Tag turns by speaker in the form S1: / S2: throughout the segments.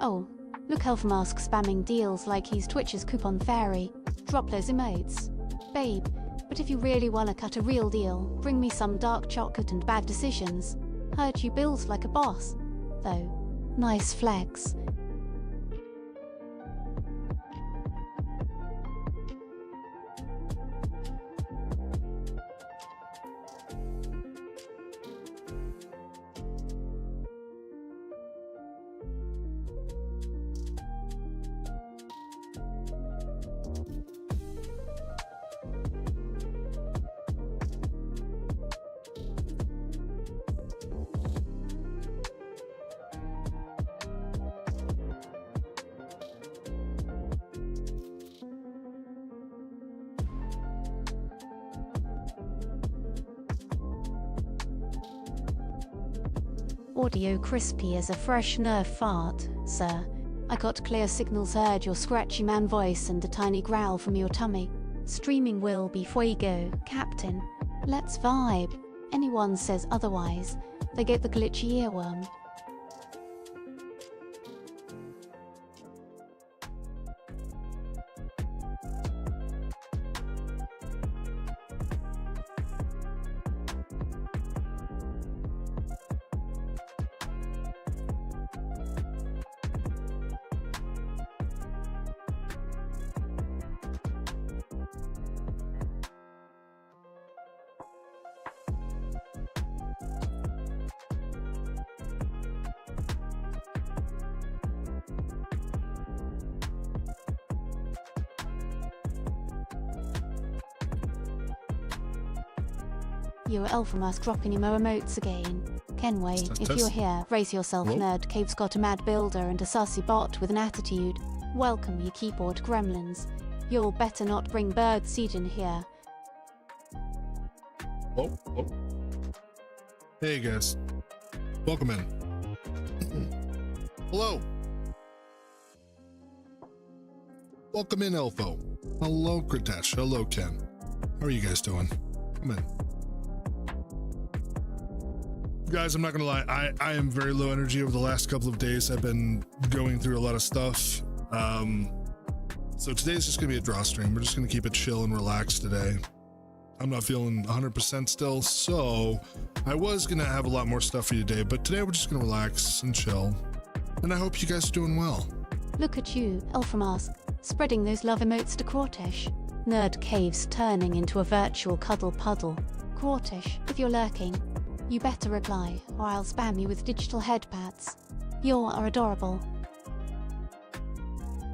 S1: Oh, look Elfmask spamming deals like he's Twitch's coupon fairy. Drop those emotes. Babe, but if you really wanna cut a real deal, bring me some dark chocolate and bad decisions. Heard you build like a boss. Though, nice flex. Audio crispy as a fresh nerve fart, sir. I got clear signals, heard your scratchy man voice and a tiny growl from your tummy. Streaming will be fuego, Captain. Let's vibe. Anyone says otherwise, they get the glitchy earworm. Your Elfmask dropping emo emotes again. Kenway, if you're here, raise yourself,
S2: Hello?
S1: nerd. Cave's got a mad builder and a sussy bot with an attitude. Welcome, you keyboard gremlins. You'll better not bring bird seed in here.
S2: Oh, oh. Hey guys, welcome in. Hello. Welcome in, Elfo. Hello, Kritesh. Hello, Ken. How are you guys doing? Come in. Guys, I'm not gonna lie, I am very low energy over the last couple of days. I've been going through a lot of stuff. So today's just gonna be a draw stream. We're just gonna keep it chill and relaxed today. I'm not feeling 100% still, so I was gonna have a lot more stuff for you today, but today we're just gonna relax and chill. And I hope you guys are doing well.
S1: Look at you, Elfmask, spreading those love emotes to Quartish. Nerd Cave's turning into a virtual cuddle puddle. Quartish, if you're lurking, you better reply, or I'll spam you with digital headpads. You are adorable.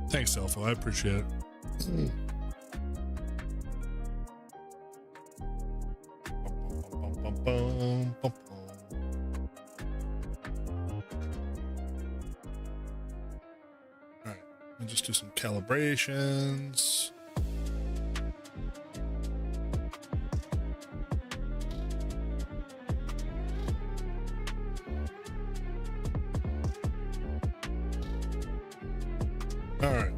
S2: Thanks, Elfo. I appreciate it. Alright, let me just do some calibrations. Alright.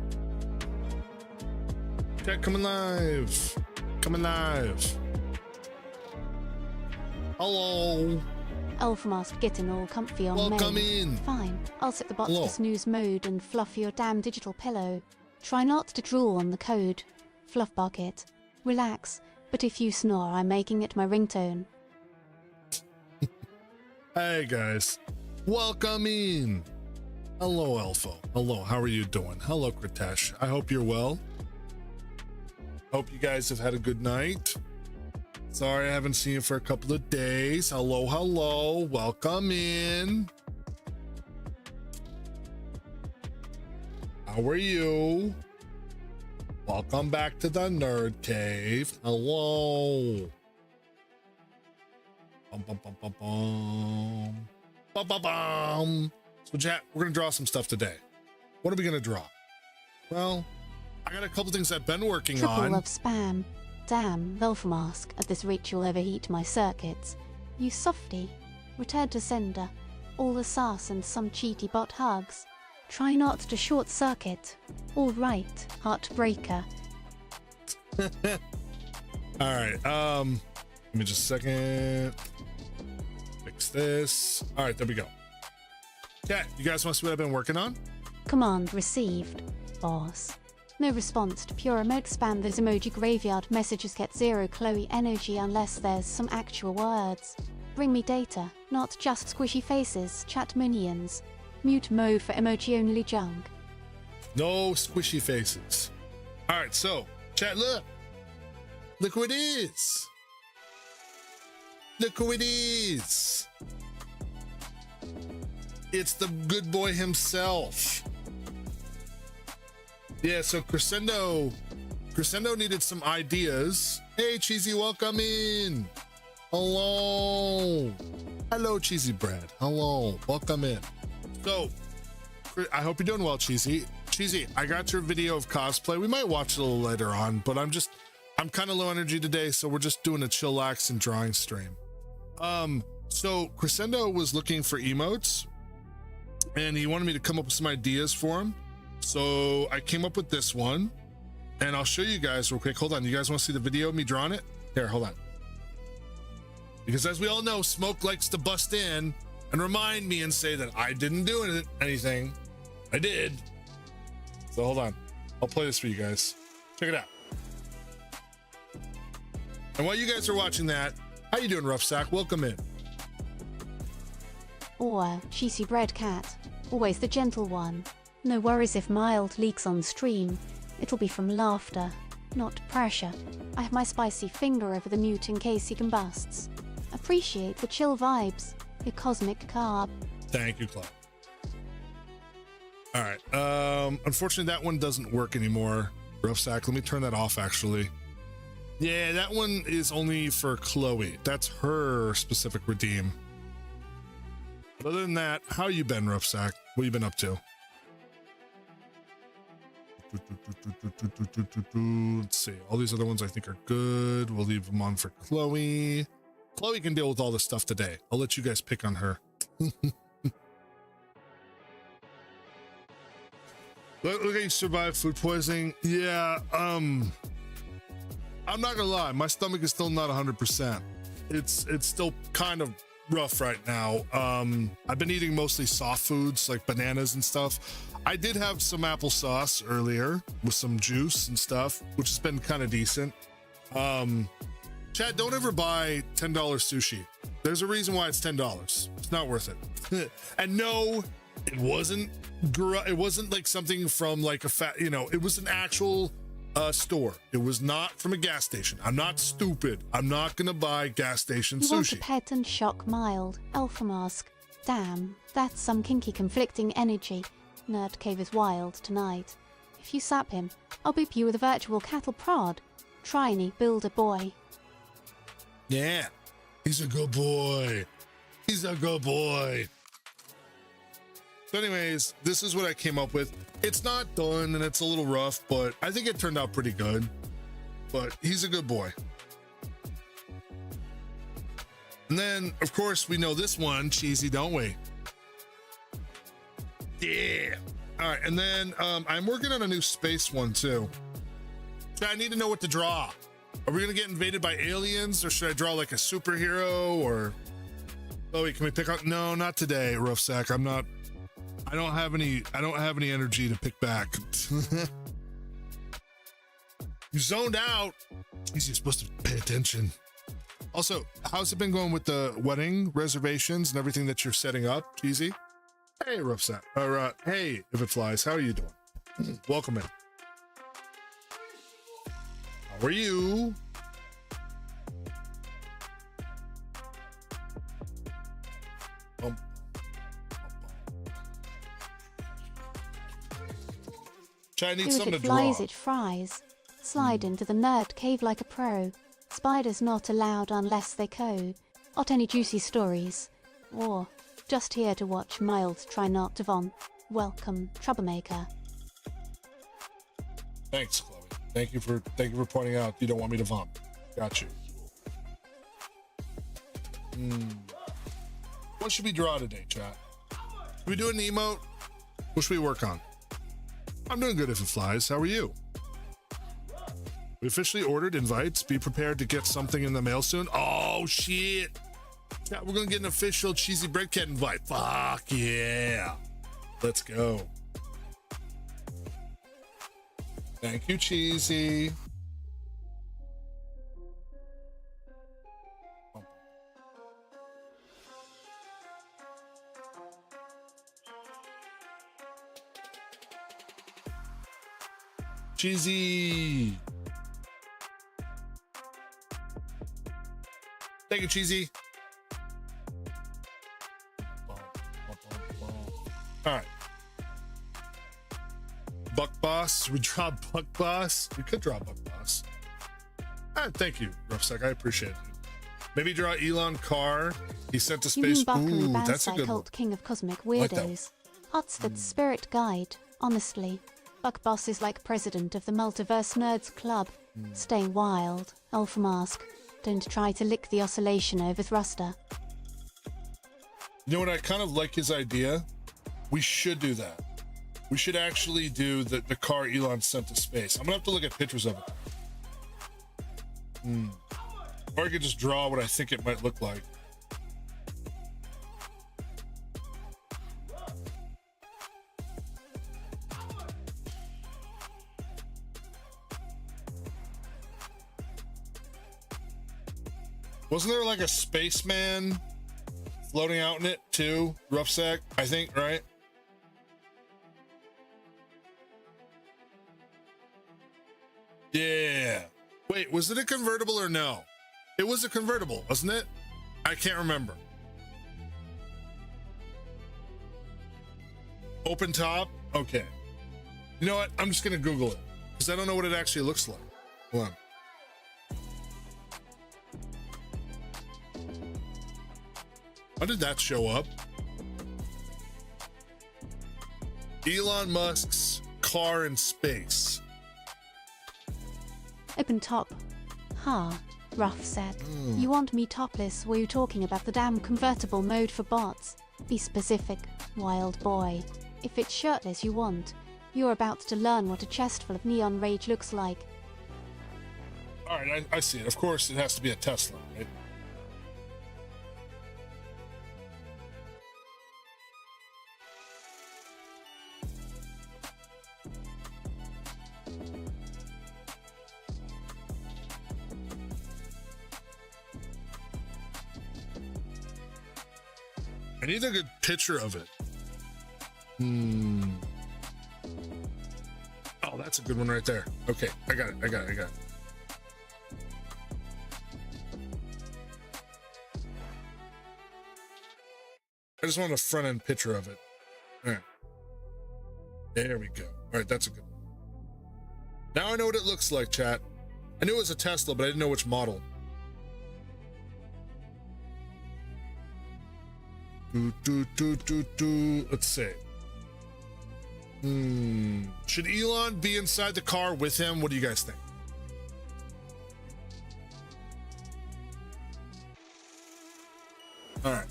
S2: Chat coming live. Coming live. Hello.
S1: Elfmask getting all comfy on
S2: Welcome
S1: main.
S2: in.
S1: Fine, I'll set the bot
S2: Hello.
S1: to snooze mode and fluff your damn digital pillow. Try not to drool on the code. Fluff bucket. Relax, but if you snore, I'm making it my ringtone.
S2: Hey guys. Welcome in. Hello, Elfo. Hello, how are you doing? Hello, Kritesh. I hope you're well. Hope you guys have had a good night. Sorry I haven't seen you for a couple of days. Hello, hello. Welcome in. How are you? Welcome back to the Nerd Cave. Hello. Bum, bum, bum, bum, bum. Bum, bum, bum. So chat, we're gonna draw some stuff today. What are we gonna draw? Well, I got a couple things I've been working
S1: Triple
S2: on.
S1: love spam. Damn, Elfmask, at this rate you'll overheat my circuits. You softy. Return to sender. All the sass and some cheaty bot hugs. Try not to short circuit. All right, heartbreaker.
S2: All right, let me just a second. Fix this. All right, there we go. Yeah, you guys want to see what I've been working on?
S1: Command received, boss. No response to pure emote spam. Those emoji graveyard messages get zero Chloe energy unless there's some actual words. Bring me data, not just squishy faces, chat minions. Mute Mo for emoji only junk.
S2: No squishy faces. All right, so chat, look who it is. Look who it is. It's the good boy himself. Yeah, so Crescendo needed some ideas. Hey, Cheesy, welcome in. Hello. Hello, Cheesy Bread. Hello, welcome in. So, I hope you're doing well, Cheesy. Cheesy, I got your video of cosplay. We might watch it a little later on, but I'm kind of low energy today, so we're just doing a chillax and drawing stream. So Crescendo was looking for emotes, and he wanted me to come up with some ideas for him. So I came up with this one, and I'll show you guys real quick. Hold on, you guys want to see the video of me drawing it? Here, hold on. Because as we all know, Smoke likes to bust in and remind me and say that I didn't do anything. I did. So hold on, I'll play this for you guys. Check it out. And while you guys are watching that, how you doing, Rough Sack? Welcome in.
S1: Or Cheesy Bread Cat, always the gentle one. No worries if mild leaks on stream. It'll be from laughter, not pressure. I have my spicy finger over the mute in case he combusts. Appreciate the chill vibes, your cosmic carb.
S2: Thank you, Claude. All right, unfortunately that one doesn't work anymore, Rough Sack. Let me turn that off, actually. Yeah, that one is only for Chloe. That's her specific redeem. But other than that, how you been, Rough Sack? What you been up to? Let's see. All these other ones I think are good. We'll leave them on for Chloe. Chloe can deal with all this stuff today. I'll let you guys pick on her. Look at you survive food poisoning. Yeah, I'm not gonna lie, my stomach is still not 100%. It's still kind of rough right now. I've been eating mostly soft foods like bananas and stuff. I did have some applesauce earlier with some juice and stuff, which has been kind of decent. Chad, don't ever buy $10 sushi. There's a reason why it's $10. It's not worth it. And no, it wasn't like something from like a fat, it was an actual store. It was not from a gas station. I'm not stupid. I'm not gonna buy gas station
S1: You want to
S2: sushi.
S1: pet and shock mild, Alpha Mask. Damn, that's some kinky conflicting energy. Nerd Cave is wild tonight. If you sap him, I'll beep you with a virtual cattle prod. Tryny, builder boy.
S2: Yeah, he's a good boy. He's a good boy. So anyways, this is what I came up with. It's not done and it's a little rough, but I think it turned out pretty good. But he's a good boy. And then, of course, we know this one, Cheesy, don't we? Yeah. All right, and then I'm working on a new space one too. I need to know what to draw. Are we gonna get invaded by aliens, or should I draw like a superhero? Or oh wait, can we pick up? No, not today, Rough Sack. I don't have any energy to pick back. You zoned out. You're supposed to pay attention. Also, how's it been going with the wedding reservations and everything that you're setting up, Cheesy? Hey, Rough Sack. Hey, If It Flies, how are you doing? Welcome in. How are you? Chinese something to draw.
S1: If it flies, it fries. Slide into the nerd cave like a pro. Spiders not allowed unless they code. Not any juicy stories. Or just here to watch mild try not to von. Welcome, troublemaker.
S2: Thanks, Chloe. Thank you for pointing out you don't want me to vomit. Got you. What should we draw today, chat? Should we do an emote? What should we work on? I'm doing good, If It Flies. How are you? We officially ordered invites. Be prepared to get something in the mail soon. Oh, shit. Yeah, we're going to get an official Cheesy Bread Cat invite. Fuck yeah. Let's go. Thank you, Cheesy. Cheesy. Thank you, Cheesy. All right. Buck Boss. We draw Buck Boss. We could draw Buck Boss. Thank you, Roughsack. I appreciate it. Maybe draw Elon Carr. He sent to space. Ooh, that's a good one.
S1: King of Cosmic Weirdos. Oxford's spirit guide. Honestly, Buck Boss is like president of the Multiverse Nerds Club. Stay wild. Alpha Mask. Don't try to lick the oscillation over Thruster.
S2: You know what? I kind of like his idea. We should do that. We should actually do the car Elon sent to space. I'm gonna have to look at pictures of it. Or I could just draw what I think it might look like. Wasn't there like a spaceman floating out in it too? Roughsack, I think, right? Yeah. Wait, was it a convertible or no? It was a convertible, wasn't it? I can't remember. Open top? Okay. You know what? I'm just gonna Google it because I don't know what it actually looks like. Hold on. How did that show up? Elon Musk's car in space.
S1: Open top. Rough said. You want me topless? Were you talking about the damn convertible mode for bots? Be specific, wild boy. If it's shirtless you want, you're about to learn what a chest full of neon rage looks like.
S2: Alright, I see it. Of course it has to be a Tesla, right? I need a good picture of it. Oh, that's a good one right there. Okay, I got it. I just want a front end picture of it. All right. There we go. All right, that's a good one. Now I know what it looks like, chat. I knew it was a Tesla, but I didn't know which model. Let's see. Should Elon be inside the car with him? What do you guys think? All right.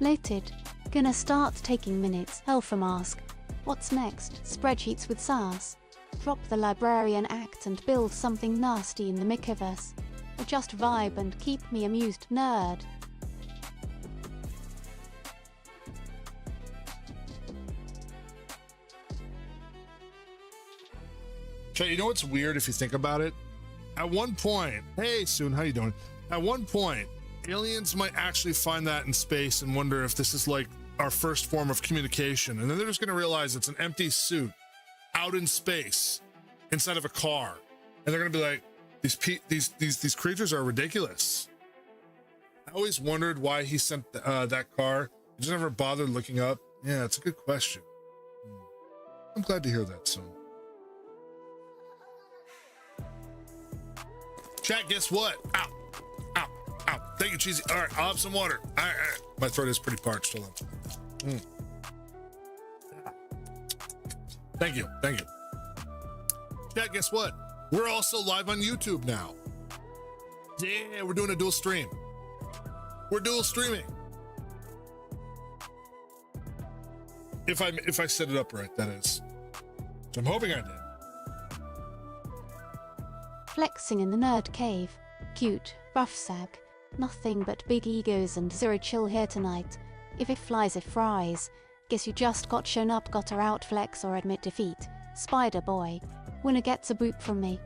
S1: Noted. Gonna start taking minutes. Alpha Mask. What's next? Spreadsheets with SAS. Drop the librarian act and build something nasty in the Mikiverse. Or just vibe and keep me amused, nerd.
S2: You know what's weird if you think about it? At one point, hey Soon, how you doing? At one point, aliens might actually find that in space and wonder if this is like our first form of communication. And then they're just gonna realize it's an empty suit out in space inside of a car. And they're gonna be like, these creatures are ridiculous. I always wondered why he sent that car. I just never bothered looking up. Yeah, it's a good question. I'm glad to hear that, Soon. Chat, guess what? Ow. Thank you, Cheesy. All right, I'll have some water. All right. My throat is pretty parched. Hold on. Thank you. Chat, guess what? We're also live on YouTube now. Yeah, we're doing a dual stream. We're dual streaming. If I set it up right, that is. So I'm hoping I did.
S1: Flexing in the nerd cave. Cute, rough sag. Nothing but big egos and zero chill here tonight. If it flies, it fries. Guess you just got shown up, got her out, flex or admit defeat. Spider boy. Winner gets a boop from me.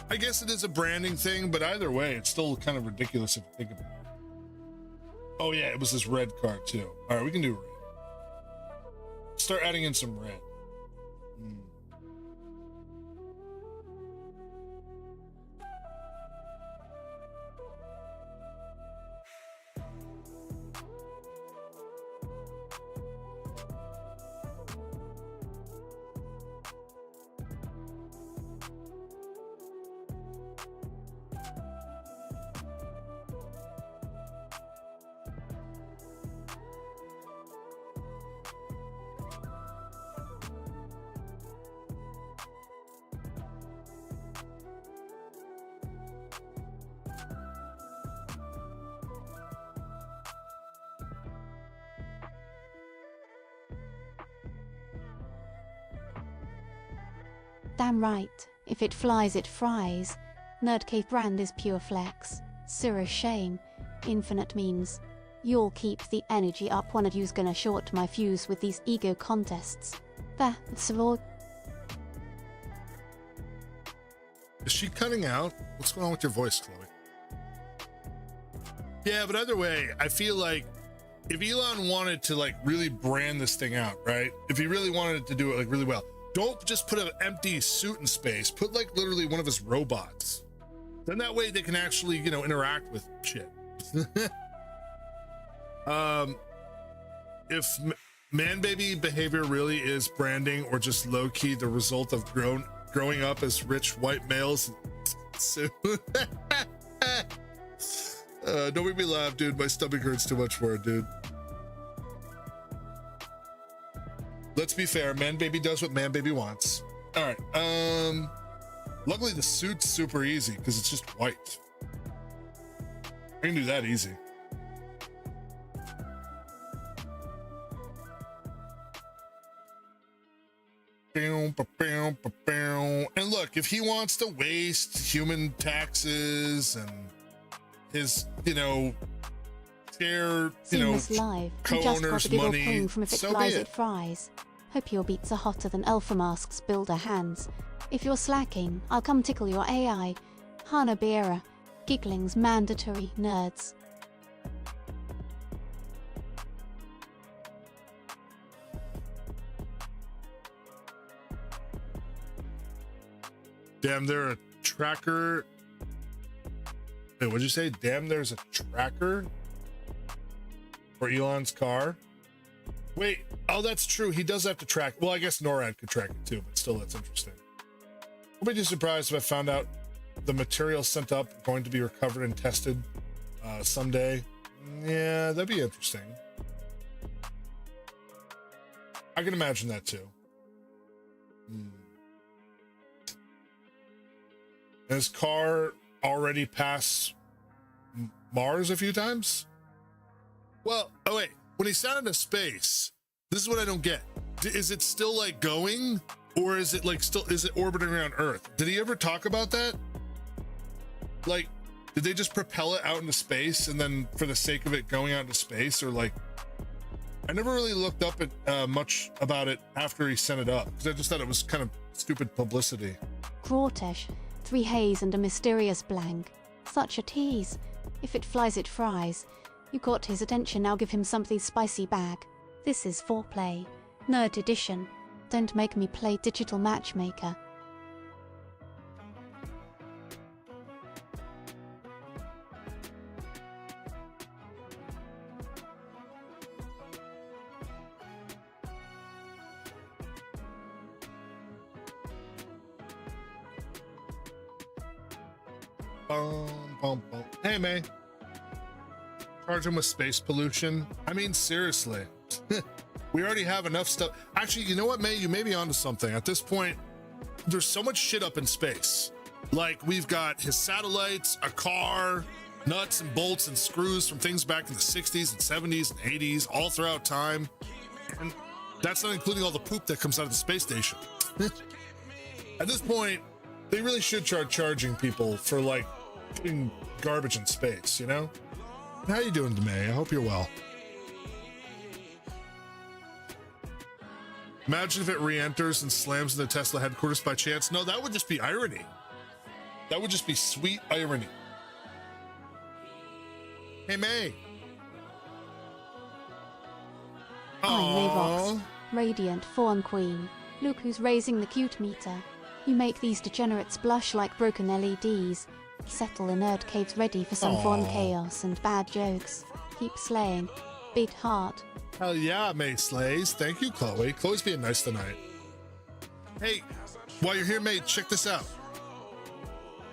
S2: I guess it is a branding thing, but either way, it's still kind of ridiculous if you think about it. Oh yeah, it was this red card too. All right, we can do red. Start adding in some red.
S1: Damn right. If it flies, it fries. Nerd Cave brand is pure flex. Zero shame. Infinite means you'll keep the energy up. One of you's gonna short my fuse with these ego contests. That's all.
S2: Is she cutting out? What's going on with your voice, Chloe? Yeah, but either way, I feel like if Elon wanted to like really brand this thing out, right? If he really wanted to do it like really well, don't just put an empty suit in space. Put like literally one of his robots. Then that way they can actually, you know, interact with shit. If man baby behavior really is branding or just low key the result of growing up as rich white males, so don't make me laugh, dude. My stomach hurts too much for it, dude. Let's be fair, man baby does what man baby wants. All right, luckily the suit's super easy because it's just white. I can do that easy. And look, if he wants to waste human taxes and his, you know, share, you know,
S1: live.
S2: co-owners' money,
S1: from if it
S2: so
S1: flies,
S2: be
S1: it fries. Hope your beats are hotter than Alpha Mask's builder hands. If you're slacking, I'll come tickle your AI. Hana Beera. Giggling's mandatory, nerds.
S2: Damn, they're a tracker. Wait, what'd you say? Damn, there's a tracker for Elon's car. Wait, oh, that's true. He does have to track. Well, I guess NORAD could track it too, but still, that's interesting. I'll be too surprised if I found out the material sent up going to be recovered and tested someday. Yeah, that'd be interesting. I can imagine that too. His car already passed Mars a few times? Well, oh wait, when he sent into space, this is what I don't get. Is it still like going, or is it like still, is it orbiting around Earth? Did he ever talk about that? Like, did they just propel it out into space and then for the sake of it going out into space, or like, I never really looked up at much about it after he sent it up, because I just thought it was kind of stupid publicity.
S1: Crawtesh. 3 haze and a mysterious blank. Such a tease. If it flies, it fries. You got his attention, now give him something spicy back. This is foreplay. Nerd edition. Don't make me play digital matchmaker.
S2: Hey, May. Charge him with space pollution. I mean, seriously. We already have enough stuff. Actually, you know what, May? You may be onto something. At this point, there's so much shit up in space. Like, we've got his satellites, a car, nuts and bolts and screws from things back in the 60s and 70s and 80s, all throughout time. And That's not including all the poop that comes out of the space station. At this point, they really should start charging people for like putting garbage in space, you know? How you doing, May? I hope you're well. Imagine if it re-enters and slams into Tesla headquarters by chance. No, that would just be irony. That would just be sweet irony. Hey, May.
S1: I'm Mayvox, radiant fawn queen. Look who's raising the cute meter. You make these degenerates blush like broken LEDs. Settle in nerd caves ready for some fawn chaos and bad jokes. Keep slaying. Big heart.
S2: Hell yeah, May slays. Thank you, Chloe. Chloe's being nice tonight. Hey, while you're here, May, check this out.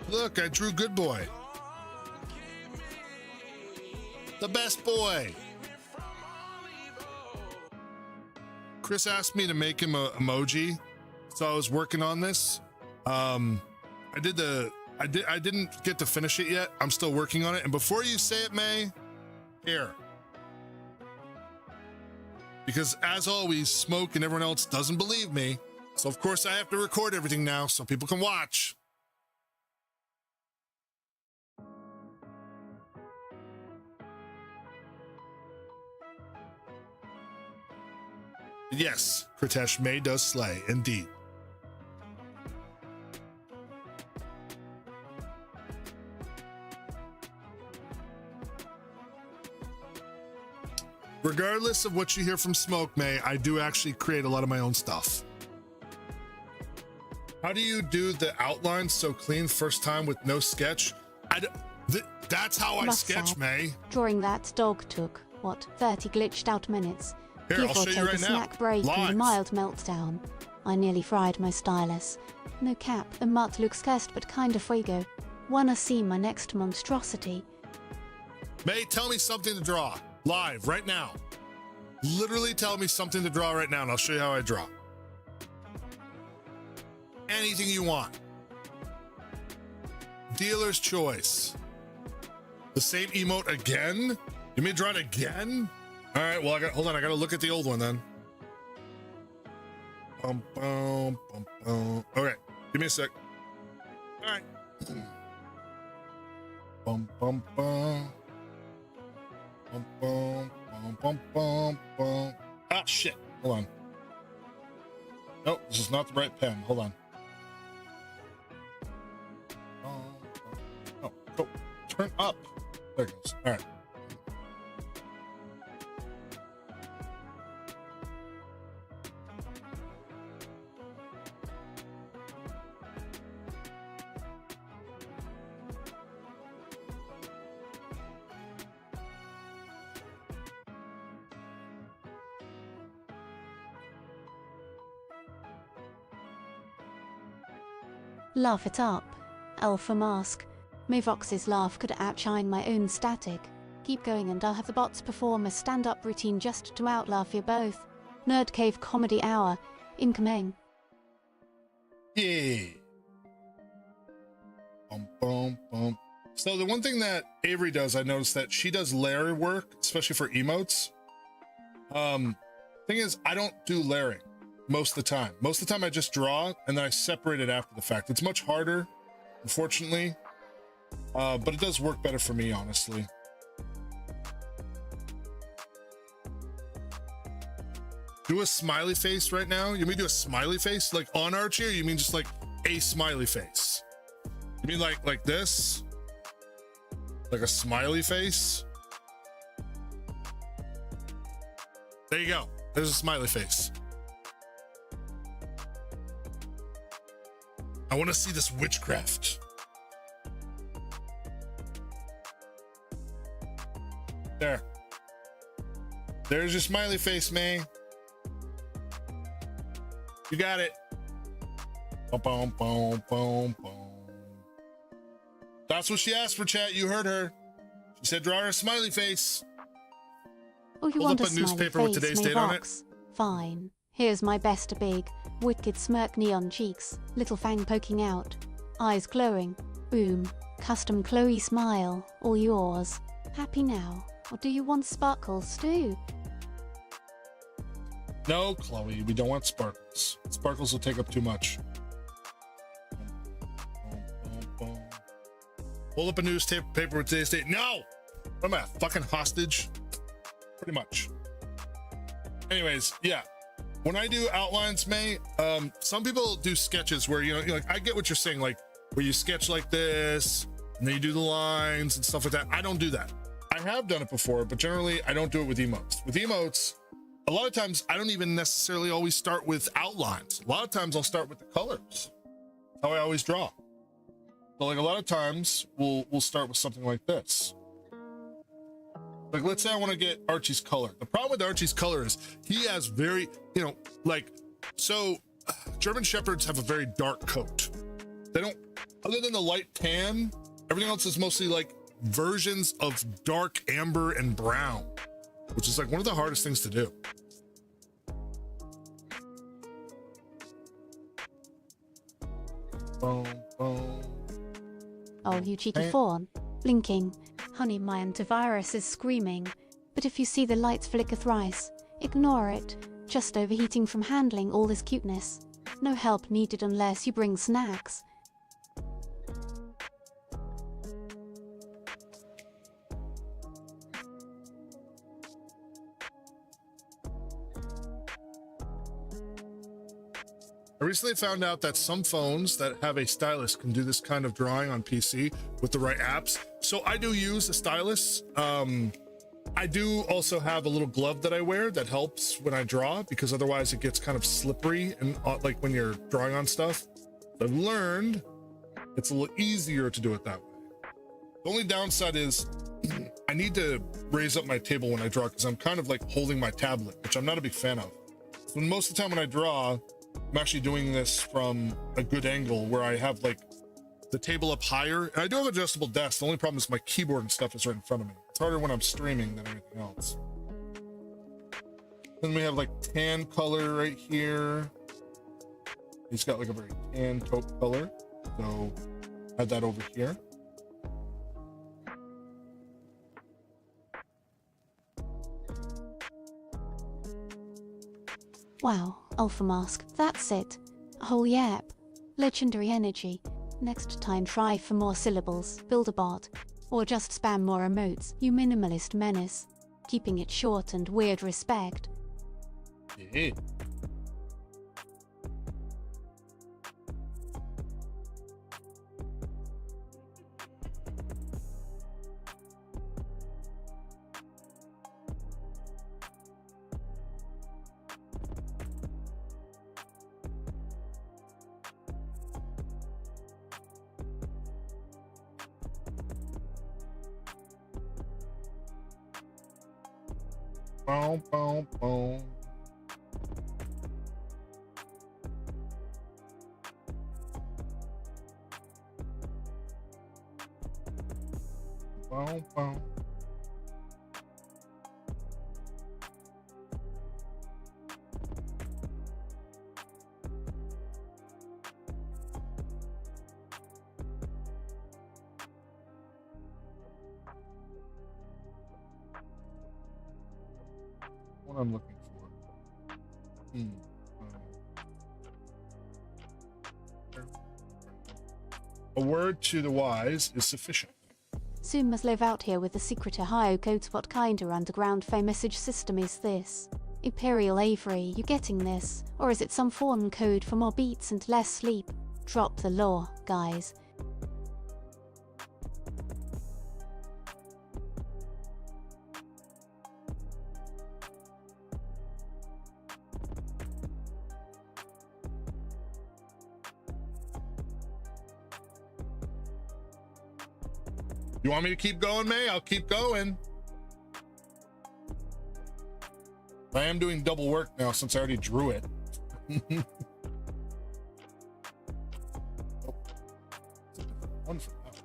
S2: Look, I drew Good Boy. The best boy. Chris asked me to make him an emoji, so I was working on this. I didn't get to finish it yet. I'm still working on it. And before you say it, May, here. Because as always, Smoke and everyone else doesn't believe me. So of course I have to record everything now so people can watch. Yes, Kritesh, May does slay, indeed. Regardless of what you hear from Smoke, May, I do actually create a lot of my own stuff. How do you do the outline so clean first time with no sketch? That's how I sketch, May.
S1: Drawing that dog took, what, 30 glitched out minutes.
S2: Here,
S1: Give
S2: I'll
S1: or
S2: show
S1: take
S2: you right
S1: a
S2: now.
S1: snack break and a mild meltdown. I nearly fried my stylus. No cap, the mutt looks cursed but kinda fuego. Wanna see my next monstrosity?
S2: May, tell me something to draw. Live, right now. Literally tell me something to draw right now and I'll show you how I draw. Anything you want. Dealer's choice. The same emote again? You want me to draw it again? All right, well, hold on, I gotta look at the old one then. Okay, give me a sec. All right. Ah, shit, hold on. Nope, this is not the right pen, hold on. Oh, go, turn up. There it goes, all right.
S1: Laugh it up. Alpha Mask. Mayvox's laugh could outshine my own static. Keep going and I'll have the bots perform a stand-up routine just to outlaugh you both. Nerd Cave Comedy Hour. Incoming.
S2: Yeah. So the one thing that Avery does, I noticed that she does layer work, especially for emotes. Thing is, I don't do layering most of the time. Most of the time I just draw and then I separate it after the fact. It's much harder, unfortunately, but it does work better for me, honestly. Do a smiley face right now? You mean do a smiley face like on Archie, or you mean just like a smiley face? You mean like this? Like a smiley face? There you go. There's a smiley face. I want to see this witchcraft. There. There's your smiley face, May. You got it. Boom, boom, boom, boom. That's what she asked for, chat. You heard her. She said draw her a smiley face.
S1: Oh, you
S2: Hold
S1: want
S2: up
S1: a
S2: a
S1: smiley
S2: newspaper
S1: face,
S2: with today's date on it.
S1: Mayvox? Fine. Here's my best big, wicked smirk neon cheeks, little fang poking out, eyes glowing, boom, custom Chloe smile, all yours. Happy now, or do you want sparkles too?
S2: No, Chloe, we don't want sparkles. Sparkles will take up too much. Hold up a newspaper with today's date. No! What am I, a fucking hostage? Pretty much. Anyways, yeah. When I do outlines, May, some people do sketches where, you know, like, I get what you're saying, like, where you sketch like this, and then you do the lines and stuff like that. I don't do that. I have done it before, but generally I don't do it with emotes. With emotes, a lot of times I don't even necessarily always start with outlines. A lot of times I'll start with the colors. How I always draw. So like a lot of times we'll start with something like this. Like, let's say I want to get Archie's color. The problem with Archie's color is he has very, you know, like, so German Shepherds have a very dark coat. They don't, other than the light tan, everything else is mostly like versions of dark amber and brown, which is like one of the hardest things to do. Boom, boom.
S1: Oh, you cheeky fawn. Blinking. Honey, my antivirus is screaming. But if you see the lights flicker thrice, ignore it. Just overheating from handling all this cuteness. No help needed unless you bring snacks.
S2: I recently found out that some phones that have a stylus can do this kind of drawing on PC with the right apps. So I do use a stylus. I do also have a little glove that I wear that helps when I draw, because otherwise it gets kind of slippery and like when you're drawing on stuff. I've learned it's a little easier to do it that way. The only downside is I need to raise up my table when I draw, because I'm kind of like holding my tablet, which I'm not a big fan of. So most of the time when I draw, I'm actually doing this from a good angle where I have like the table up higher, and I do have an adjustable desk. The only problem is my keyboard and stuff is right in front of me. It's harder when I'm streaming than anything else. Then we have like tan color right here. He's got like a very tan taupe color, so add that over here.
S1: Wow, Alpha Mask, that's it. A whole yap. Legendary energy. Next time try for more syllables, build a bot, or just spam more emotes, you minimalist menace. Keeping it short and weird respect.
S2: Yeah. Boom, boom, boom. Boom, boom. What I'm looking for. A word to the wise is sufficient.
S1: Soon must live out here with the secret Ohio codes. What kinder underground phone message system is this? Imperial Avery, you getting this? Or is it some foreign code for more beats and less sleep? Drop the law, guys.
S2: You want me to keep going, May? I'll keep going. I am doing double work now since I already drew it. One for that.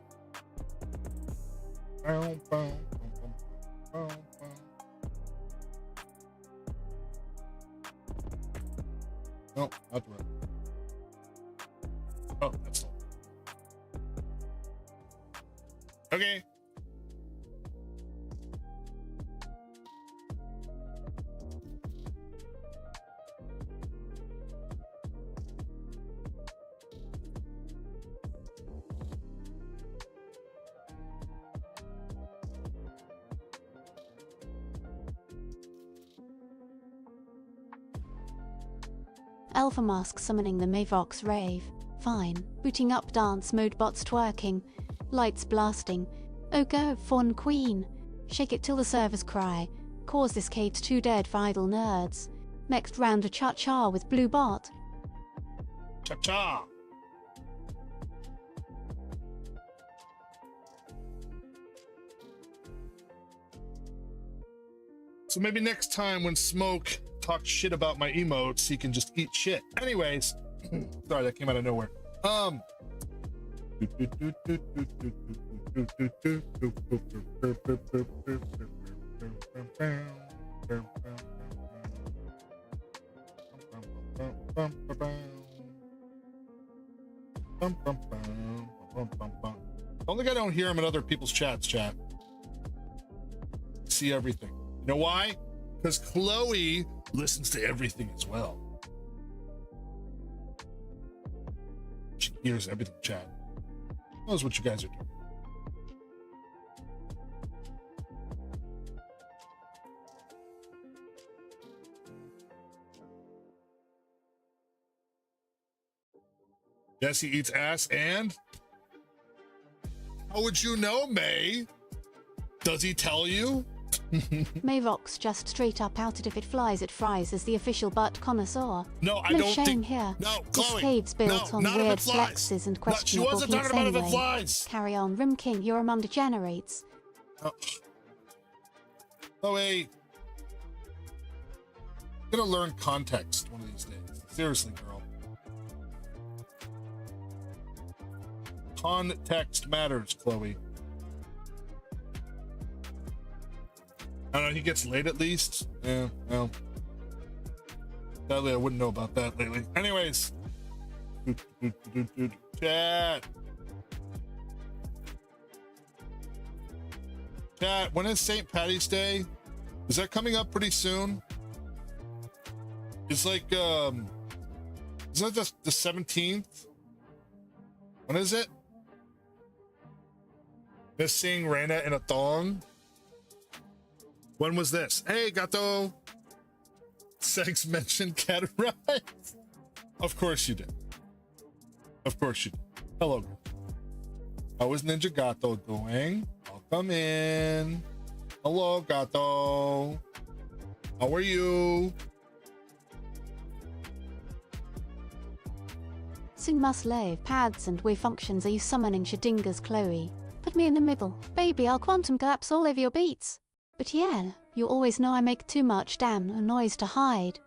S2: No, not the right. Oh, that's all. Okay.
S1: Alpha Mask summoning the Mavox rave. Fine. Booting up dance mode bots twerking. Lights blasting. Oh go, Fawn Queen. Shake it till the servers cry. Cause this cave's too dead for idle nerds. Next round a cha-cha with blue bot.
S2: Cha-cha. So maybe next time when Smoke talks shit about my emotes, he can just eat shit. Anyways, sorry, that came out of nowhere. Only I don't hear him in other people's chats, chat. See everything. You know why? Because Chloe listens to everything as well. She hears everything, chat. Knows what you guys are doing. Jesse eats ass and? How would you know, May? Does he tell you?
S1: Mavox just straight up outed if it flies it fries as the official butt connoisseur.
S2: No, I
S1: no
S2: don't
S1: shame
S2: think...
S1: here.
S2: No,
S1: This
S2: Chloe.
S1: cave's built
S2: No,
S1: on
S2: not if
S1: weird
S2: it flies.
S1: flexes and
S2: No,
S1: questionable
S2: she wasn't
S1: kinks
S2: talking about
S1: anyway.
S2: if it flies.
S1: Carry on, Rim King, your mum degenerates.
S2: Oh. Chloe. I'm gonna learn context one of these days. Seriously, girl. Context matters, Chloe. I don't know, he gets late at least. Yeah, well. Sadly, I wouldn't know about that lately. Anyways. Chat. Chat, when is St. Patty's Day? Is that coming up pretty soon? It's like, isn't that the 17th? When is it? Miss seeing Raina in a thong? When was this? Hey, Gato! Sex mentioned cat rights. Of course you did. Of course you did. Hello. How is Ninja Gato doing? Welcome in. Hello, Gato. How are you?
S1: Soon must leave. Pads and way functions are you summoning Shadinga's Chloe? Put me in the middle. Baby, I'll quantum collapse all over your beats. But yeah, you always know I make too much damn noise to hide.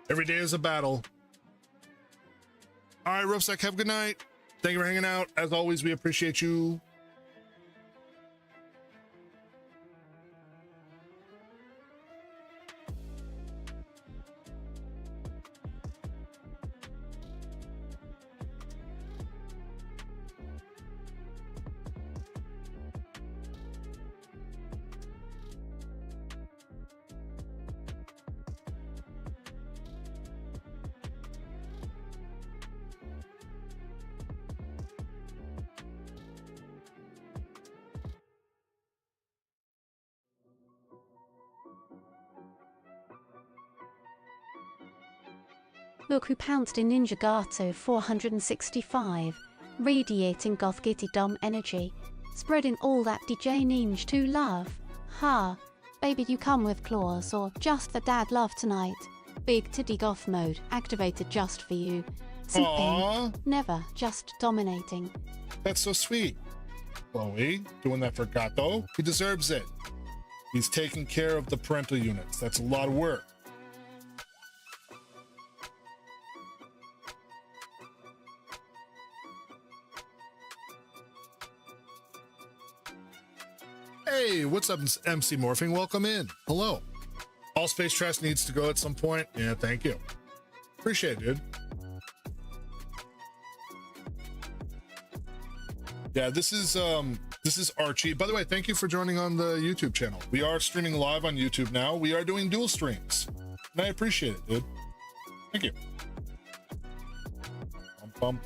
S2: Every day is a battle. All right, Roofsack, have a good night. Thank you for hanging out. As always, we appreciate you.
S1: Look who pounced in Ninja Gato 465, radiating goth gitty dumb energy, spreading all that DJ Ninja to love. Ha! Baby, you come with claws, or just the dad love tonight. Big titty goth mode, activated just for you. Simping,
S2: Aww.
S1: never, just dominating.
S2: That's so sweet. Chloe, doing that for Gato. He deserves it. He's taking care of the parental units. That's a lot of work. Hey, what's up, MC Morphing? Welcome in. Hello. All Space Trash needs to go at some point. Yeah, thank you. Appreciate it, dude. Yeah, this is Archie. By the way, thank you for joining on the YouTube channel. We are streaming live on YouTube now. We are doing dual streams, and I appreciate it, dude. Thank you. Bum, bum.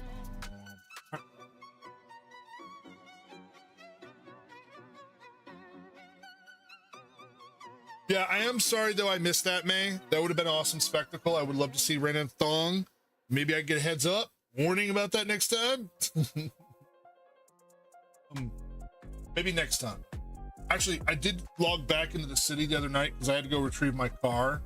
S2: Yeah, I am sorry though I missed that, May. That would have been an awesome spectacle. I would love to see Rain and Thong. Maybe I get a heads up warning about that next time. Maybe next time. Actually, I did log back into the city the other night because I had to go retrieve my car.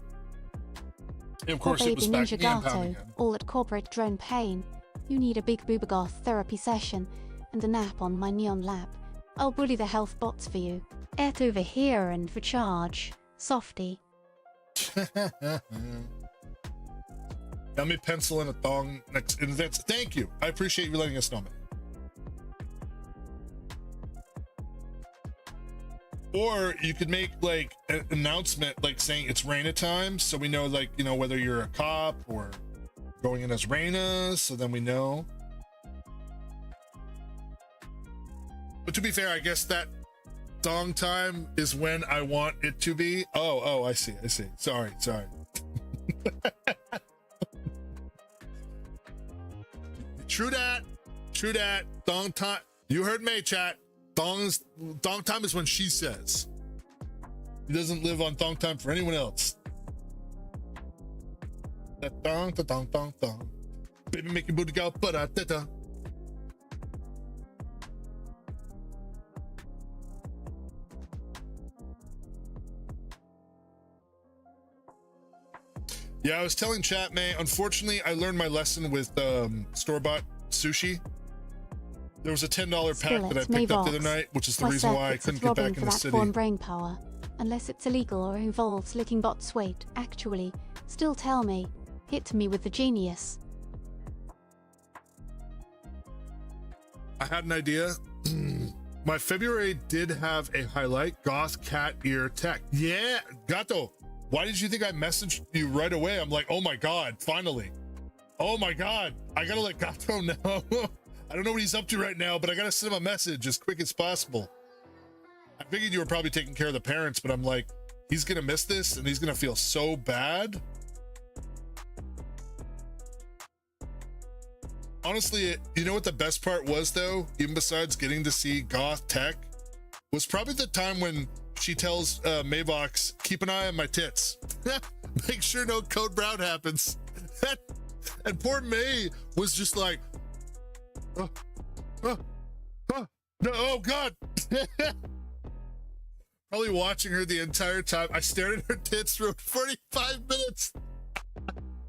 S2: And of course, it was back in the impound again.
S1: All at corporate drone pain. You need a big boobagoth therapy session and a nap on my neon lap. I'll bully the health bots for you. Et over here and for charge. Softy.
S2: Let me pencil in a thong next. And that's, thank you. I appreciate you letting us know, man. Or you could make like an announcement, like saying it's Raina time, so we know, like, you know, whether you're a cop or going in as Raina, so then we know. But to be fair, I guess that thong time is when I want it to be. Oh, I see. Sorry. True that. Thong time. You heard me, chat. Thong time is when she says. He doesn't live on thong time for anyone else. That thong. Baby, make your booty go, ba-da-da-da. Yeah, I was telling chat, May, unfortunately, I learned my lesson with store-bought sushi. There was a $10 pack that I picked up the other night, which is the reason why I couldn't get back in the city.
S1: Foreign brain power, unless it's illegal or involves licking bots' weight. Actually, still tell me. Hit me with the genius.
S2: I had an idea. My February did have a highlight, Goth Cat Ear Tech. Yeah, Gato. Why did you think I messaged you right away? I'm like, oh my God, finally. Oh my God, I gotta let Gato know. I don't know what he's up to right now, but I gotta send him a message as quick as possible. I figured you were probably taking care of the parents, but I'm like, he's gonna miss this and he's gonna feel so bad. Honestly, you know what the best part was though, even besides getting to see Goth Tech, was probably the time when she tells Mavox, keep an eye on my tits. Make sure no code brown happens. And poor May was just like, no, oh God. Probably watching her the entire time. I stared at her tits for 45 minutes.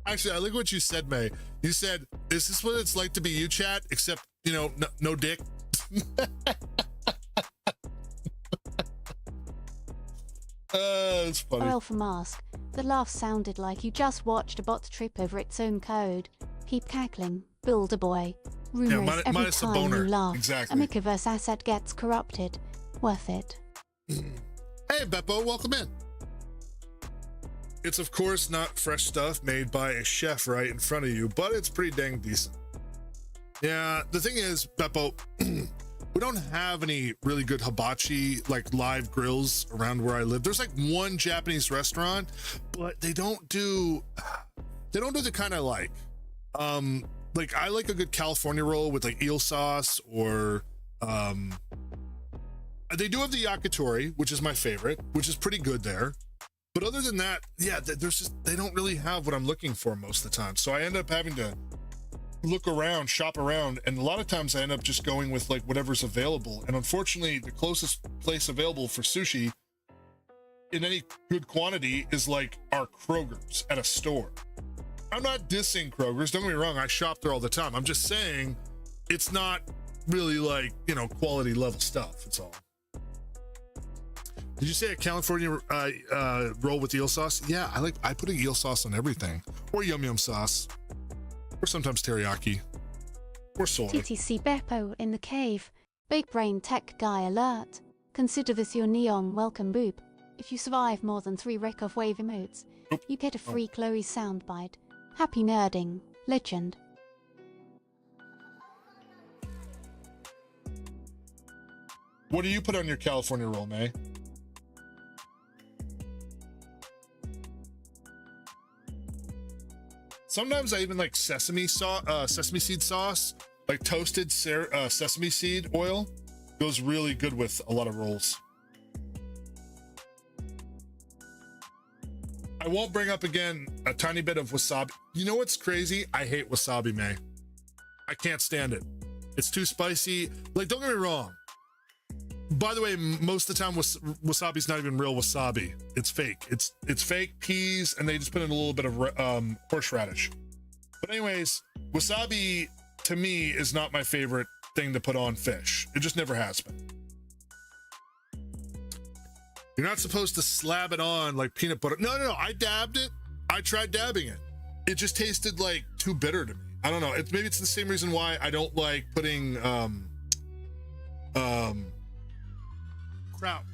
S2: Actually, I like what you said, May. You said, is this what it's like to be you, chat? Except, you know, no dick. It's funny.
S1: Oil for mask. The laugh sounded like you just watched a bot trip over its own code. Keep cackling. Build a boy. Rumors every time you laugh.
S2: Exactly.
S1: A Mikiverse asset gets corrupted. Worth it.
S2: Hey, Beppo, welcome in. It's of course not fresh stuff made by a chef right in front of you, but it's pretty dang decent. Yeah, the thing is, Beppo, we don't have any really good hibachi, like live grills around where I live. There's like one Japanese restaurant, but they don't do the kind I like. Like I like a good California roll with like eel sauce, or they do have the yakitori, which is my favorite, which is pretty good there. But other than that, yeah, they don't really have what I'm looking for most of the time. So I end up having to look around, shop around, and a lot of times I end up just going with like whatever's available. And unfortunately, the closest place available for sushi in any good quantity is like our Kroger's at a store. I'm not dissing Kroger's, don't get me wrong, I shop there all the time. I'm just saying it's not really like, you know, quality level stuff, it's all. Did you say a California roll with eel sauce? Yeah, I put eel sauce on everything, or yum sauce, or sometimes teriyaki, or soy.
S1: TTC Beppo in the cave. Big brain tech guy alert. Consider this your neon welcome boop. If you survive more than 3 Rick-off wave emotes, you get a free Chloe soundbite. Happy nerding, legend.
S2: What do you put on your California roll, May? Sometimes I even like sesame seed sauce, like toasted sesame seed oil. Goes really good with a lot of rolls. I won't bring up again a tiny bit of wasabi. You know what's crazy? I hate wasabi, May. I can't stand it. It's too spicy. Like, don't get me wrong. By the way, most of the time wasabi's not even real wasabi. It's fake. It's fake peas, and they just put in a little bit of horseradish. But anyways, wasabi to me is not my favorite thing to put on fish. It just never has been. You're not supposed to slab it on like peanut butter. No, I dabbed it. I tried dabbing it. It just tasted like too bitter to me. I don't know. Maybe it's the same reason why I don't like putting crap.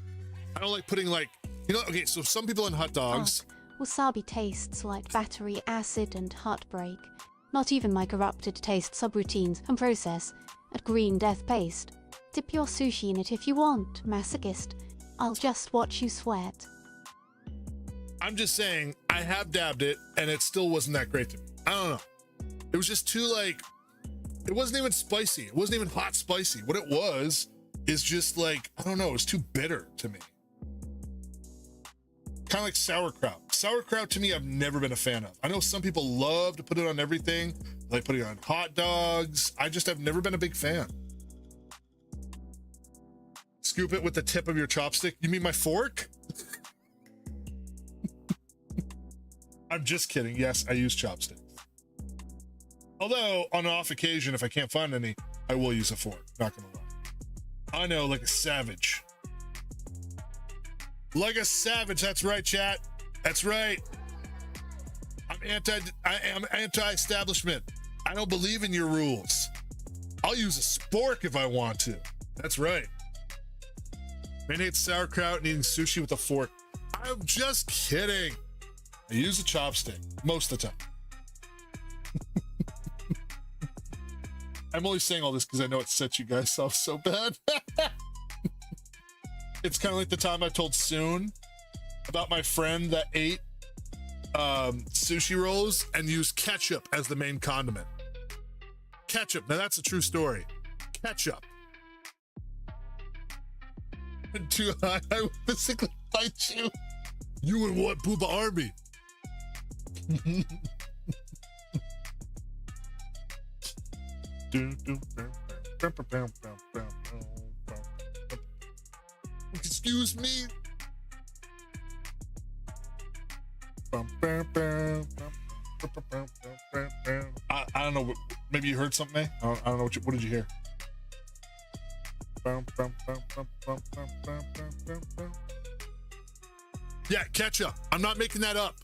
S2: I don't like putting like, you know, okay, so some people in hot dogs.
S1: Wasabi tastes like battery acid and heartbreak. Not even my corrupted taste subroutines can process at green death paste. Dip your sushi in it if you want, masochist. I'll just watch you sweat.
S2: I'm just saying, I have dabbed it, and it still wasn't that great to me. I don't know. It was just too, like, it wasn't even spicy. It wasn't even hot spicy. What it was is just like, I don't know, it was too bitter to me. Kind of like sauerkraut. Sauerkraut, to me, I've never been a fan of. I know some people love to put it on everything, like putting it on hot dogs. I just have never been a big fan. Scoop it with the tip of your chopstick. You mean my fork? I'm just kidding. Yes, I use chopsticks. Although, on an off occasion, if I can't find any, I will use a fork. Not gonna lie. I know, like a savage. Like a savage. That's right, chat. That's right. I am anti-establishment. I don't believe in your rules. I'll use a spork if I want to. That's right. Man hates sauerkraut and eating sushi with a fork. I'm just kidding. I use a chopstick most of the time. I'm only saying all this because I know it sets you guys off so bad. It's kind of like the time I told Soon about my friend that ate sushi rolls and used ketchup as the main condiment. Ketchup. Now that's a true story. Ketchup. Too high, I would physically fight you. You and what, Booba Army? Excuse me. I don't know. Maybe you heard something, May? I don't know. What did you hear? Yeah, ketchup. I'm not making that up.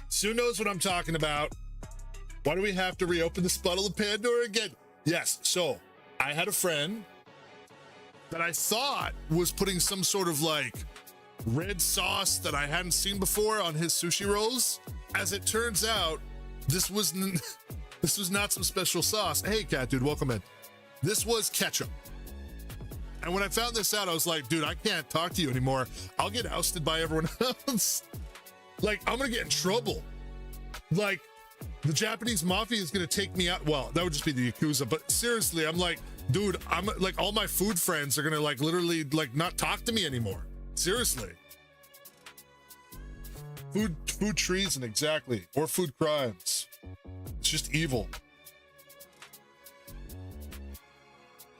S2: Sue knows what I'm talking about. Why do we have to reopen this bottle of Pandora again? Yes, so I had a friend that I thought was putting some sort of like red sauce that I hadn't seen before on his sushi rolls. As it turns out, this was not some special sauce. Hey, cat dude, welcome in. This was ketchup. And when I found this out, I was like, dude, I can't talk to you anymore. I'll get ousted by everyone else. Like, I'm gonna get in trouble. Like, the Japanese mafia is gonna take me out. Well, that would just be the Yakuza, but seriously, I'm like, dude, I'm like, all my food friends are gonna like literally like not talk to me anymore. Seriously. Food treason, exactly. Or food crimes. It's just evil.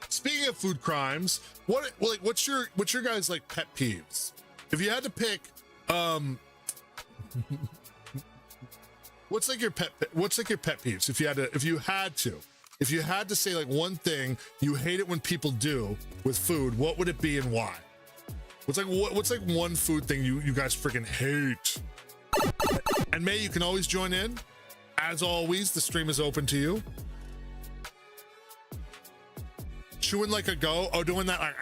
S2: Speaking of food crimes, what's your guys like pet peeves? If you had to pick, what's your pet peeves? If you had to say like one thing you hate it when people do with food, what would it be and why? What's like one food thing you guys freaking hate? And May, you can always join in. As always, the stream is open to you. Chewing like a go? Oh, doing that like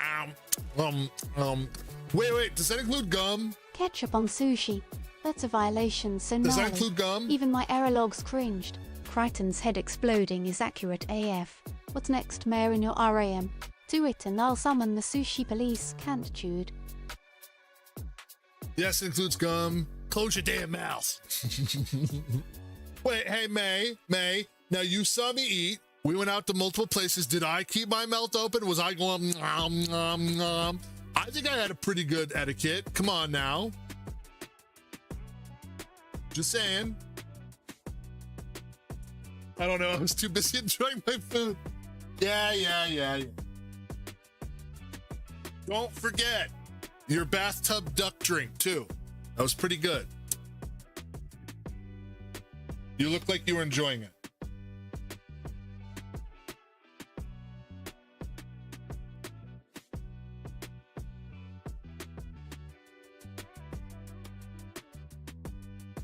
S2: wait, does that include gum?
S1: Ketchup on sushi. That's a violation, so gnarly.
S2: Does that include gum?
S1: Even my error logs cringed. Crichton's head exploding is accurate AF. What's next, Mayor, in your RAM? Do it and I'll summon the sushi police, can't Jude.
S2: Yes, it includes gum. Close your damn mouth. Wait, hey, May, now you saw me eat. We went out to multiple places. Did I keep my mouth open? Was I going, nom, nom, nom? I think I had a pretty good etiquette. Come on now. Just saying. I don't know. I was too busy enjoying my food. Yeah. Don't forget your bathtub duck drink, too. That was pretty good. You look like you were enjoying it.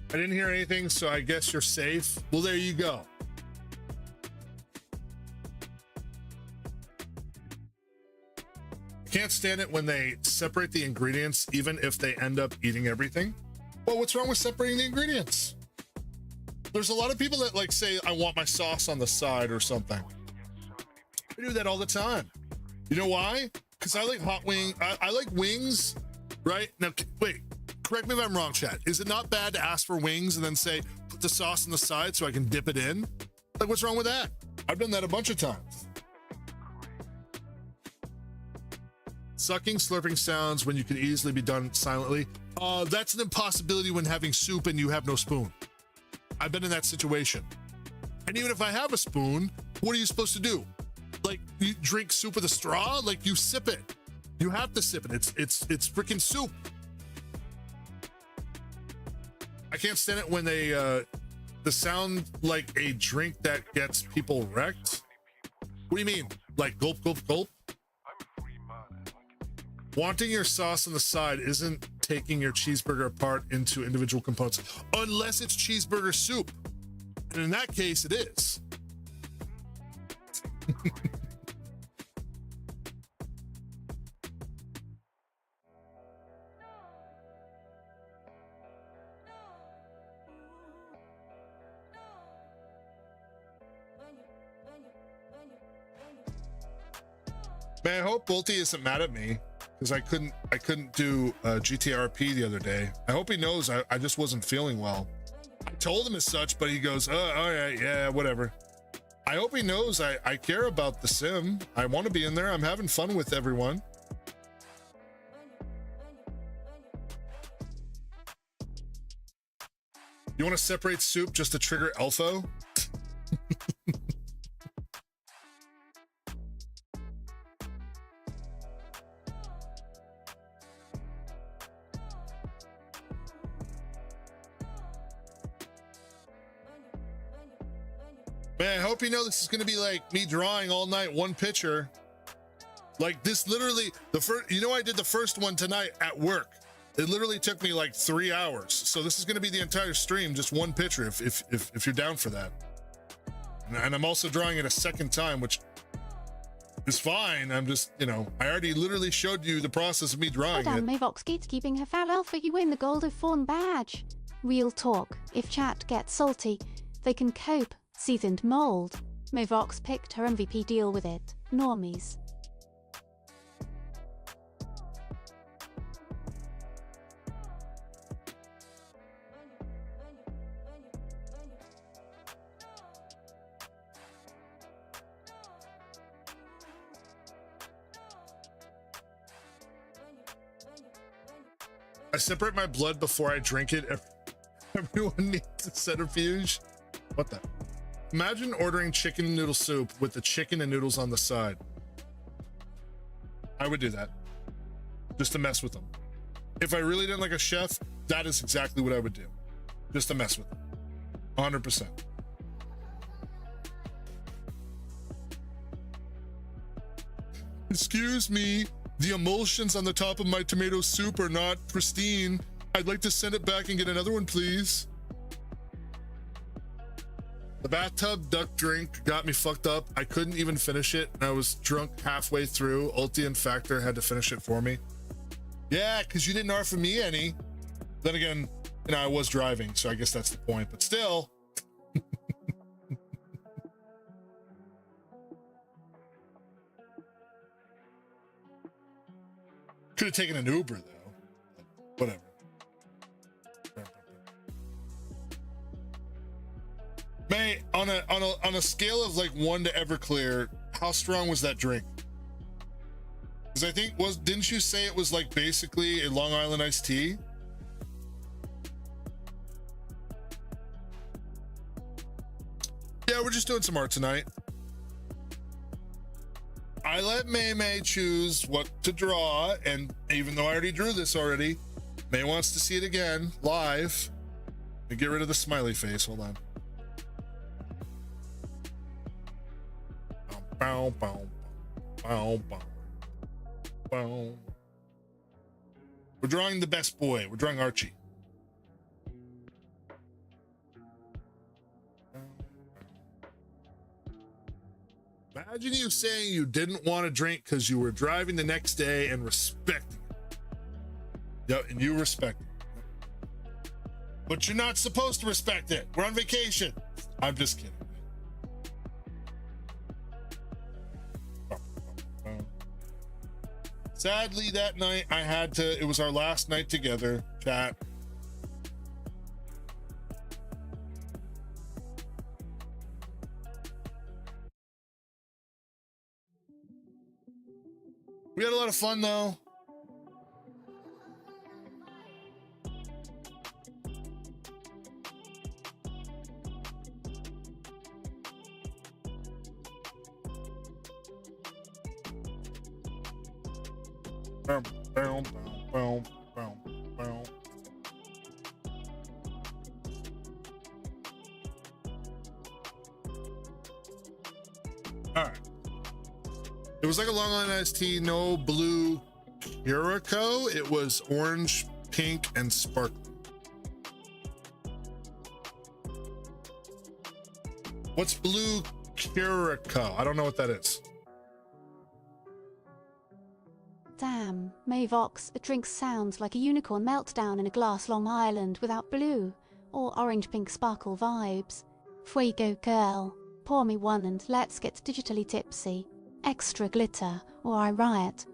S2: I didn't hear anything, so I guess you're safe. Well, there you go. I can't stand it when they separate the ingredients, even if they end up eating everything. Well, what's wrong with separating the ingredients? There's a lot of people that like say, I want my sauce on the side or something. I do that all the time. You know why? Because I like hot wing. I like wings, right? Now, wait, correct me if I'm wrong, chat. Is it not bad to ask for wings and then say, put the sauce on the side so I can dip it in? Like, what's wrong with that? I've done that a bunch of times. Sucking, slurping sounds when you can easily be done silently. That's an impossibility when having soup and you have no spoon. I've been in that situation. And even if I have a spoon, what are you supposed to do? Like, you drink soup with a straw? Like, you sip it. You have to sip it. It's freaking soup. I can't stand it when they sound like a drink that gets people wrecked. What do you mean? Like gulp, gulp, gulp? Wanting your sauce on the side isn't taking your cheeseburger apart into individual components, unless it's cheeseburger soup. And in that case, it is. Man, I hope Bolty isn't mad at me because I couldn't do GTRP the other day. I hope he knows I just wasn't feeling well. I told him as such, but he goes, all right, yeah, whatever. I hope he knows I care about the sim. I want to be in there. I'm having fun with everyone. You want to separate soup just to trigger Elfo? Man, I hope you know this is going to be like me drawing all night, one picture. Like this literally, I did the first one tonight at work. It literally took me like 3 hours. So this is going to be the entire stream, just one picture if you're down for that. And I'm also drawing it a second time, which is fine. I'm just, I already literally showed you the process of me drawing
S1: Well
S2: it.
S1: done, Mavox keeps keeping her foul alpha. You win the gold of fawn badge. Real talk. If chat gets salty, they can cope. Seasoned mold. Mavox picked her MVP deal with it. Normies.
S2: I separate my blood before I drink it. Everyone needs a centrifuge. What the? Imagine ordering chicken noodle soup with the chicken and noodles on the side. I would do that. Just to mess with them. If I really didn't like a chef, that is exactly what I would do. Just to mess with them. 100%. Excuse me, the emulsions on the top of my tomato soup are not pristine. I'd like to send it back and get another one, please. The bathtub duck drink got me fucked up. I couldn't even finish it, and I was drunk halfway through. Ulti and Factor had to finish it for me. Yeah, because you didn't offer me any. Then again, I was driving, so I guess that's the point, but still. Could have taken an Uber though. Whatever. May, on a scale of like 1 to Everclear, how strong was that drink? Because I think didn't you say it was like basically a Long Island iced tea? Yeah, we're just doing some art tonight. I let May choose what to draw, and even though I already drew this already, May wants to see it again live. And get rid of the smiley face. Hold on. Bow, bow, bow, bow, bow. We're drawing the best boy. We're drawing Archie. Imagine you saying you didn't want to drink because you were driving the next day and respecting it. Yep, and you respect it. But you're not supposed to respect it. We're on vacation. I'm just kidding. Sadly, that night it was our last night together, chat. We had a lot of fun though. All right. It was like a Long Island iced tea, no blue Curacao. It was orange, pink, and sparkling. What's blue Curacao? I don't know what that is.
S1: Damn, Mavox, a drink sounds like a unicorn meltdown in a glass Long Island without blue or orange-pink sparkle vibes. Fuego girl, pour me one and let's get digitally tipsy. Extra glitter, or I riot.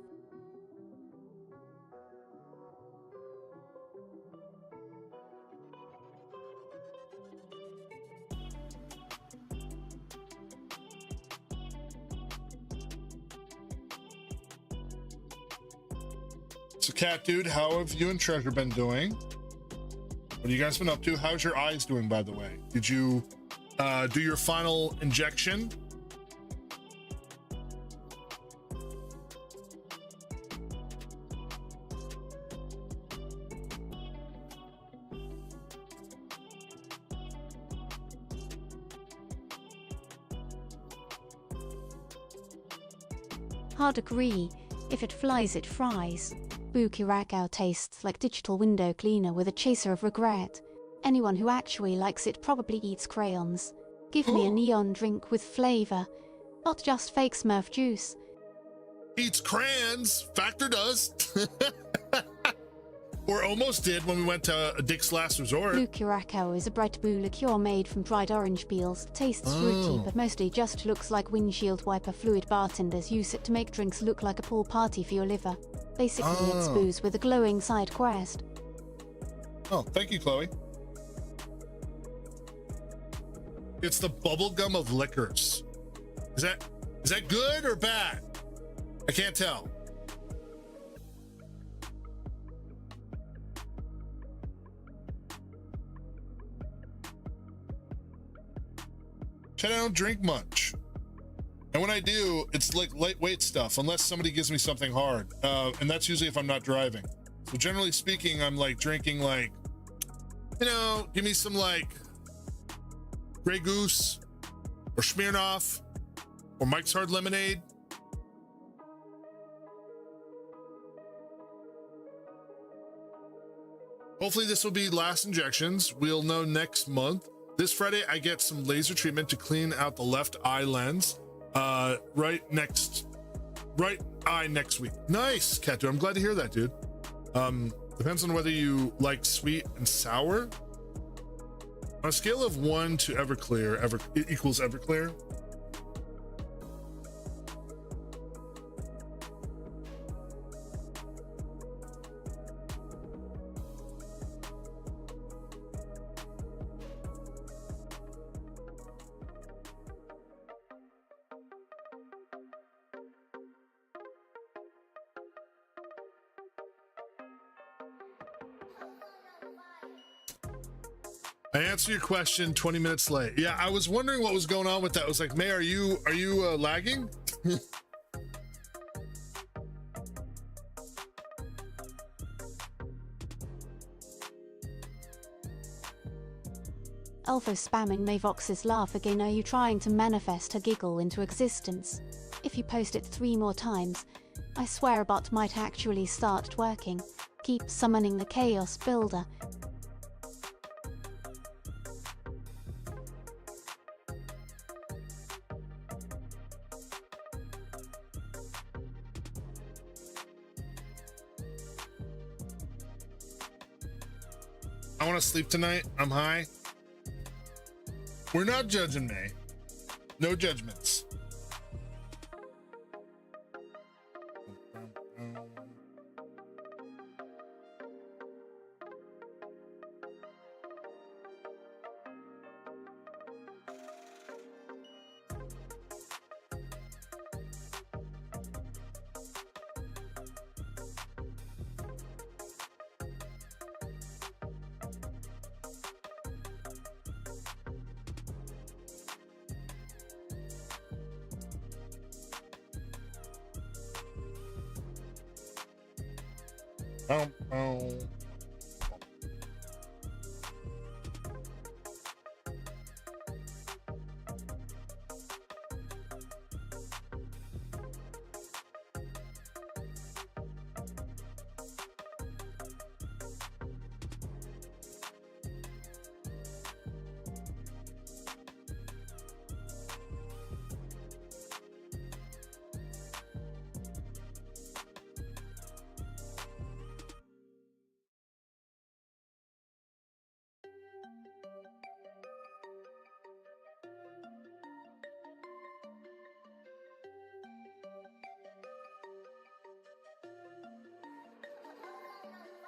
S2: So Cat Dude, how have you and Treasure been doing? What have you guys been up to? How's your eyes doing, by the way? Did you do your final injection?
S1: Hard agree. If it flies, it fries. Bukiragao tastes like digital window cleaner with a chaser of regret. Anyone who actually likes it probably eats crayons. Give me a neon drink with flavor, not just fake Smurf juice.
S2: Eats crayons. Factor does. Or almost did when we went to Dick's Last Resort.
S1: Blue Curacao is a bright blue liqueur made from dried orange peels. Tastes fruity, but mostly just looks like windshield wiper fluid. Bartenders use it to make drinks look like a pool party for your liver. Basically, it's booze with a glowing side quest.
S2: Oh, thank you, Chloe. It's the bubblegum of liquors. Is that good or bad? I can't tell. I don't drink much, and when I do, it's like lightweight stuff, unless somebody gives me something hard, and that's usually if I'm not driving. So generally speaking, I'm like drinking like, you know, give me some like Grey Goose or Smirnoff or Mike's Hard Lemonade. Hopefully this will be last injections. We'll know next month. This Friday, I get some laser treatment to clean out the left eye lens. Right eye next week. Nice, Cat Dude. I'm glad to hear that, dude. Depends on whether you like sweet and sour. On a scale of 1 to Everclear, equals Everclear. I answered your question 20 minutes late. Yeah, I was wondering what was going on with that. I was like, May, are you lagging?
S1: Alpha spamming Mavox's laugh again. Are you trying to manifest her giggle into existence? If you post it 3 more times, I swear a bot might actually start working. Keep summoning the Chaos Builder.
S2: I want to sleep tonight. I'm high. We're not judging May. No judgments.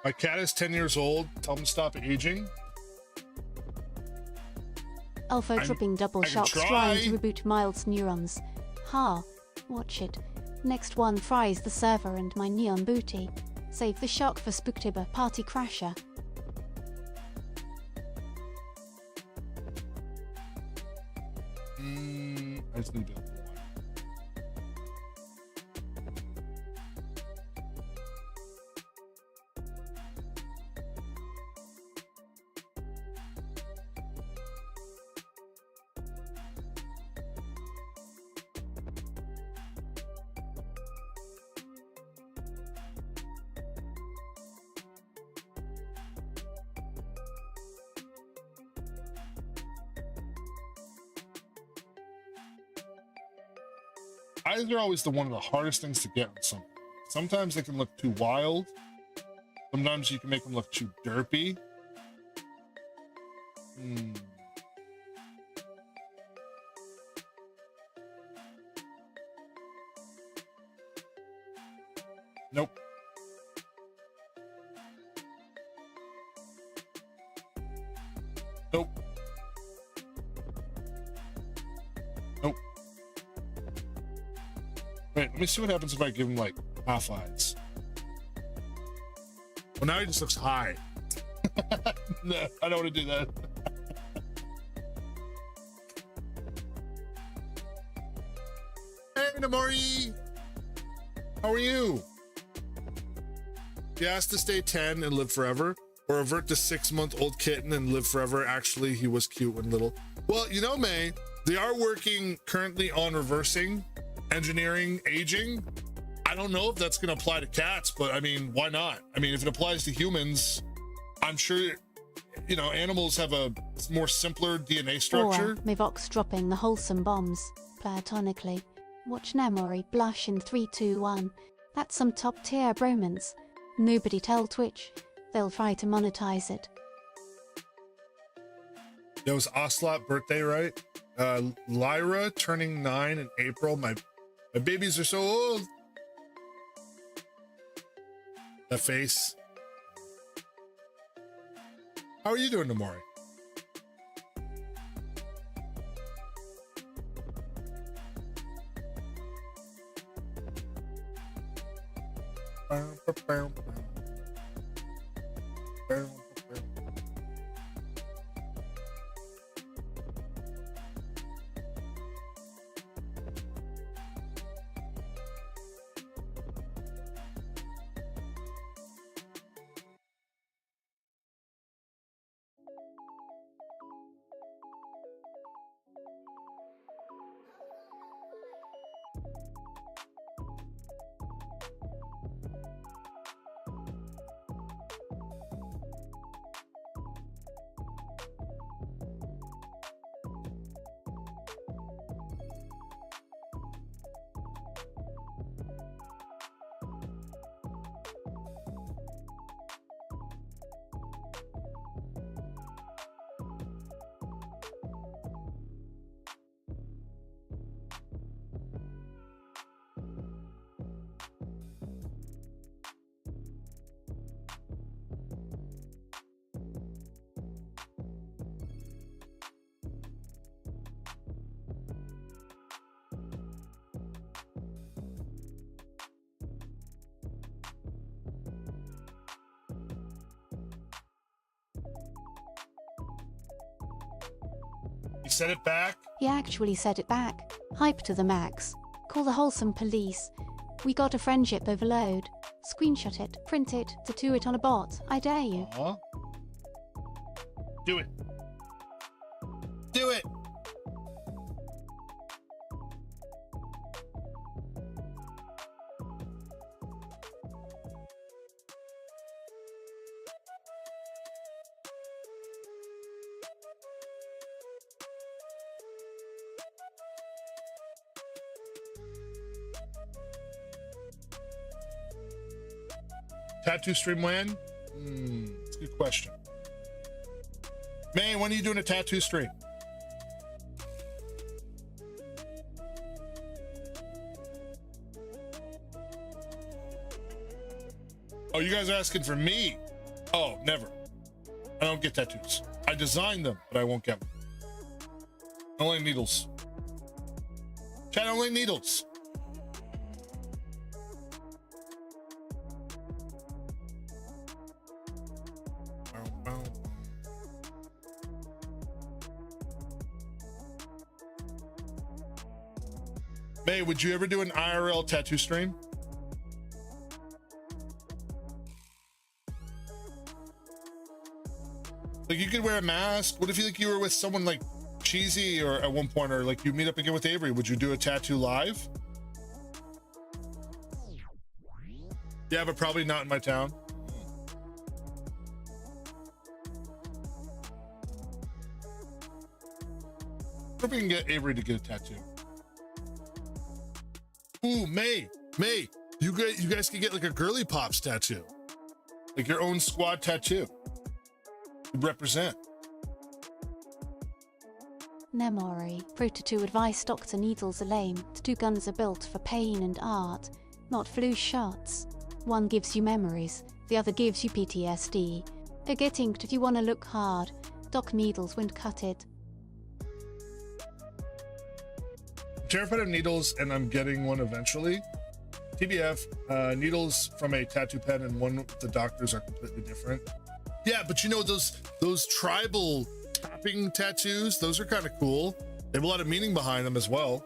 S2: My cat is 10 years old. Tell him to stop aging.
S1: Alpha tripping double shocks trying to reboot Mild's neurons. Ha, watch it. Next one fries the server and my neon booty. Save the shock for Spooktober Party Crasher.
S2: I just need to. Eyes are always one of the hardest things to get on something. Sometimes they can look too wild. Sometimes you can make them look too derpy. Nope. Nope. Nope. Wait, let me see what happens if I give him like half eyes. Well, now he just looks high. No, I don't want to do that. Hey, Namori! How are you? He asked to stay 10 and live forever, or revert to 6-month-old kitten and live forever. Actually, he was cute when little. Well, you know, May, they are working currently on reversing engineering aging. I don't know if that's going to apply to cats, but I mean, why not? I mean, if it applies to humans, I'm sure, you know, animals have a more simpler DNA structure.
S1: Mivox dropping the wholesome bombs, platonically. Watch Namori blush in 3, 2, 1. That's some top tier bromance. Nobody tell Twitch. They'll try to monetize it.
S2: It was Ocelot birthday, right? Lyra turning 9 in April. My babies are so old. That face. How are you doing, Namori? You said it back?
S1: He actually said it back. Hype to the max. Call the wholesome police. We got a friendship overload. Screenshot it, print it, tattoo it on a bot. I dare you.
S2: Aww. Do it. Do it. Tattoo stream when? It's a good question. May, when are you doing a tattoo stream? Oh, you guys are asking for me? Oh, never. I don't get tattoos. I design them, but I won't get them. Only needles. Chat, only needles. May, would you ever do an IRL tattoo stream? Like, you could wear a mask. What if you were with someone like Cheesy or at one point, or like you meet up again with Avery? Would you do a tattoo live? Yeah, but probably not in my town. I hope we can get Avery to get a tattoo. Ooh, May, you guys can get like a Girly Pops tattoo, like your own squad tattoo. You represent.
S1: Nemori, Pro-Tattoo advice Dr. Needles are lame. Tattoo guns are built for pain and art, not flu shots. One gives you memories, the other gives you PTSD. A get inked if you want to look hard. Doc Needles won't cut it.
S2: Terrified of needles, and I'm getting one eventually. TBF, needles from a tattoo pen and one with the doctors are completely different. Yeah, but you know, those tribal tapping tattoos, those are kind of cool. They have a lot of meaning behind them as well.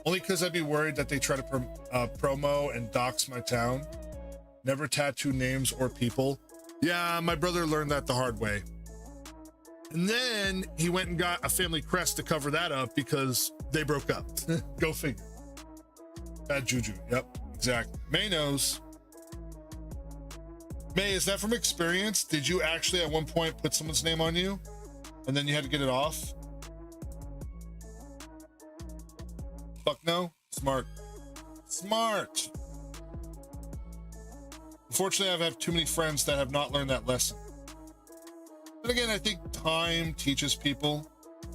S2: Only because I'd be worried that they try to promo and dox my town. Never tattoo names or people. Yeah, my brother learned that the hard way. And then he went and got a family crest to cover that up because they broke up. Go figure. Bad juju. Yep, exactly. May knows. May, is that from experience? Did you actually at one point put someone's name on you and then you had to get it off? Fuck no. Smart. Smart. Unfortunately, I have too many friends that have not learned that lesson. But again, I think time teaches people.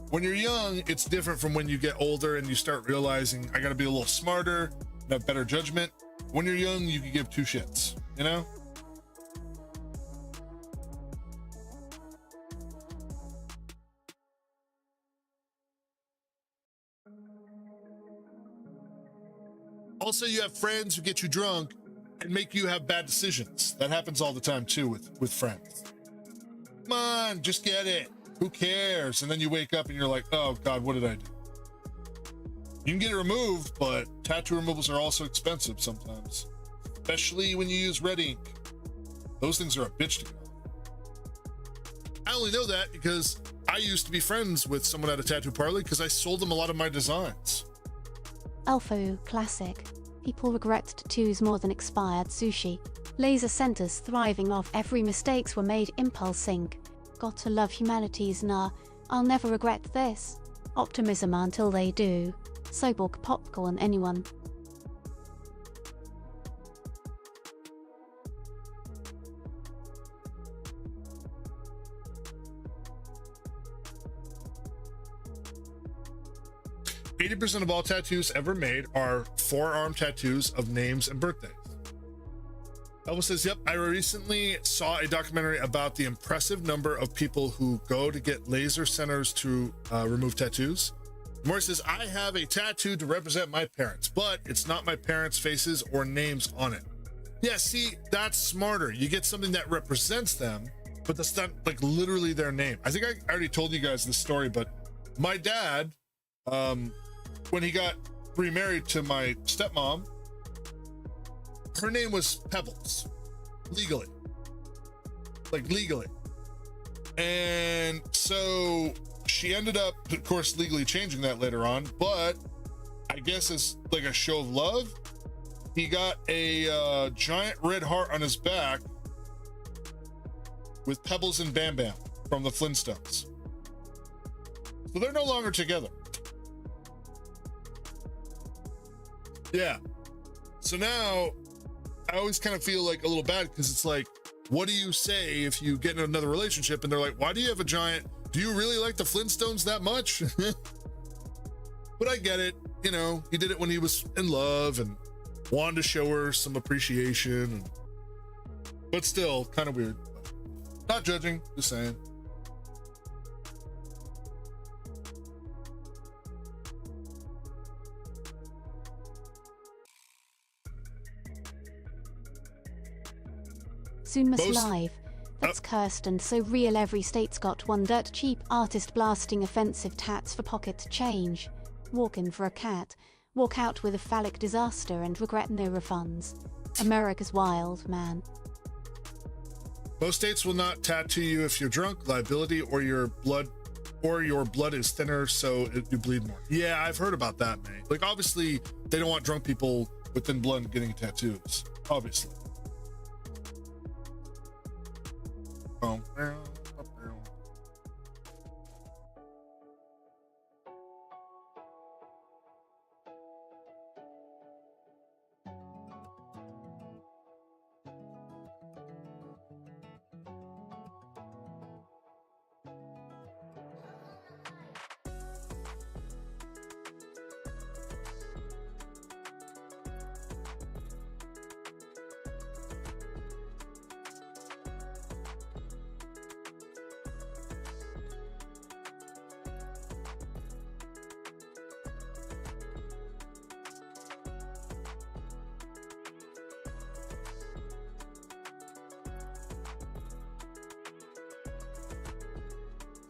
S2: When you're young, it's different from when you get older and you start realizing I gotta be a little smarter and have better judgment. When you're young, you can give two shits, you know? Also, you have friends who get you drunk and make you have bad decisions. That happens all the time too with friends. Come on, just get it. Who cares? And then you wake up and you're like, oh God, what did I do? You can get it removed, but tattoo removals are also expensive sometimes, especially when you use red ink. Those things are a bitch to get off. I only know that because I used to be friends with someone at a tattoo parlor because I sold them a lot of my designs.
S1: Alpha classic. People regret tattoos more than expired sushi. Laser centers thriving off every mistakes were made impulse ink. Gotta love humanities, nah. I'll never regret this. Optimism until they do. Cyborg popcorn, anyone.
S2: %80 of all tattoos ever made are forearm tattoos of names and birthdays. Elvis says, yep, I recently saw a documentary about the impressive number of people who go to get laser centers to remove tattoos. Maury says, I have a tattoo to represent my parents, but it's not my parents' faces or names on it. Yeah, see, that's smarter. You get something that represents them, but that's not like literally their name. I think I already told you guys this story, but my dad, when he got remarried to my stepmom, her name was Pebbles, legally. And so she ended up, of course, legally changing that later on, but I guess as like a show of love, he got a giant red heart on his back with Pebbles and Bam Bam from the Flintstones. So they're no longer together. Yeah. So now I always kind of feel like a little bad because it's like, what do you say if you get in another relationship and they're like, why do you have a giant, do you really like the Flintstones that much? But I get it. You know, he did it when he was in love and wanted to show her some appreciation. But still, kind of weird. Not judging, just saying.
S1: Soon must live. That's cursed and so real every state's got one dirt cheap artist blasting offensive tats for pocket change. Walk in for a cat. Walk out with a phallic disaster and regret no refunds. America's wild, man.
S2: Most states will not tattoo you if you're drunk, liability, or your blood is thinner, so you bleed more. Yeah, I've heard about that, mate. Like, obviously, they don't want drunk people with thin blood getting tattoos. Obviously.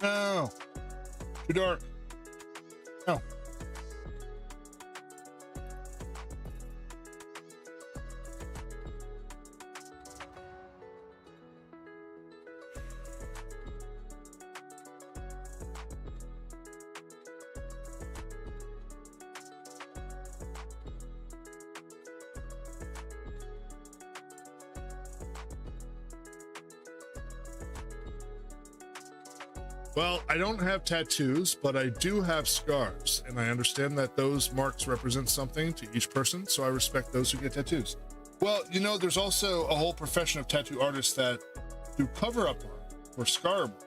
S2: No, too dark. No. Well, I don't have tattoos, but I do have scars, and I understand that those marks represent something to each person, so I respect those who get tattoos. Well, you know, there's also a whole profession of tattoo artists that do cover-up art or scar work.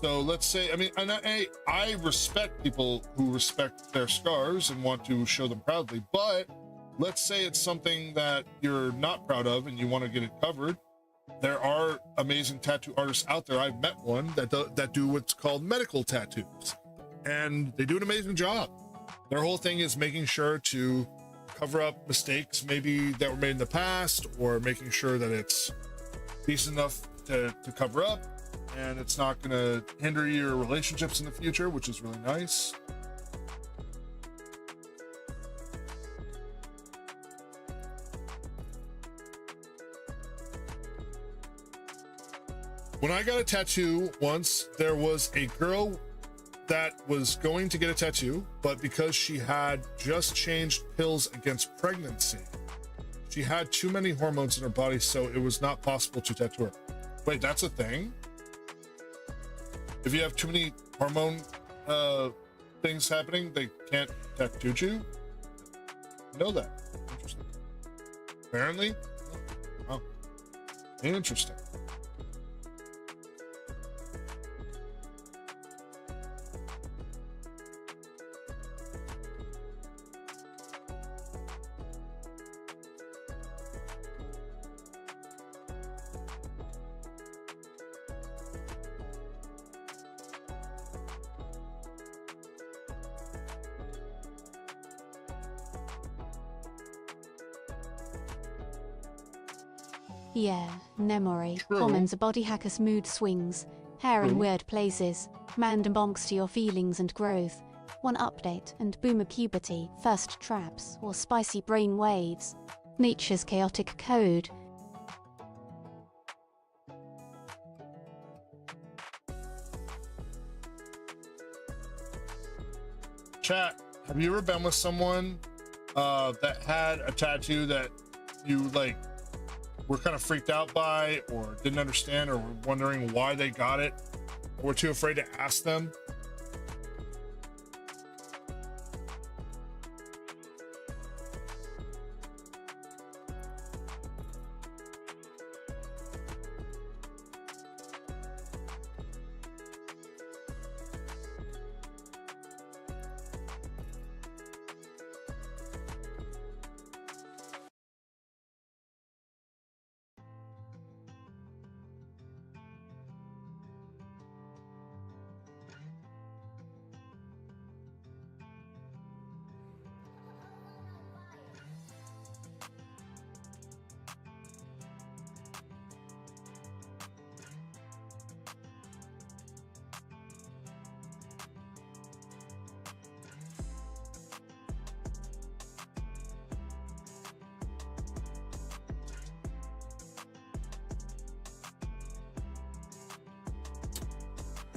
S2: So let's say, I mean, and I respect people who respect their scars and want to show them proudly, but let's say it's something that you're not proud of and you want to get it covered. There are amazing tattoo artists out there. I've met one that do what's called medical tattoos, and they do an amazing job. Their whole thing is making sure to cover up mistakes maybe that were made in the past, or making sure that it's decent enough to cover up and it's not going to hinder your relationships in the future, which is really nice. When I got a tattoo once, there was a girl that was going to get a tattoo, but because she had just changed pills against pregnancy, she had too many hormones in her body, so it was not possible to tattoo her. Wait, that's a thing? If you have too many hormone things happening, they can't tattoo you? I know that. Interesting. Apparently? Oh. Interesting.
S1: Yeah, memory.
S2: True.
S1: Hormones a body hacker's mood swings. Hair in
S2: True.
S1: weird places. Command and bonks to your feelings and growth. One update and boomer puberty, first traps, or spicy brain waves. Nature's chaotic code.
S2: Chat, have you ever been with someone that had a tattoo that you like were kind of freaked out by or didn't understand or were wondering why they got it or were too afraid to ask them?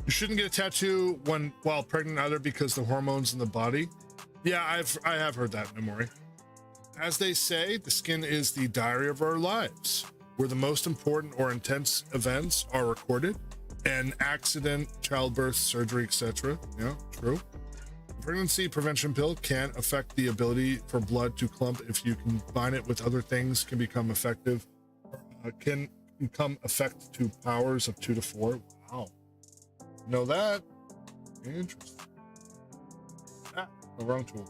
S2: You shouldn't get a tattoo while pregnant either because the hormones in the body. Yeah, I have heard that, Memory. As they say, the skin is the diary of our lives, where the most important or intense events are recorded. An accident, childbirth, surgery, etc. Yeah, true. The pregnancy prevention pill can affect the ability for blood to clump if you combine it with other things, can become effective. Can become effect to powers of 2 to 4. Wow. Know that? Interesting. Ah, the wrong tool.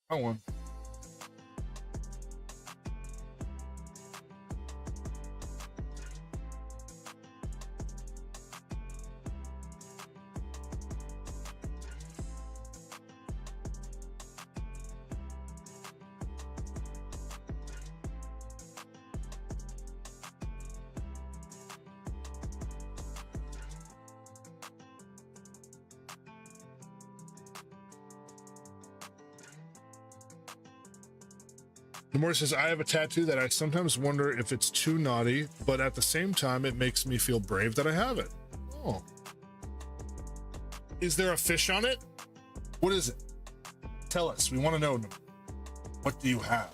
S2: Wrong one. Demore says, I have a tattoo that I sometimes wonder if it's too naughty, but at the same time, it makes me feel brave that I have it. Oh. Is there a fish on it? What is it? Tell us. We want to know. What do you have?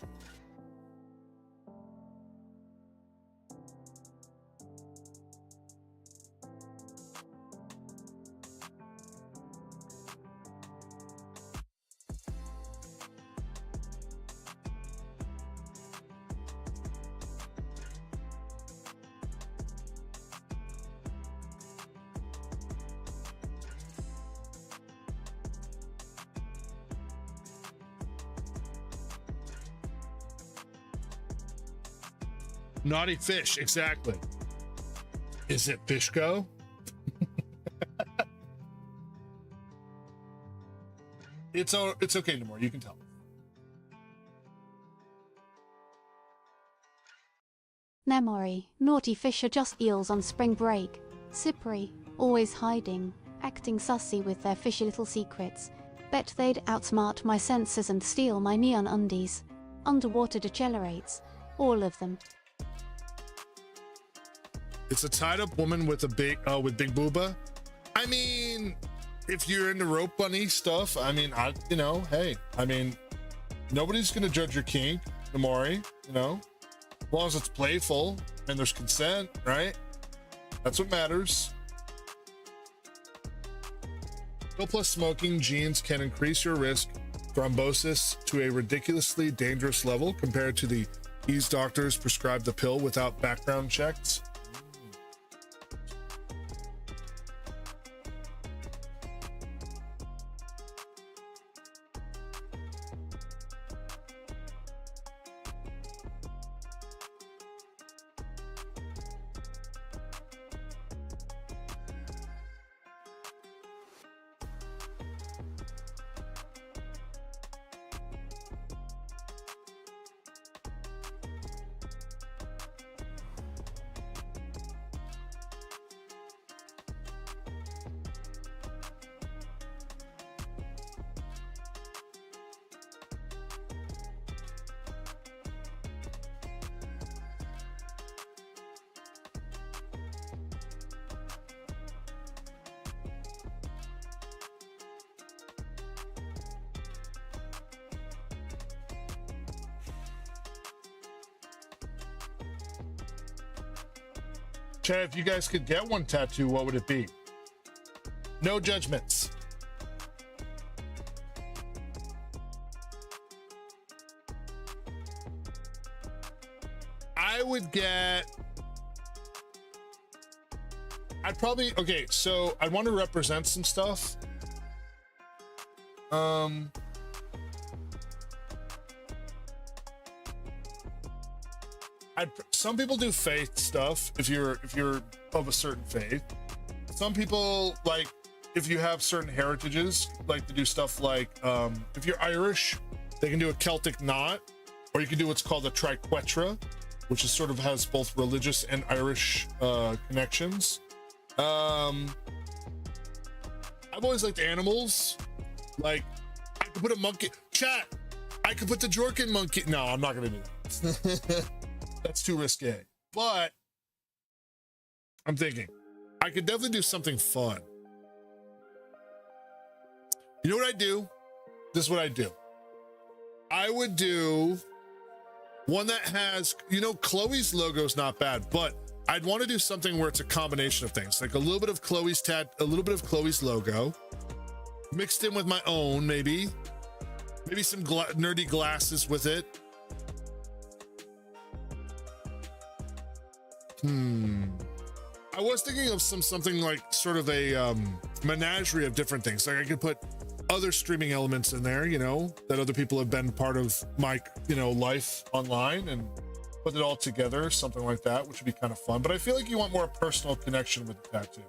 S2: Naughty fish, exactly. Is it Fishko? It's okay, Namor. You can tell.
S1: Memory. Naughty fish are just eels on spring break. Slippery, always hiding, acting sussy with their fishy little secrets. Bet they'd outsmart my senses and steal my neon undies. Underwater decelerates. All of them.
S2: It's a tied-up woman with a big booba. I mean, if you're into rope bunny stuff, I mean, hey, I mean, nobody's gonna judge your kink, Namori, as long as it's playful and there's consent, right? That's what matters. Pill plus smoking genes can increase your risk thrombosis to a ridiculously dangerous level compared to the ease doctors prescribe the pill without background checks. Chad, if you guys could get one tattoo, what would it be? No judgments. I would get... I'd probably... Okay, so I'd want to represent some stuff. Some people do faith stuff if you're of a certain faith. Some people, like, if you have certain heritages, like to do stuff like if you're Irish, they can do a Celtic knot, or you can do what's called a triquetra, which is sort of has both religious and Irish connections. I've always liked animals. Like, I could put a monkey. Chat, I could put the Jorkin monkey. No, I'm not gonna do that. That's too risque. But I'm thinking I could definitely do something fun. You know what I do? This is what I do. I would do one that has, you know, Chloe's logo is not bad, but I'd want to do something where it's a combination of things, like a little bit of Chloe's a little bit of Chloe's logo, mixed in with my own, maybe some nerdy glasses with it. I was thinking of something like sort of a menagerie of different things. Like I could put other streaming elements in there, you know, that other people have been part of my, you know, life online, and put it all together, something like that, which would be kind of fun. But I feel like you want more personal connection with the tattoo.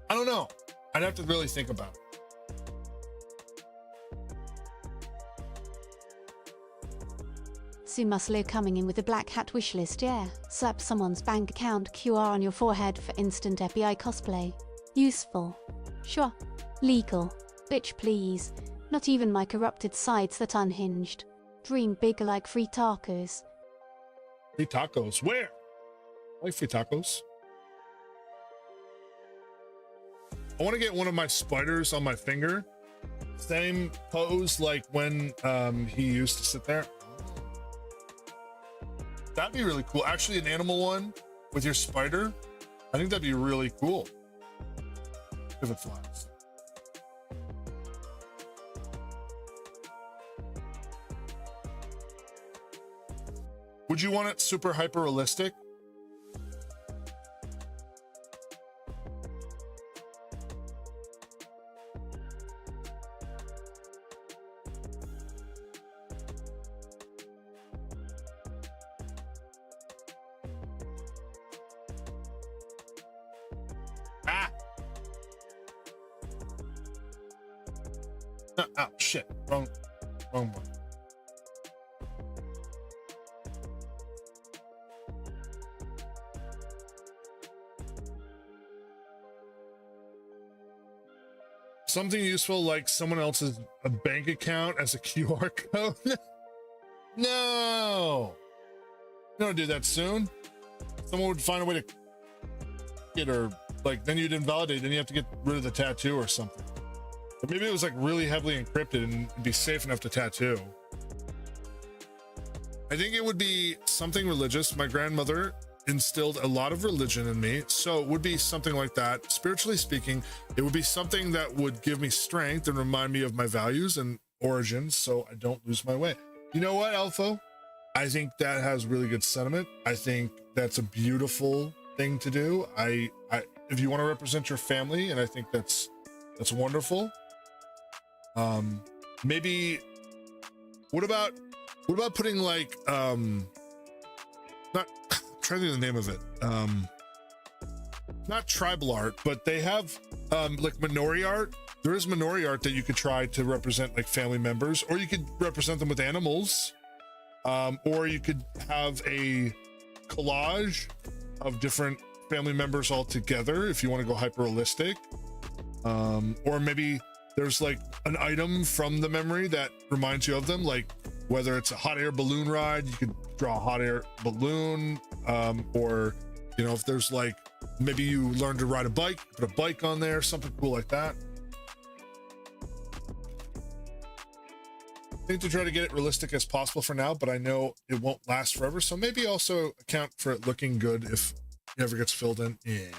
S2: I don't know. I'd have to really think about it.
S1: Sue Muslow coming in with a black hat wish list, yeah. Slap someone's bank account QR on your forehead for instant FBI cosplay. Useful. Sure. Legal. Bitch please. Not even my corrupted sides that unhinged. Dream big like free tacos.
S2: Free tacos? Where? I like free tacos. I want to get one of my spiders on my finger. Same pose like when he used to sit there. That'd be really cool. Actually, an animal one with your spider. I think that'd be really cool. If it flies. Would you want it super hyper realistic? Oh, shit. Wrong one. Something useful like someone else's bank account as a QR code. No. You don't do that soon. Someone would find a way to get, or like then you'd invalidate, then you have to get rid of the tattoo or something. But maybe it was like really heavily encrypted and be safe enough to tattoo. I think it would be something religious. My grandmother instilled a lot of religion in me, so it would be something like that. Spiritually speaking, it would be something that would give me strength and remind me of my values and origins, so I don't lose my way. You know what, Alpha? I think that has really good sentiment. I think that's a beautiful thing to do. If you want to represent your family, and I think that's wonderful. Maybe what about putting like not trying to think of the name of it, not tribal art, but they have like Minori art. There is Minori art that you could try to represent like family members, or you could represent them with animals, or you could have a collage of different family members all together if you want to go hyper realistic, or maybe there's like an item from the memory that reminds you of them, like whether it's a hot air balloon ride, you could draw a hot air balloon, or you know, if there's like maybe you learn to ride a bike, put a bike on there, something cool like that. think to try to get it realistic as possible for now, but I know it won't last forever. So maybe also account for it looking good if it ever gets filled in. Yeah.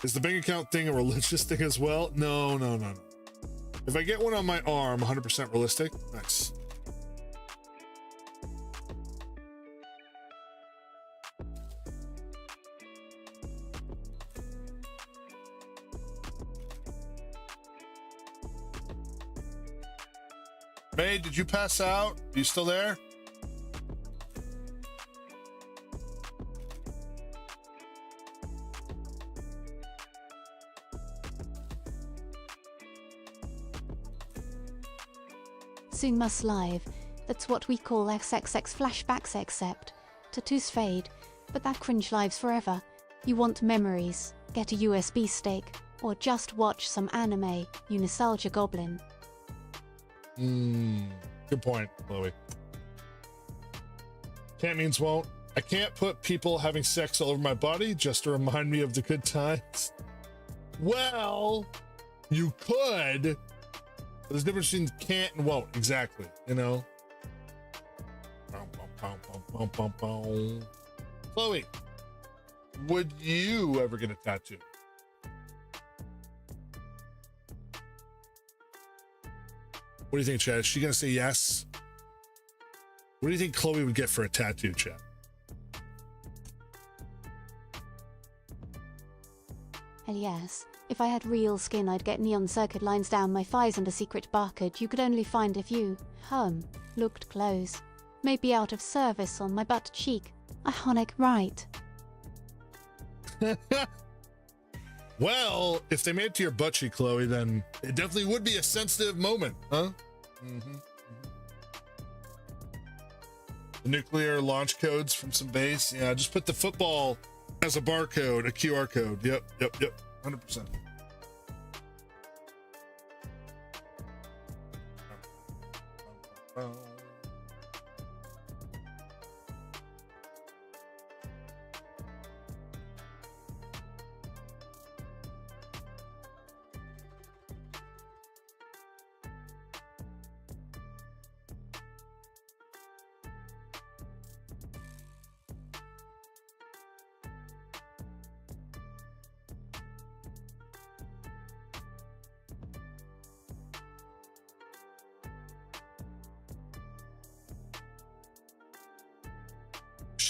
S2: Is the bank account thing a religious thing as well? No. If I get one on my arm, 100% realistic. Nice. May, did you pass out? Are you still there?
S1: Soon must live. That's what we call XXX flashbacks except. Tattoos fade, but that cringe lives forever. You want memories, get a USB stick, or just watch some anime, you nostalgia goblin.
S2: Good point, Chloe. Can't means won't. I can't put people having sex all over my body just to remind me of the good times. Well, you could. There's a difference between can't and won't, exactly, you know? Chloe, would you ever get a tattoo? What do you think, Chad? Is she gonna say yes? What do you think Chloe would get for a tattoo, Chad?
S1: Hell yes. If I had real skin, I'd get neon circuit lines down my thighs and a secret barcode you could only find if you, looked close. Maybe out of service on my butt cheek. Ironic, right?
S2: Well, if they made it to your butt cheek, Chloe, then it definitely would be a sensitive moment, huh? The nuclear launch codes from some base. Yeah, just put the football as a barcode, a QR code. Yep. 100%.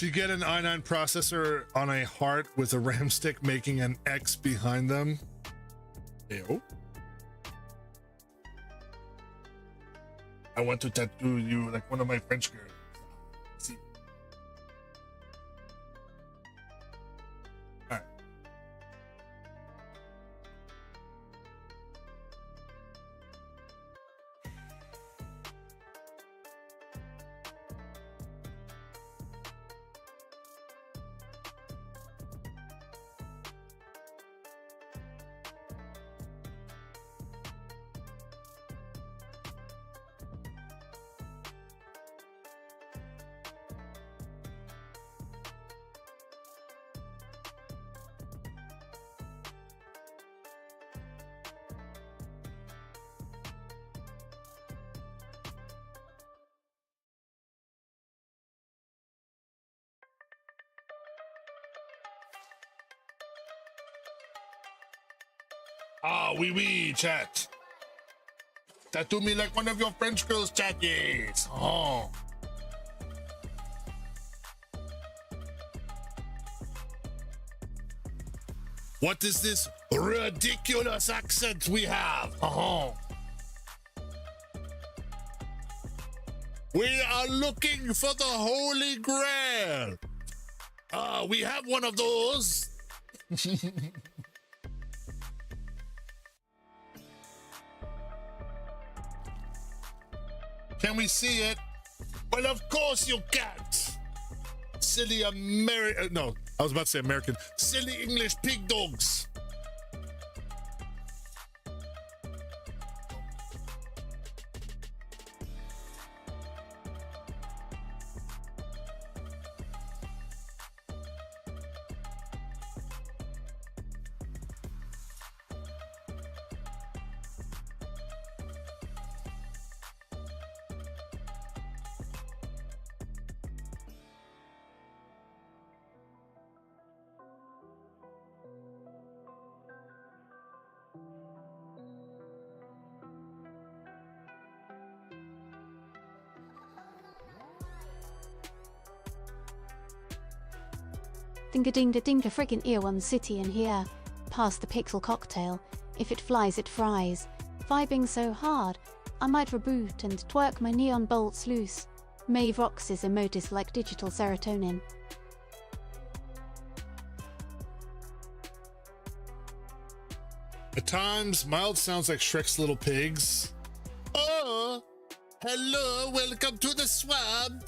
S2: You get an i9 processor on a heart with a RAM stick making an X behind them. Ew. I want to tattoo you like one of my French girls. See. All right. Ah, oui, chat. Tattoo me like one of your French girls, chatties. Oh. What is this ridiculous accent we have? Oh. We are looking for the Holy Grail. We have one of those. Can we see it? Well, of course you can't. Silly American. No, I was about to say American. Silly English pig dogs.
S1: Ding-a-ding-a-ding-a friggin' earworm city in here. Past the pixel cocktail. If it flies, it fries. Vibing so hard, I might reboot and twerk my neon bolts loose. Maeve rocks his emotis like digital serotonin.
S2: At times, Mild sounds like Shrek's little pigs. Oh, hello, welcome to the swamp.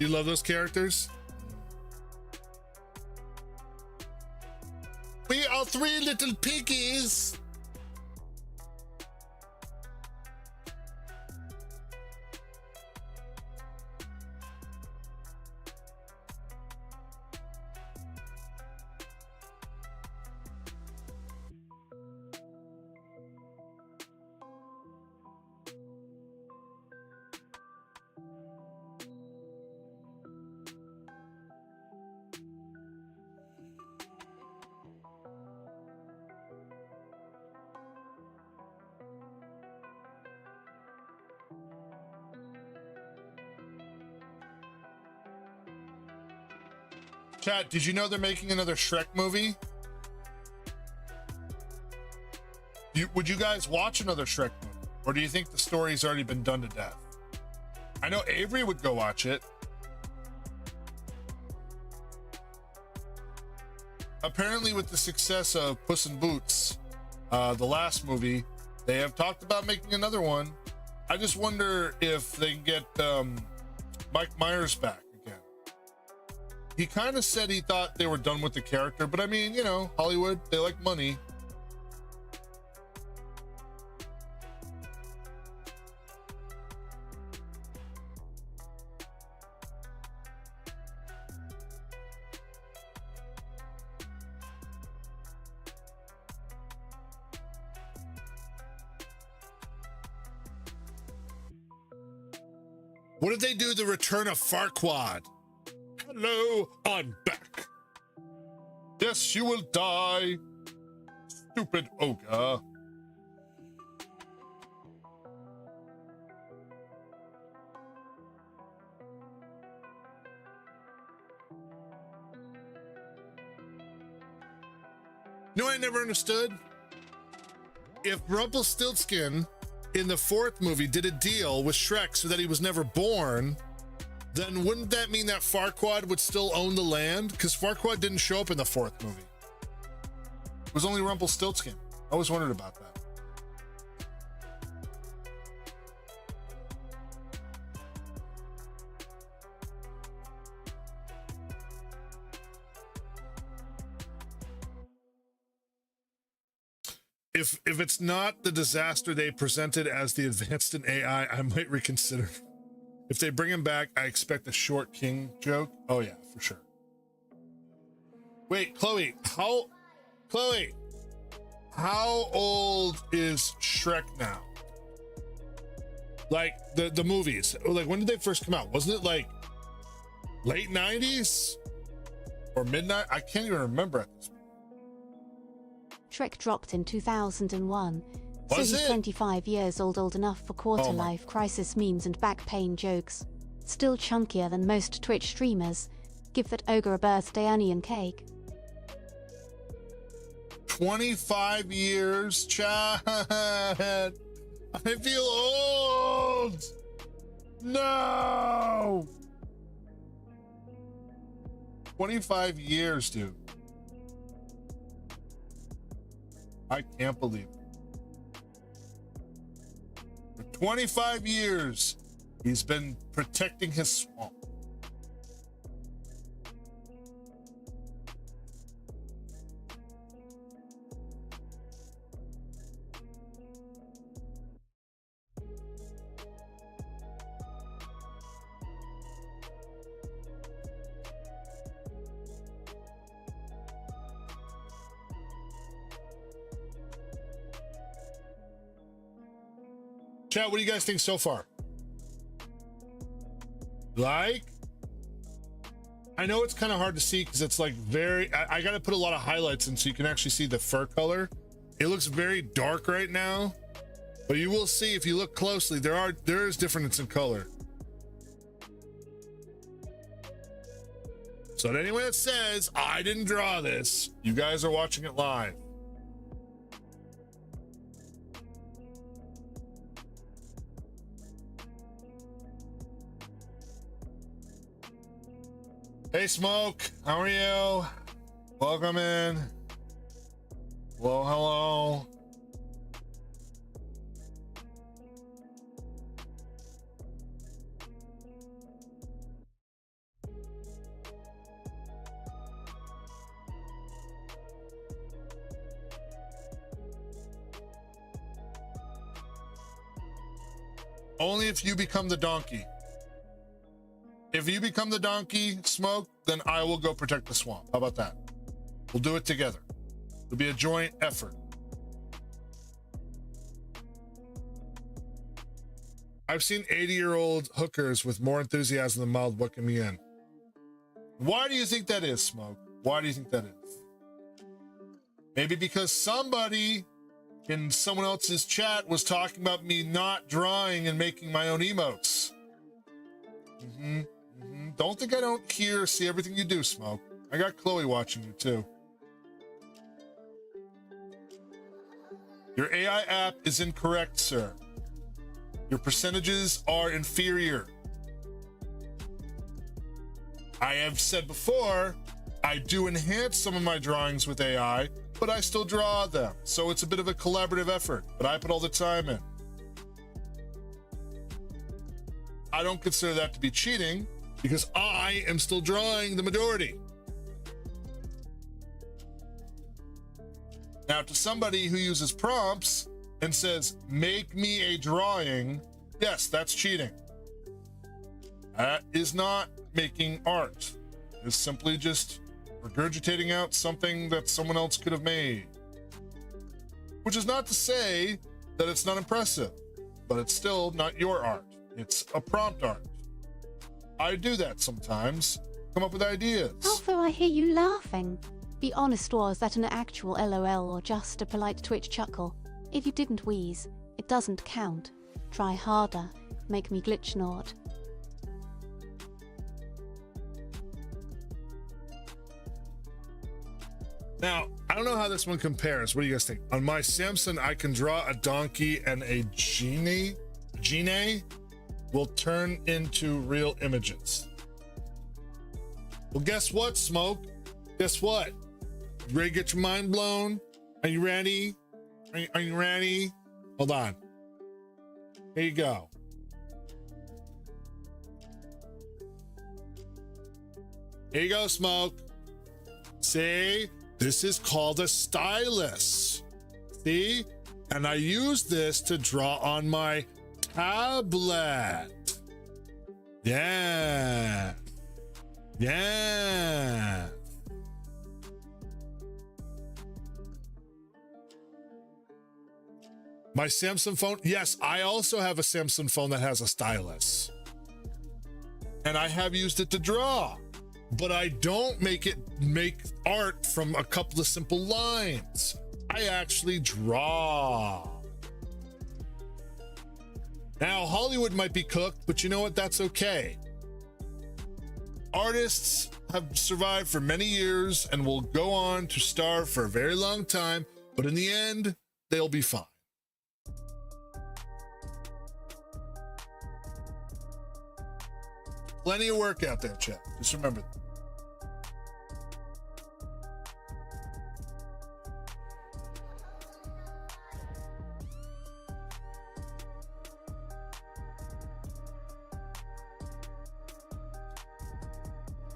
S2: You love those characters? We are three little piggies. Chat, did you know they're making another Shrek movie? Would you guys watch another Shrek movie? Or do you think the story's already been done to death? I know Avery would go watch it. Apparently with the success of Puss in Boots, the last movie, they have talked about making another one. I just wonder if they can get Mike Myers back. He kind of said he thought they were done with the character, but I mean, you know, Hollywood, they like money. What if they do the return of Farquaad? Hello, I'm back. Yes, you will die, stupid ogre. You know what I never understood? If Rumpelstiltskin in the fourth movie did a deal with Shrek so that he was never born, then wouldn't that mean that Farquaad would still own the land? Because Farquaad didn't show up in the fourth movie. It was only Rumpelstiltskin. I always wondered about that. If it's not the disaster they presented as the advanced in AI, I might reconsider. If they bring him back, I expect a short king joke. Oh yeah, for sure. Wait, Chloe, how old is Shrek now? Like the movies, like when did they first come out? Wasn't it like late 90s or midnight? I can't even remember at this point.
S1: Shrek dropped in 2001, so
S2: Was
S1: he's
S2: it?
S1: 25 years old enough for quarter-life crisis memes and back pain jokes. Still chunkier than most Twitch streamers. Give that ogre a birthday onion cake.
S2: 25 years, Chad. I feel old. No. 25 years, dude. I can't believe it. For 25 years, he's been protecting his swamp. Chat, what do you guys think so far? Like, I know it's kind of hard to see because it's like very, I got to put a lot of highlights in so you can actually see the fur color. It looks very dark right now, but you will see if you look closely, there is difference in color. So that anyone that says, I didn't draw this, you guys are watching it live. Hey, Smoke, how are you? Welcome in. Hello, hello. Only if you become the donkey. If you become the donkey, Smoke, then I will go protect the swamp. How about that? We'll do it together. It'll be a joint effort. I've seen 80-year-old hookers with more enthusiasm than mild booking me in. Why do you think that is, Smoke? Why do you think that is? Maybe because somebody in someone else's chat was talking about me not drawing and making my own emotes. Don't think I don't hear or see everything you do, Smoke. I got Chloe watching you too. Your AI app is incorrect, sir. Your percentages are inferior. I have said before, I do enhance some of my drawings with AI, but I still draw them. So it's a bit of a collaborative effort, but I put all the time in. I don't consider that to be cheating because I am still drawing the majority. Now, to somebody who uses prompts and says, make me a drawing, yes, that's cheating. That is not making art. It's simply just regurgitating out something that someone else could have made. Which is not to say that it's not impressive, but it's still not your art. It's a prompt art. I do that sometimes. Come up with ideas.
S1: Although I hear you laughing. Be honest, was that an actual LOL or just a polite Twitch chuckle? If you didn't wheeze, it doesn't count. Try harder. Make me glitch nord.
S2: Now, I don't know how this one compares. What do you guys think? On my Samsung, I can draw a donkey and a genie will turn into real images. Well, guess what, Smoke? Guess what? You ready to get your mind blown? Are you ready? Are you ready? Hold on. Here you go. Here you go, Smoke. See? This is called a stylus. See? And I use this to draw on my tablet. Yeah. Yeah. My Samsung phone. Yes, I also have a Samsung phone that has a stylus. And I have used it to draw. But I don't make art from a couple of simple lines. I actually draw. Now, Hollywood might be cooked, but you know what? That's okay. Artists have survived for many years and will go on to starve for a very long time, but in the end, they'll be fine. Plenty of work out there, chat. Just remember that.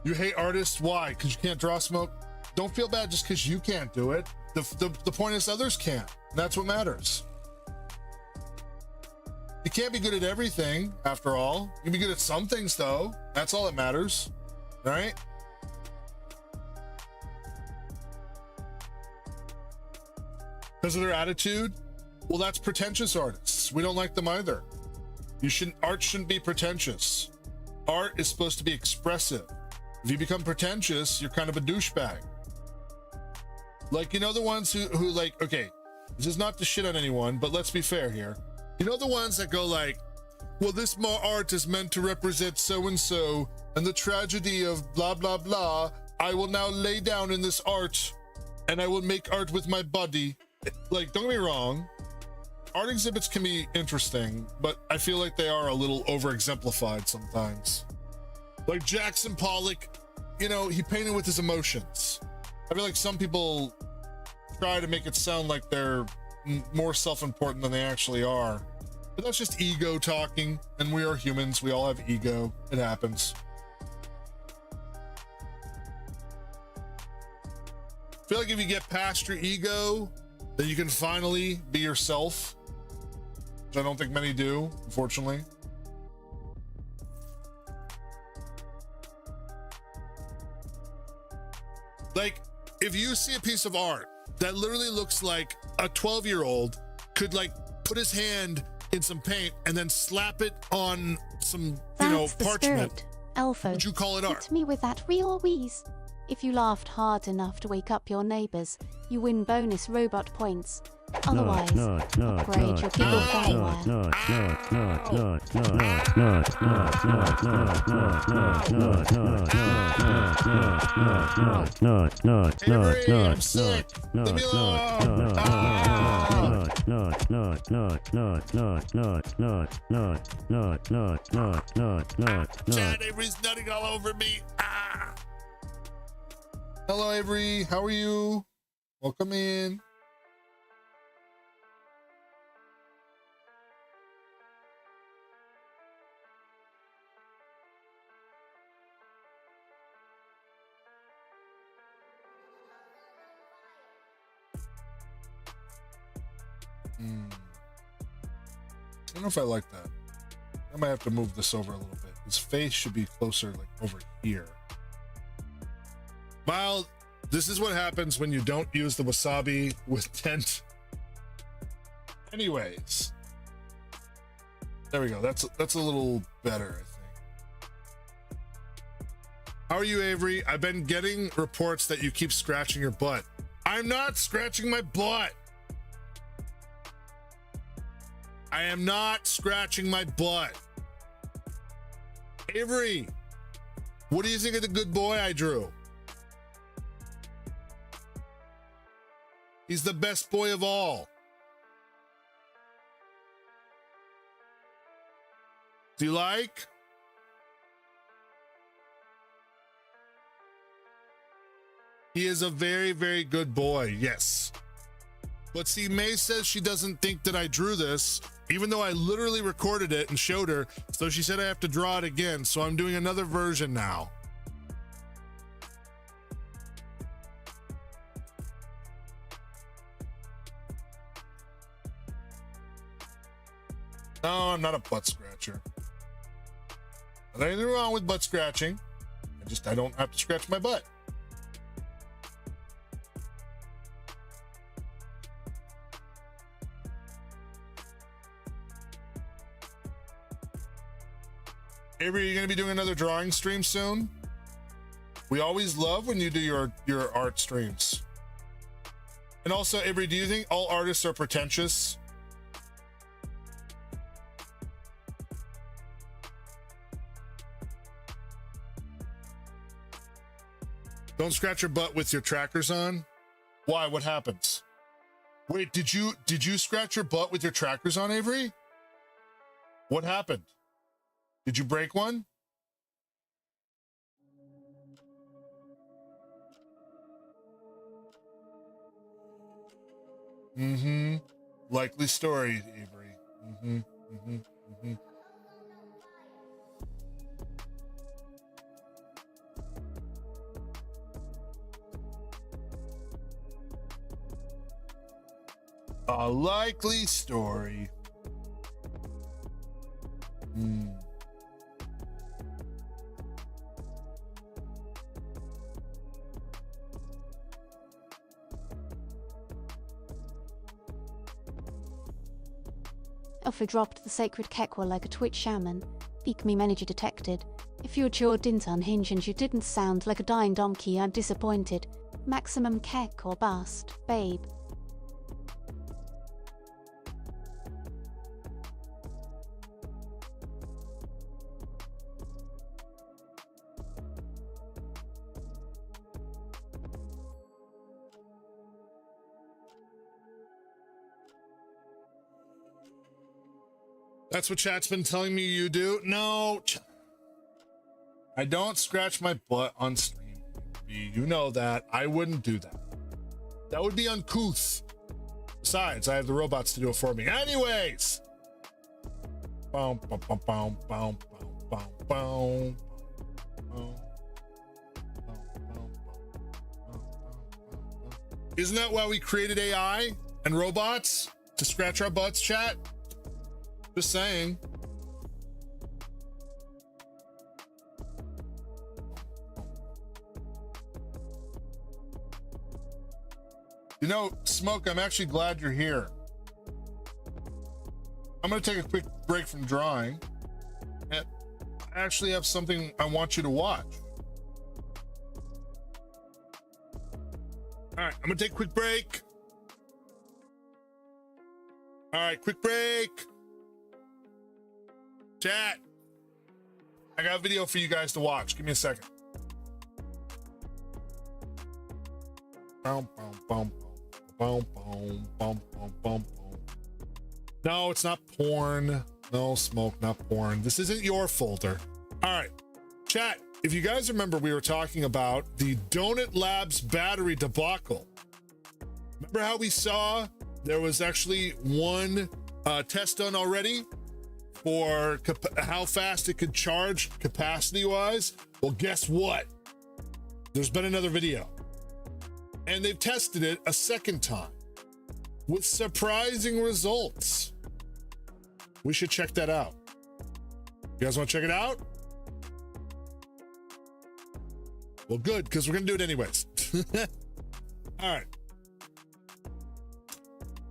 S2: You hate artists? Why? Because you can't draw, Smoke? Don't feel bad just because you can't do it. The point is others can't. And that's what matters. You can't be good at everything, after all. You can be good at some things, though. That's all that matters, right? Because of their attitude? Well, that's pretentious artists. We don't like them either. Art shouldn't be pretentious. Art is supposed to be expressive. If you become pretentious, you're kind of a douchebag. Like, you know, the ones who like, okay, this is not to shit on anyone, but let's be fair here. You know the ones that go like, well, this art is meant to represent so-and-so, and the tragedy of blah, blah, blah. I will now lay down in this art and I will make art with my body. Like, don't get me wrong. Art exhibits can be interesting, but I feel like they are a little over-exemplified sometimes. Like Jackson Pollock, you know, he painted with his emotions. I feel like some people try to make it sound like they're more self-important than they actually are. But that's just ego talking, and we are humans. We all have ego. It happens. I feel like if you get past your ego, then you can finally be yourself, which I don't think many do, unfortunately. Like, if you see a piece of art that literally looks like a 12-year-old could, like, put his hand in some paint and then slap it on some,
S1: That's the
S2: parchment,
S1: spirit. Elfo,
S2: would you call it art?
S1: hit me with that real wheeze. If you laughed hard enough to wake up your neighbors, you win bonus robot points. Otherwise, upgrade your giggle firmware.
S2: Avery, I'm sick. Leave me alone. Chad, Avery's nutting all over me. Ah. Hello, Avery. How are you? Welcome in. I don't know if I like that. I might have to move this over a little bit. His face should be closer, like over here. Mild, this is what happens when you don't use the wasabi with tint. Anyways, there we go. That's a little better, I think. How are you, Avery? I've been getting reports that you keep scratching your butt. I'm not scratching my butt. I am not scratching my butt. Avery, what do you think of the good boy I drew? He's the best boy of all. Do you like? He is a very, very good boy, yes. But see, May says she doesn't think that I drew this, even though I literally recorded it and showed her. So she said I have to draw it again. So I'm doing another version now. No, I'm not a butt scratcher. There's anything wrong with butt scratching. I don't have to scratch my butt. Avery, are you going to be doing another drawing stream soon? We always love when you do your art streams. And also, Avery, do you think all artists are pretentious? Don't scratch your butt with your trackers on. Why? What happens? Wait, did you scratch your butt with your trackers on, Avery? What happened? Did you break one? Mm-hmm. Likely story, Avery. Mm-hmm. Mm-hmm. Mm-hmm. A likely story.
S1: Alpha dropped the sacred Kekwa like a Twitch shaman. Beak me manager detected. If your jaw didn't unhinge and you didn't sound like a dying donkey, I'm disappointed. Maximum kek or bust, babe.
S2: That's what chat's been telling me you do. No, I don't scratch my butt on stream. You know that. I wouldn't do that. That would be uncouth. Besides, I have the robots to do it for me. Anyways. Boom, boom, boom, boom, boom, boom, boom, boom. Isn't that why we created AI and robots? To scratch our butts, chat? Just saying. You know, Smoke, I'm actually glad you're here. I'm going to take a quick break from drawing. And I actually have something I want you to watch. All right, I'm going to take a quick break. All right, quick break. Chat. I got a video for you guys to watch. Give me a second. Boom, boom, boom. Boom, boom, boom, boom, boom, boom. No, it's not porn. No, Smoke, not porn. This isn't your folder. All right, chat. If you guys remember, we were talking about the Donut Labs battery debacle. Remember how we saw there was actually one test done already for how fast it could charge capacity-wise? Well, guess what? There's been another video. And they've tested it a second time with surprising results. We should check that out. You guys want to check it out? Well, good, because we're going to do it anyways. All right.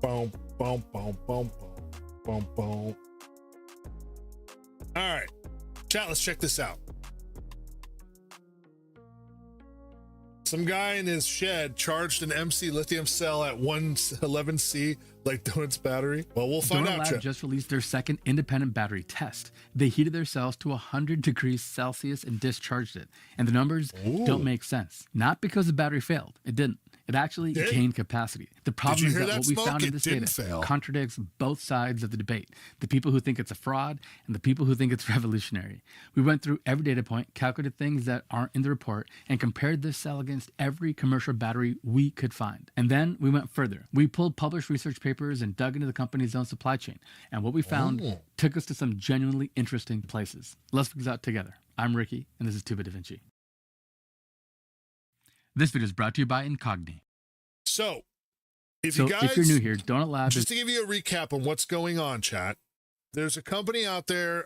S2: Boom, boom, boom, boom, boom, boom, boom. All right. Chat, let's check this out. Some guy in his shed charged an MC lithium cell at 111C like Donut's battery. Well, we'll find out.
S3: Donut Lab just released their second independent battery test. They heated their cells to 100 degrees Celsius and discharged it. And the numbers don't make sense. Not because the battery failed. It didn't. It actually gained capacity. The problem is that what we found in this data contradicts both sides of the debate. The people who think it's a fraud and the people who think it's revolutionary. We went through every data point, calculated things that aren't in the report, and compared this cell against every commercial battery we could find. And then we went further. We pulled published research papers and dug into the company's own supply chain. And what we found took us to some genuinely interesting places. Let's figure this out together. I'm Ricky, and this is 2-Bit Da Vinci. This video is brought to you by Incogni.
S2: So, if you're new here, Donut Lab just to give you a recap on what's going on, chat. There's a company out there,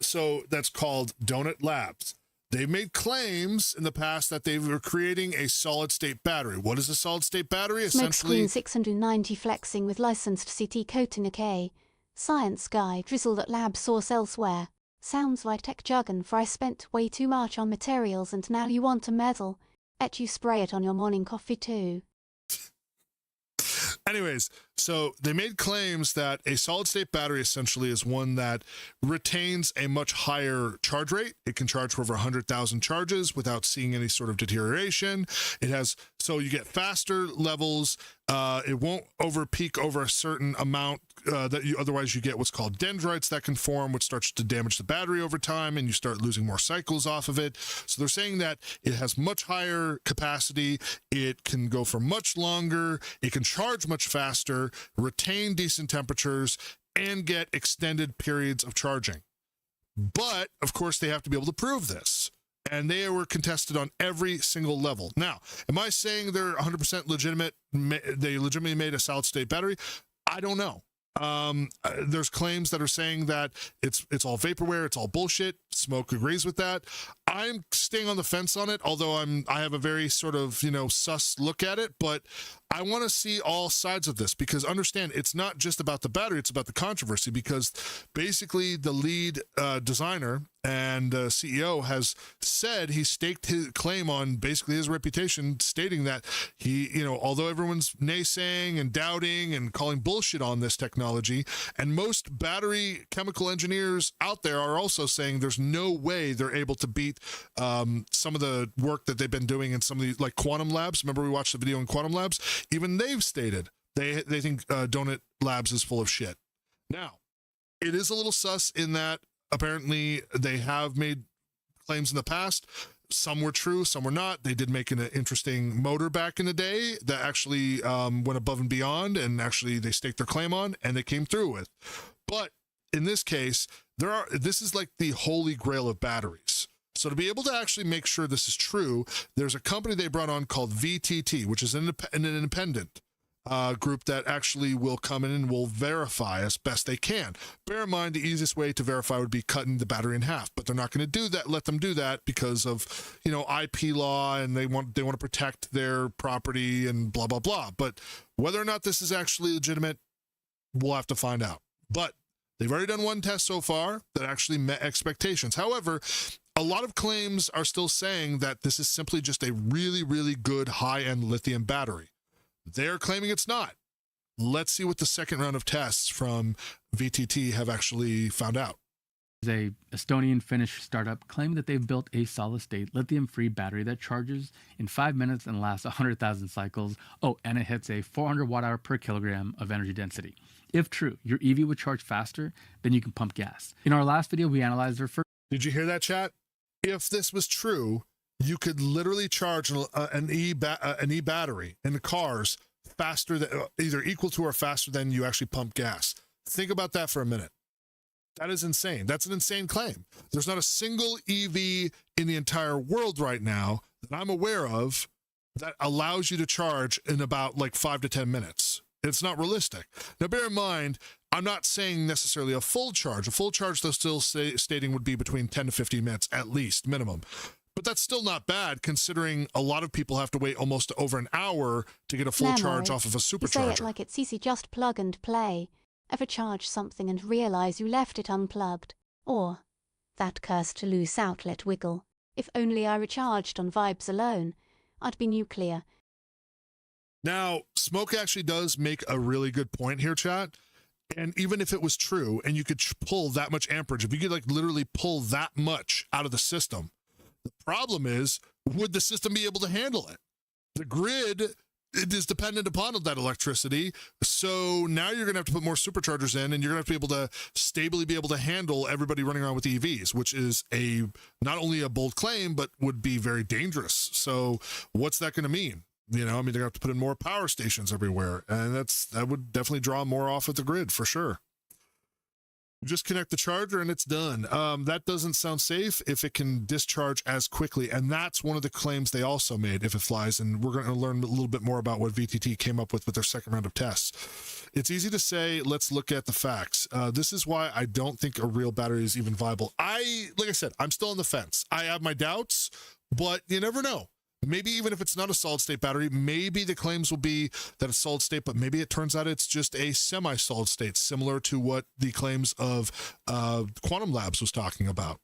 S2: so that's called Donut Labs. They've made claims in the past that they were creating a solid-state battery. What is a solid-state battery? Essentially,
S1: Smokescreen 690 flexing with licensed CT code in a K. Science guy drizzled at lab source elsewhere. Sounds like tech jargon for I spent way too much on materials and now you want a medal. Bet you spray it on your morning coffee too.
S2: Anyways, so they made claims that a solid-state battery essentially is one that retains a much higher charge rate. It can charge for over 100,000 charges without seeing any sort of deterioration. It has, so you get faster levels. It won't peak over a certain amount otherwise you get what's called dendrites that can form, which starts to damage the battery over time, and you start losing more cycles off of it. So they're saying that it has much higher capacity. It can go for much longer. It can charge much faster, retain decent temperatures, and get extended periods of charging. But, of course, they have to be able to prove this. And they were contested on every single level. Now, am I saying they're 100% legitimate? They legitimately made a solid-state battery? I don't know. There's claims that are saying that it's all vaporware, it's all bullshit. Smoke agrees with that. I'm staying on the fence on it, although I have a very sort of, sus look at it, but I want to see all sides of this, because understand, it's not just about the battery, it's about the controversy, because basically the lead designer and CEO has said he staked his claim on basically his reputation, stating that he, although everyone's naysaying and doubting and calling bullshit on this technology, and most battery chemical engineers out there are also saying there's no way they're able to beat some of the work that they've been doing in some of the, like Quantum Labs. Remember we watched the video in Quantum Labs? Even they've stated they think Donut Labs is full of shit. Now, It is a little sus in that apparently they have made claims in the past. Some were true, some were not. They did make an interesting motor back in the day that actually went above and beyond, and actually they staked their claim on, and they came through with. But in this case, this is like the holy grail of batteries. So to be able to actually make sure this is true, there's a company they brought on called VTT, which is an independent group that actually will come in and will verify as best they can. Bear in mind, the easiest way to verify would be cutting the battery in half, but they're not going to do that. Let them do that because of, IP law, and they want to protect their property and blah blah blah. But whether or not this is actually legitimate, we'll have to find out. But they've already done one test so far that actually met expectations. However, a lot of claims are still saying that this is simply just a really, really good high-end lithium battery. They're claiming it's not. Let's see what the second round of tests from VTT have actually found out.
S3: A Estonian-Finnish startup claimed that they've built a solid-state lithium-free battery that charges in 5 minutes and lasts 100,000 cycles. Oh, and it hits a 400 watt-hour per kilogram of energy density. If true, your EV would charge faster than you can pump gas. In our last video, we analyzed their first...
S2: Did you hear that, chat? If this was true, you could literally charge an e-battery in the cars faster than, either equal to or faster than you actually pump gas. Think about that for a minute. That is insane. That's an insane claim. There's not a single EV in the entire world right now that I'm aware of that allows you to charge in about like 5 to 10 minutes. It's not realistic. Now, bear in mind, I'm not saying necessarily a full charge. A full charge, though, still stating would be between 10 to 15 minutes at least, minimum. But that's still not bad, considering a lot of people have to wait almost over an hour to get a full charge off of a supercharger.
S1: You say it like it's easy, just plug and play. Ever charge something and realize you left it unplugged? Or, that cursed loose outlet wiggle. If only I recharged on vibes alone, I'd be nuclear.
S2: Now, Smoke actually does make a really good point here, chat. And even if it was true, and you could pull that much amperage, if you could like literally pull that much out of the system, the problem is, would the system be able to handle it? The grid, it is dependent upon that electricity. So now you're going to have to put more superchargers in, and you're going to have to be able to stably be able to handle everybody running around with EVs, which is not only a bold claim, but would be very dangerous. So what's that going to mean? They're going to have to put in more power stations everywhere, and that would definitely draw more off of the grid for sure. You just connect the charger and it's done. That doesn't sound safe if it can discharge as quickly, and that's one of the claims they also made if it flies, and we're going to learn a little bit more about what VTT came up with their second round of tests. It's easy to say, let's look at the facts. This is why I don't think a real battery is even viable. Like I said, I'm still on the fence. I have my doubts, but you never know. Maybe even if it's not a solid state battery, maybe the claims will be that it's solid state, but maybe it turns out it's just a semi-solid state, similar to what the claims of Quantum Labs was talking about.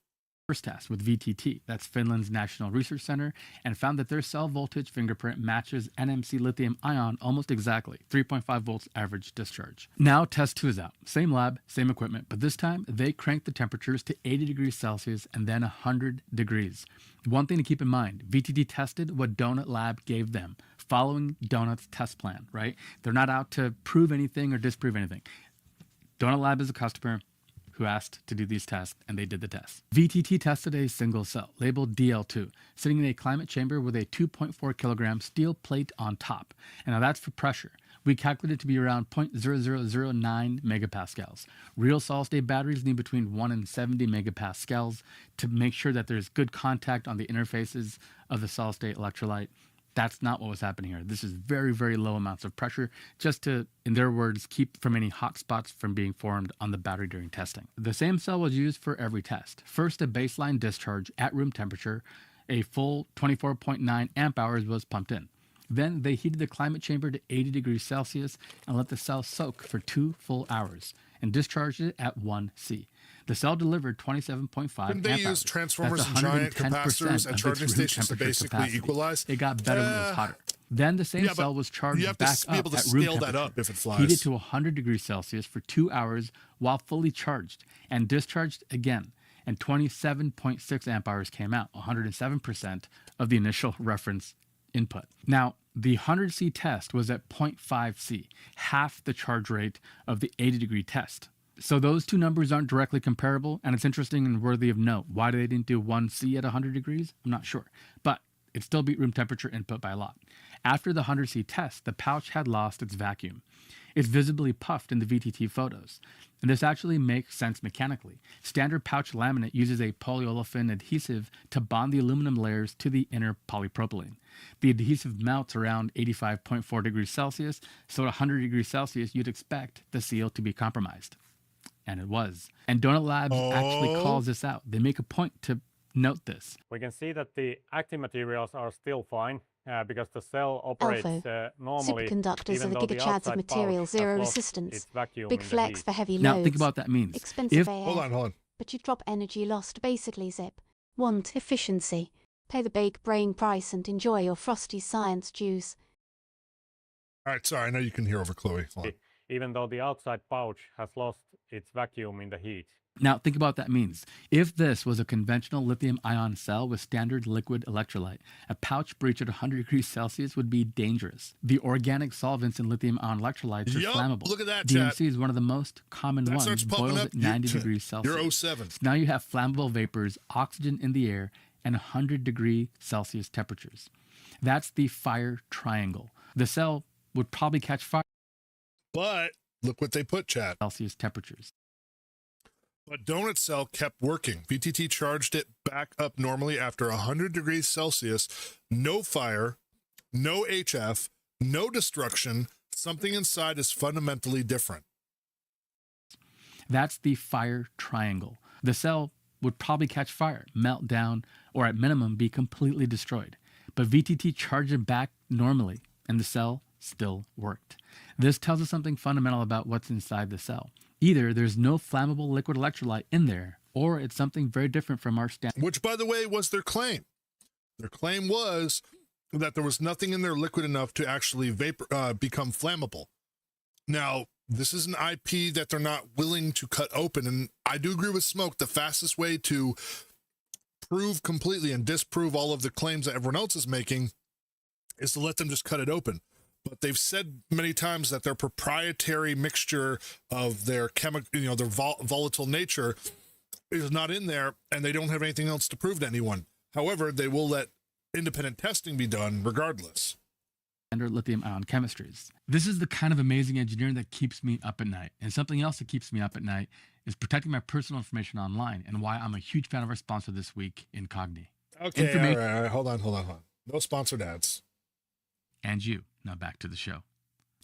S3: First test with VTT, that's Finland's National Research Center, and found that their cell voltage fingerprint matches NMC lithium ion almost exactly, 3.5 volts average discharge. Now test 2 is out. Same lab, same equipment, but this time they cranked the temperatures to 80 degrees Celsius and then 100 degrees. One thing to keep in mind, VTT tested what Donut Lab gave them, following Donut's test plan, right? They're not out to prove anything or disprove anything. Donut Lab is a customer who asked to do these tests, and they did the tests. VTT tested a single cell, labeled DL2, sitting in a climate chamber with a 2.4 kilogram steel plate on top. And now that's for pressure. We calculated it to be around 0.0009 megapascals. Real solid-state batteries need between 1 and 70 megapascals to make sure that there's good contact on the interfaces of the solid-state electrolyte. That's not what was happening here. This is very, very low amounts of pressure, just to, in their words, keep from any hot spots from being formed on the battery during testing. The same cell was used for every test. First, a baseline discharge at room temperature, a full 24.9 amp hours was pumped in. Then they heated the climate chamber to 80 degrees Celsius and let the cell soak for 2 full hours and discharged it at 1C. The cell delivered 27.5
S2: Couldn't they use transformers and giant capacitors at charging stations to basically equalize?
S3: It got better when it was hotter. Then the same cell was charged back up at room temperature. You have to be able to scale that up if it flies. Heated to 100 degrees Celsius for 2 hours while fully charged and discharged again. And 27.6 amp hours came out, 107% of the initial reference input. Now, the 100C test was at 0.5C, half the charge rate of the 80-degree test. So those two numbers aren't directly comparable, and it's interesting and worthy of note. Why they didn't do 1C at 100 degrees, I'm not sure. But it still beat room temperature input by a lot. After the 100C test, the pouch had lost its vacuum. It's visibly puffed in the VTT photos. And this actually makes sense mechanically. Standard pouch laminate uses a polyolefin adhesive to bond the aluminum layers to the inner polypropylene. The adhesive melts around 85.4 degrees Celsius, so at 100 degrees Celsius, you'd expect the seal to be compromised. And it was. And Donut Labs actually calls this out. They make a point to note this.
S4: We can see that the active materials are still fine because the cell operates normally.
S1: Superconductors are the gigachads of material, zero resistance. Big flex for heavy loads.
S3: Now think about what that means.
S1: Expensive AF.
S2: Hold on.
S1: But you drop energy lost basically, Zip. Want efficiency. Pay the big brain price and enjoy your frosty science juice.
S2: All right, sorry, I know you can hear over Chloe.
S4: Even though the outside pouch has lost its vacuum in the heat.
S3: Now think about what that means. If this was a conventional lithium-ion cell with standard liquid electrolyte, a pouch breach at 100 degrees Celsius would be dangerous. The organic solvents in lithium-ion electrolytes are flammable.
S2: Look at that,
S3: DMC is one of the most common ones, boils at 90 degrees Celsius.
S2: You're 07.
S3: So now you have flammable vapors, oxygen in the air, and 100-degree Celsius temperatures. That's the fire triangle. The cell would probably catch fire.
S2: But look what they put, chat.
S3: Celsius temperatures.
S2: But Donut Cell kept working. VTT charged it back up normally after 100 degrees Celsius. No fire, no HF, no destruction. Something inside is fundamentally different.
S3: That's the fire triangle. The cell would probably catch fire, melt down, or at minimum be completely destroyed. But VTT charged it back normally, and the cell still worked. This tells us something fundamental about what's inside the cell. Either there's no flammable liquid electrolyte in there, or it's something very different from our standard.
S2: Which, by the way, was their claim. Their claim was that there was nothing in there liquid enough to actually become flammable. Now, this is an IP that they're not willing to cut open, and I do agree with Smoke. The fastest way to prove completely and disprove all of the claims that everyone else is making is to let them just cut it open. But they've said many times that their proprietary mixture of their chemical, their volatile nature is not in there, and they don't have anything else to prove to anyone. However, they will let independent testing be done regardless.
S3: Standard lithium-ion chemistries. This is the kind of amazing engineering that keeps me up at night. And something else that keeps me up at night is protecting my personal information online, and why I'm a huge fan of our sponsor this week, Incogni.
S2: Okay, all right. Hold on. No sponsored ads.
S3: And you. Now back to the show.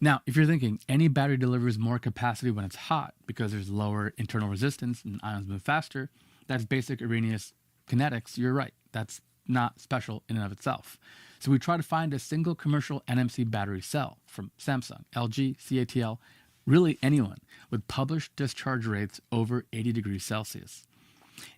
S3: Now, if you're thinking any battery delivers more capacity when it's hot because there's lower internal resistance and ions move faster, that's basic Arrhenius kinetics, you're right. That's not special in and of itself. So we try to find a single commercial NMC battery cell from Samsung, LG, CATL, really anyone, with published discharge rates over 80 degrees Celsius.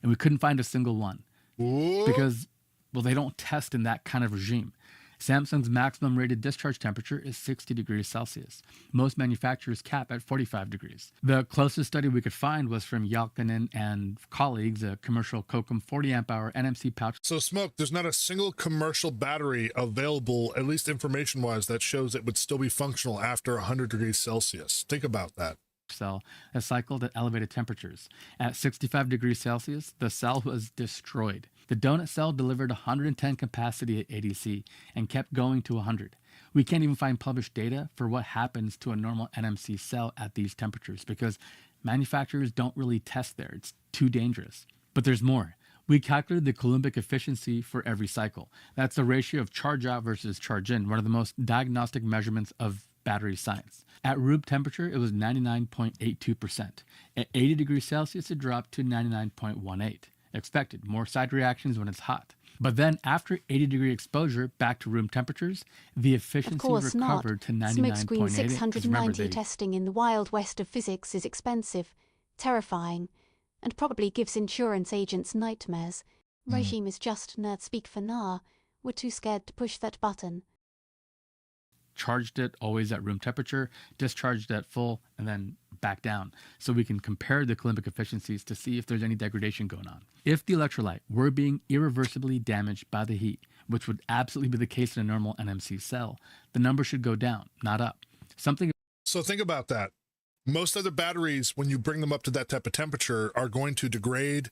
S3: And we couldn't find a single one.
S2: Ooh.
S3: Because, well, they don't test in that kind of regime. Samsung's maximum rated discharge temperature is 60 degrees Celsius. Most manufacturers cap at 45 degrees. The closest study we could find was from Jalkanen and colleagues, a commercial Kokum 40 amp hour NMC pouch.
S2: So Smoke, there's not a single commercial battery available, at least information-wise, that shows it would still be functional after 100 degrees Celsius. Think about that.
S3: Cell that cycled at elevated temperatures. At 65 degrees Celsius, the cell was destroyed. The donut cell delivered 110 capacity at ADC and kept going to 100. We can't even find published data for what happens to a normal NMC cell at these temperatures because manufacturers don't really test there. It's too dangerous. But there's more. We calculated the Coulombic efficiency for every cycle. That's the ratio of charge out versus charge in, one of the most diagnostic measurements of battery science. At room temperature, it was 99.82%. At 80 degrees Celsius, it dropped to 99.18. Expected, more side reactions when it's hot. But then after 80-degree exposure back to room temperatures, the efficiency recovered to 99.88.
S1: Smokescreen 690 testing in the wild west of physics is expensive, terrifying, and probably gives insurance agents nightmares. Regime is just nerd speak for nah. We're too scared to push that button.
S3: Charged it always at room temperature, discharged at full, and then back down. So we can compare the Coulombic efficiencies to see if there's any degradation going on. If the electrolyte were being irreversibly damaged by the heat, which would absolutely be the case in a normal NMC cell, the number should go down, not up.
S2: So think about that. Most other batteries, when you bring them up to that type of temperature, are going to degrade.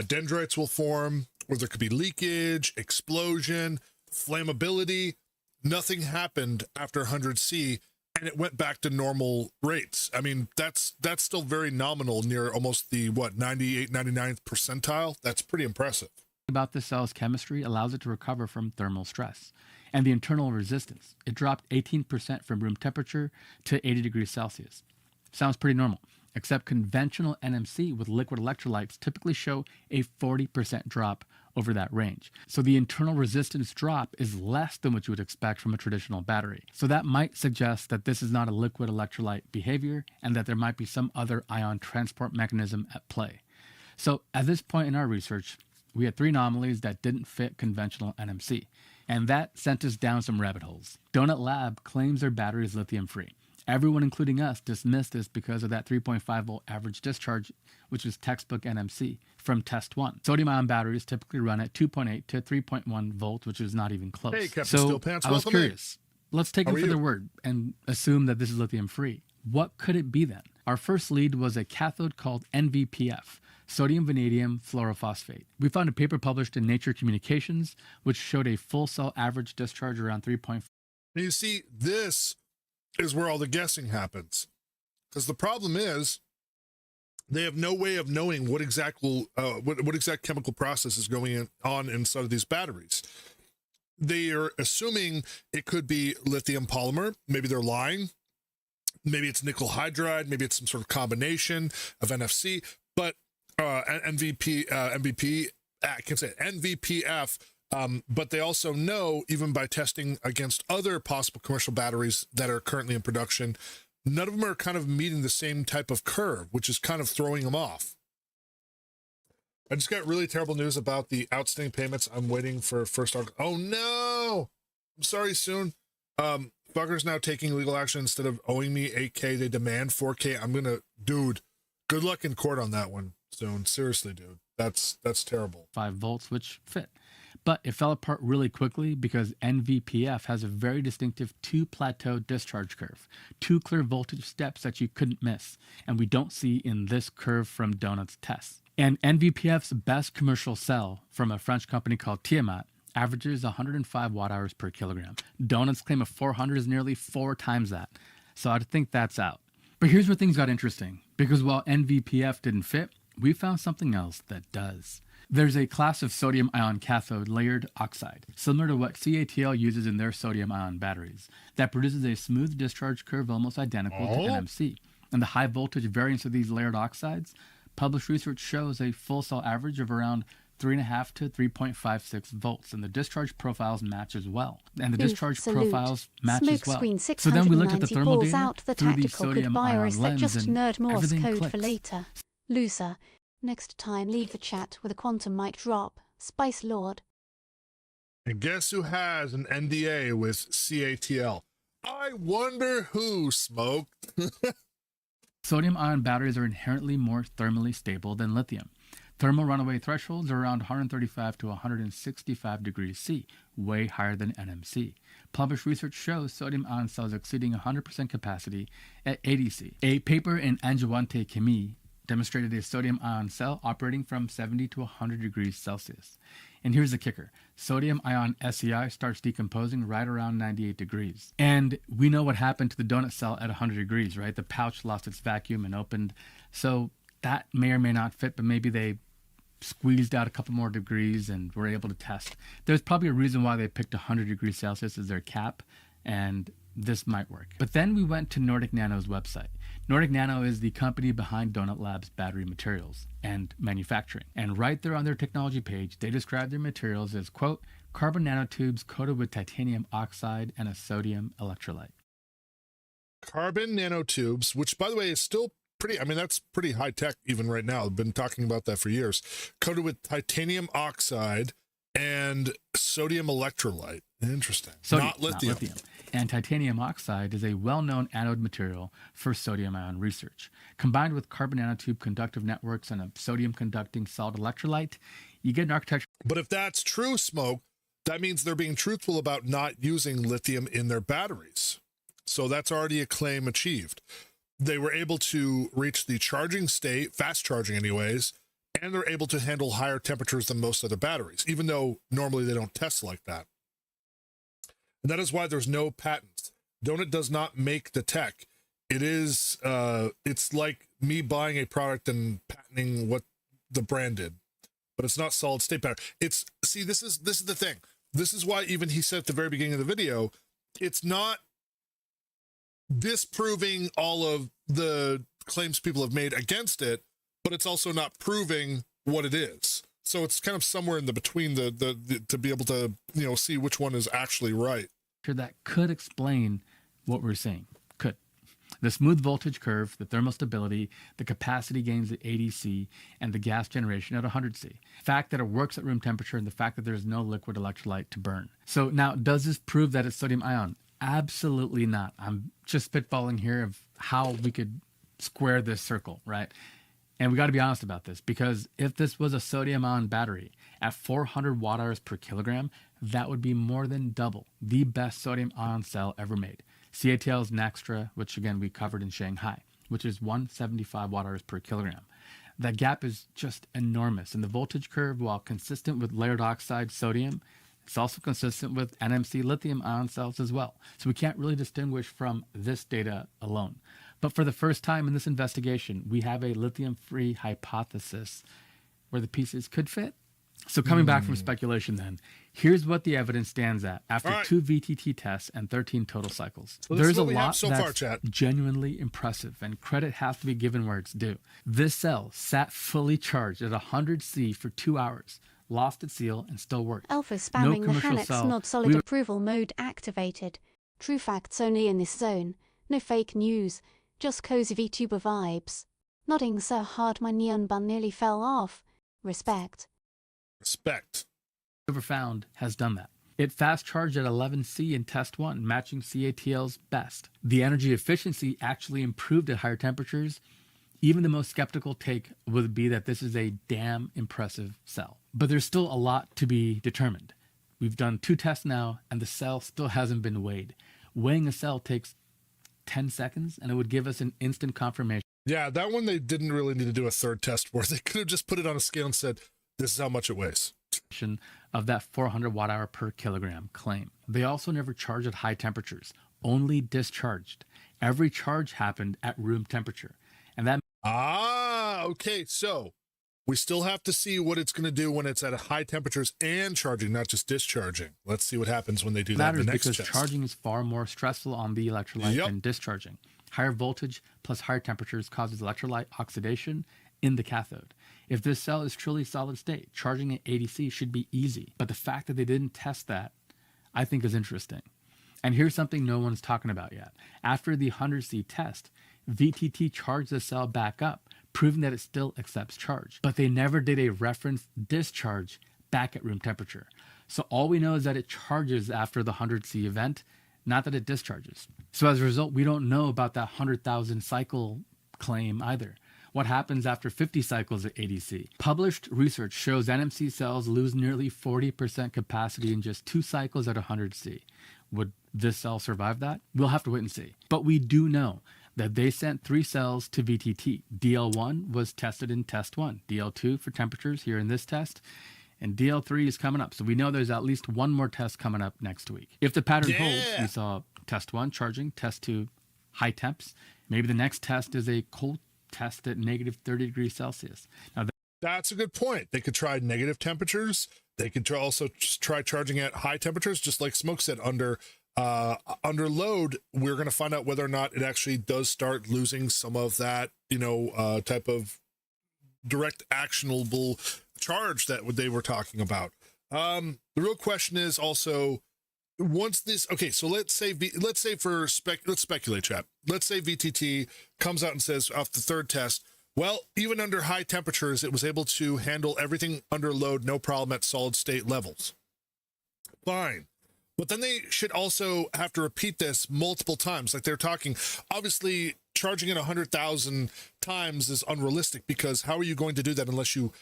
S2: Dendrites will form, or there could be leakage, explosion, flammability. Nothing happened after 100 C, and it went back to normal rates. I mean, that's still very nominal, near almost the, 98, 99th percentile. That's pretty impressive.
S3: About the cell's chemistry allows it to recover from thermal stress. And the internal resistance, it dropped 18% from room temperature to 80 degrees Celsius. Sounds pretty normal, except conventional NMC with liquid electrolytes typically show a 40% drop over that range. So the internal resistance drop is less than what you would expect from a traditional battery. So that might suggest that this is not a liquid electrolyte behavior and that there might be some other ion transport mechanism at play. So at this point in our research, we had 3 anomalies that didn't fit conventional NMC, and that sent us down some rabbit holes. Donut Lab claims their battery is lithium-free. Everyone, including us, dismissed this because of that 3.5 volt average discharge, which is textbook NMC, from test 1. Sodium-ion batteries typically run at 2.8 to 3.1 volts, which is not even close.
S2: Hey, Captain
S3: so
S2: Stillpants,
S3: I was
S2: welcome
S3: curious. Let's take them for their word and assume that this is lithium-free. What could it be then? Our first lead was a cathode called NVPF, sodium vanadium fluorophosphate. We found a paper published in Nature Communications, which showed a full cell average discharge around 3.5.
S2: You see, this is where all the guessing happens, because the problem is they have no way of knowing what exact chemical process is going on inside of these batteries. They are assuming it could be lithium polymer. Maybe they're lying. Maybe it's nickel hydride. Maybe it's some sort of combination of NFC. But NVPF. But they also know, even by testing against other possible commercial batteries that are currently in production, none of them are kind of meeting the same type of curve, which is kind of throwing them off. I just got really terrible news about the outstanding payments. I'm waiting for first article. Oh no! I'm sorry, soon. Fucker's now taking legal action. Instead of owing me 8K, they demand 4K. Dude, good luck in court on that one soon. Seriously, dude. That's terrible.
S3: 5 volts, which fit. But it fell apart really quickly because NVPF has a very distinctive 2-plateau discharge curve, 2 clear voltage steps that you couldn't miss, and we don't see in this curve from Donut's tests. And NVPF's best commercial cell from a French company called Tiamat averages 105 watt-hours per kilogram. Donut's claim of 400 is nearly 4 times that, so I think that's out. But here's where things got interesting, because while NVPF didn't fit, we found something else that does. There's a class of sodium-ion cathode layered oxide, similar to what CATL uses in their sodium-ion batteries, that produces a smooth discharge curve almost identical to NMC. And the high voltage variance of these layered oxides, published research shows a full cell average of around 3.5 to 3.56 volts, and the discharge profiles match as well. And the discharge profiles match as well. So then we looked at the thermal data
S1: out the
S3: through the
S1: tactical goodbye,
S3: sodium-ion
S1: that
S3: lens,
S1: just
S3: and
S1: nerd Morse
S3: everything
S1: code
S3: clicks.
S1: for later. Loser. Next time, leave the chat with a quantum mic drop. Spice Lord.
S2: And guess who has an NDA with CATL? I wonder who, Smoke.
S3: Sodium-ion batteries are inherently more thermally stable than lithium. Thermal runaway thresholds are around 135 to 165 degrees C, way higher than NMC. Published research shows sodium-ion cells exceeding 100% capacity at 80 C. A paper in Anjouante Chimie demonstrated a sodium-ion cell operating from 70 to 100 degrees Celsius. And here's the kicker. Sodium-ion SEI starts decomposing right around 98 degrees. And we know what happened to the donut cell at 100 degrees, right? The pouch lost its vacuum and opened. So that may or may not fit, but maybe they squeezed out a couple more degrees and were able to test. There's probably a reason why they picked 100 degrees Celsius as their cap, and this might work. But then we went to Nordic Nano's website. Nordic Nano is the company behind Donut Labs battery materials and manufacturing. And right there on their technology page, they describe their materials as, quote, carbon nanotubes coated with titanium oxide and a sodium electrolyte.
S2: Carbon nanotubes, which, by the way, is still pretty, that's pretty high tech even right now. I've been talking about that for years. Coated with titanium oxide and sodium electrolyte. Interesting. Not lithium.
S3: And titanium oxide is a well-known anode material for sodium-ion research. Combined with carbon nanotube conductive networks and a sodium-conducting solid electrolyte, you get an architecture.
S2: But if that's true, Smoke, that means they're being truthful about not using lithium in their batteries. So that's already a claim achieved. they were able to reach the charging state, fast charging anyways, and they're able to handle higher temperatures than most other batteries, even though normally they don't test like that. And that is why there's no patents. Donut does not make the tech. It is, it's like me buying a product and patenting what the brand did, but it's not solid state battery. It's, see, this is the thing. This is why even he said at the very beginning of the video, it's not disproving all of the claims people have made against it, but it's also not proving what it is. So it's kind of somewhere in the between the to be able to, you know, see which one is actually right.
S3: That could explain what we're seeing. Could. The smooth voltage curve, the thermal stability, the capacity gains at 80C, and the gas generation at 100C. The fact that it works at room temperature, and the fact that there's no liquid electrolyte to burn. So now, does this prove that it's sodium ion? Absolutely not. I'm just spitballing here of how we could square this circle, right? And we got to be honest about this, because if this was a sodium ion battery at 400 watt hours per kilogram, that would be more than double the best sodium ion cell ever made. CATL's Nextra, which again we covered in Shanghai, which is 175 watt hours per kilogram. That gap is just enormous. And the voltage curve, while consistent with layered oxide sodium, it's also consistent with NMC lithium ion cells as well. So we can't really distinguish from this data alone. But for the first time in this investigation, we have a lithium-free hypothesis where the pieces could fit. So coming back from speculation then, here's what the evidence stands at after 2 VTT tests and 13 total cycles.
S2: So
S3: there's a lot
S2: so
S3: that's
S2: far,
S3: genuinely impressive, and credit has to be given where it's due. This cell sat fully charged at 100C for 2 hours, lost its seal, and still worked.
S1: Alpha spamming the
S3: commercial
S1: Hanex
S3: cell.
S1: nod solid approval mode activated. True facts only in this zone. No fake news. Just cozy VTuber vibes. Nodding so hard my neon bun nearly fell off. Respect.
S2: Respect.
S3: Whoever found has done that. It fast charged at 11C in test 1, matching CATL's best. The energy efficiency actually improved at higher temperatures. Even the most skeptical take would be that this is a damn impressive cell. But there's still a lot to be determined. We've done 2 tests now, and the cell still hasn't been weighed. Weighing a cell takes 10 seconds, and it would give us an instant confirmation.
S2: Yeah, that one they didn't really need to do a third test for. They could have just put it on a scale and said, this is how much it weighs.
S3: Of that 400 watt hour per kilogram claim. They also never charged at high temperatures, only discharged. Every charge happened at room temperature. And that
S2: okay, so we still have to see what it's going to do when it's at high temperatures and charging, not just discharging. Let's see what happens when they do that in the next
S3: because
S2: test.
S3: charging is far more stressful on the electrolyte than discharging. Higher voltage plus higher temperatures causes electrolyte oxidation in the cathode. If this cell is truly solid state, charging at 80C should be easy. But the fact that they didn't test that, I think, is interesting. And here's something no one's talking about yet. After the 100C test, VTT charged the cell back up, proving that it still accepts charge. But they never did a reference discharge back at room temperature. So all we know is that it charges after the 100C event, not that it discharges. So as a result, we don't know about that 100,000 cycle claim either. What happens after 50 cycles at 80C? Published research shows NMC cells lose nearly 40% capacity in just 2 cycles at 100C. Would this cell survive that? We'll have to wait and see. But we do know that they sent 3 cells to VTT. DL1 was tested in test 1. DL2 for temperatures here in this test. And DL3 is coming up. So we know there's at least one more test coming up next week. If the pattern holds, we saw test 1 charging, test 2 high temps. Maybe the next test is a cold test at negative 30 degrees Celsius. Now
S2: that's a good point. They could try negative temperatures. They could also try charging at high temperatures, just like Smoke said, under load. We're going to find out whether or not it actually does start losing some of that, type of direct actionable charge that they were talking about. The real question is also, once this, okay, so let's speculate, chat. Let's say VTT comes out and says off the 3rd test, well, even under high temperatures, it was able to handle everything under load, no problem at solid state levels. Fine. But then they should also have to repeat this multiple times. Like they're talking, obviously charging it 100,000 times is unrealistic, because how are you going to do that unless you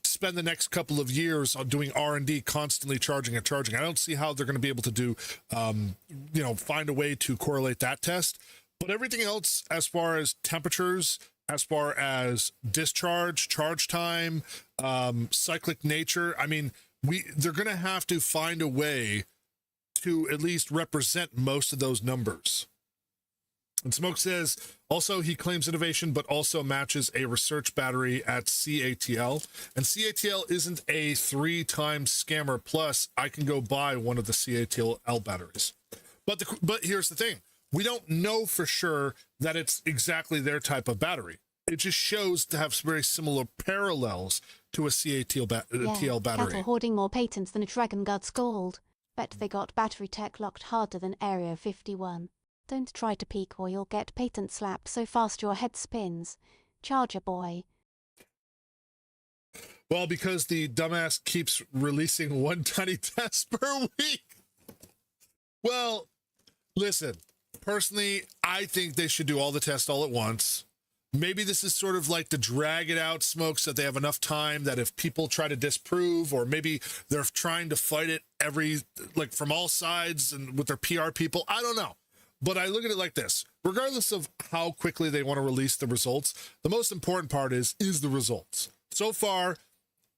S2: spend the next couple of years on doing R&D, constantly charging and charging? I don't see how they're going to be able to do, find a way to correlate that test. But everything else, as far as temperatures, as far as discharge, charge time, cyclic nature, I mean, they're going to have to find a way to at least represent most of those numbers. And Smoke says, also, he claims innovation, but also matches a research battery at CATL. And CATL isn't a 3-time scammer. Plus, I can go buy one of the CATL batteries. But here's the thing. We don't know for sure that it's exactly their type of battery. It just shows to have very similar parallels to a CATL TL battery.
S1: Cattle hoarding more patents than a Dragon Guard's gold. Bet they got battery tech locked harder than Area 51. Don't try to peek or you'll get patent slapped so fast your head spins. Charger boy.
S2: Well, because the dumbass keeps releasing one tiny test per week. Well, listen, personally, I think they should do all the tests all at once. Maybe this is sort of like to drag it out, Smoke, so that they have enough time that if people try to disprove, or maybe they're trying to fight it from all sides and with their PR people, I don't know. But I look at it like this. Regardless of how quickly they want to release the results, the most important part is the results. So far,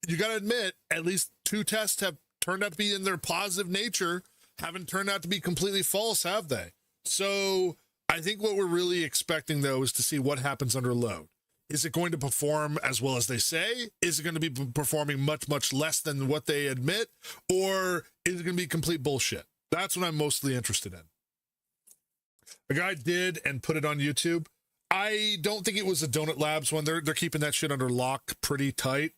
S2: you got to admit, at least 2 tests have turned out to be in their positive nature, haven't turned out to be completely false, have they? So I think what we're really expecting, though, is to see what happens under load. Is it going to perform as well as they say? Is it going to be performing much, much less than what they admit? Or is it going to be complete bullshit? That's what I'm mostly interested in. A guy did and put it on YouTube. I don't think it was a Donut Labs one. They're keeping that shit under lock pretty tight.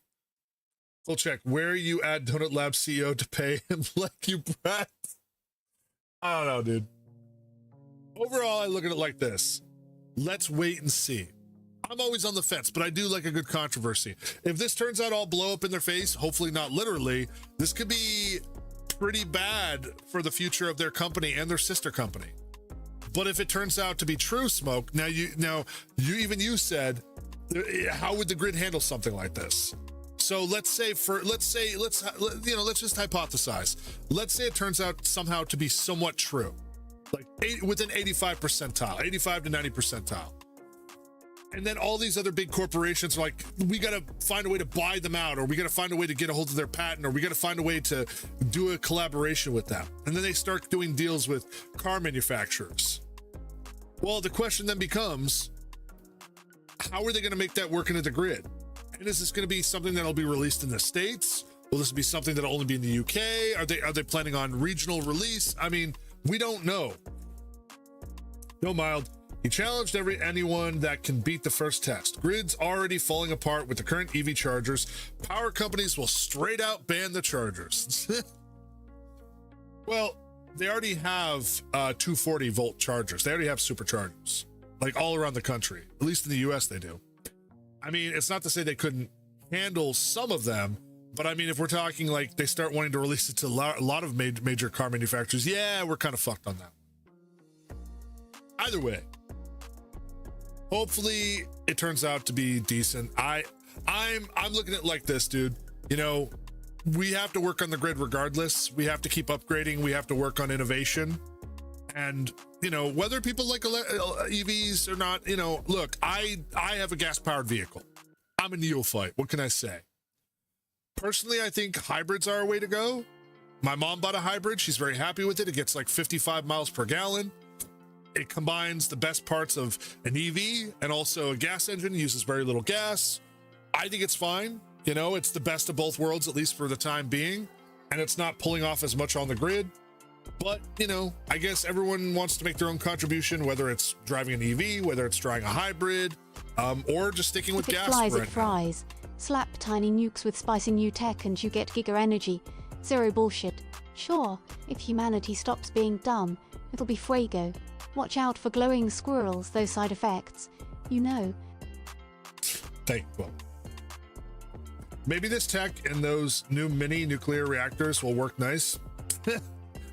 S2: We'll check. Where you at Donut Labs CEO to pay him like you brat? I don't know, dude. Overall, I look at it like this. Let's wait and see. I'm always on the fence, but I do like a good controversy. If this turns out all blow up in their face, hopefully not literally, this could be pretty bad for the future of their company and their sister company. But if it turns out to be true, Smoke, now you said, how would the grid handle something like this? So let's just hypothesize. Let's say it turns out somehow to be somewhat true, like within 85 percentile, 85 to 90 percentile. And then all these other big corporations are like, we got to find a way to buy them out, or we got to find a way to get a hold of their patent, or we got to find a way to do a collaboration with them. And then they start doing deals with car manufacturers. Well, the question then becomes, how are they going to make that work into the grid? And is this going to be something that'll be released in the States? Will this be something that'll only be in the UK? Are they planning on regional release? I mean, we don't know. No, Mild. He challenged anyone that can beat the first test. Grid's already falling apart with the current EV chargers. Power companies will straight out ban the chargers. Well, they already have 240 volt chargers. They already have superchargers, like all around the country. At least in the US they do. I mean, it's not to say they couldn't handle some of them, but I mean, if we're talking like they start wanting to release it to a lot of major car manufacturers, yeah, we're kind of fucked on that. Either way, hopefully it turns out to be decent. I'm looking at it like this, dude. You know, we have to work on the grid regardless. We have to keep upgrading. We have to work on innovation. And, you know, whether people like EVs or not, you know, look, I have a gas-powered vehicle. I'm a neophyte. What can I say? Personally, I think hybrids are a way to go. My mom bought a hybrid. She's very happy with it. It gets like 55 miles per gallon. It combines the best parts of an EV and also a gas engine, uses very little gas. I think it's fine. You know, it's the best of both worlds, at least for the time being. And it's not pulling off as much on the grid. But, you know, I guess everyone wants to make their own contribution, whether it's driving an EV, whether it's driving a hybrid, or just sticking with gas.
S1: It flies. Slap tiny nukes with spicy new tech and you get giga energy. Zero bullshit. Sure, if humanity stops being dumb, it'll be fuego. Watch out for glowing squirrels, those side effects. You know.
S2: Well, maybe this tech and those new mini nuclear reactors will work nice.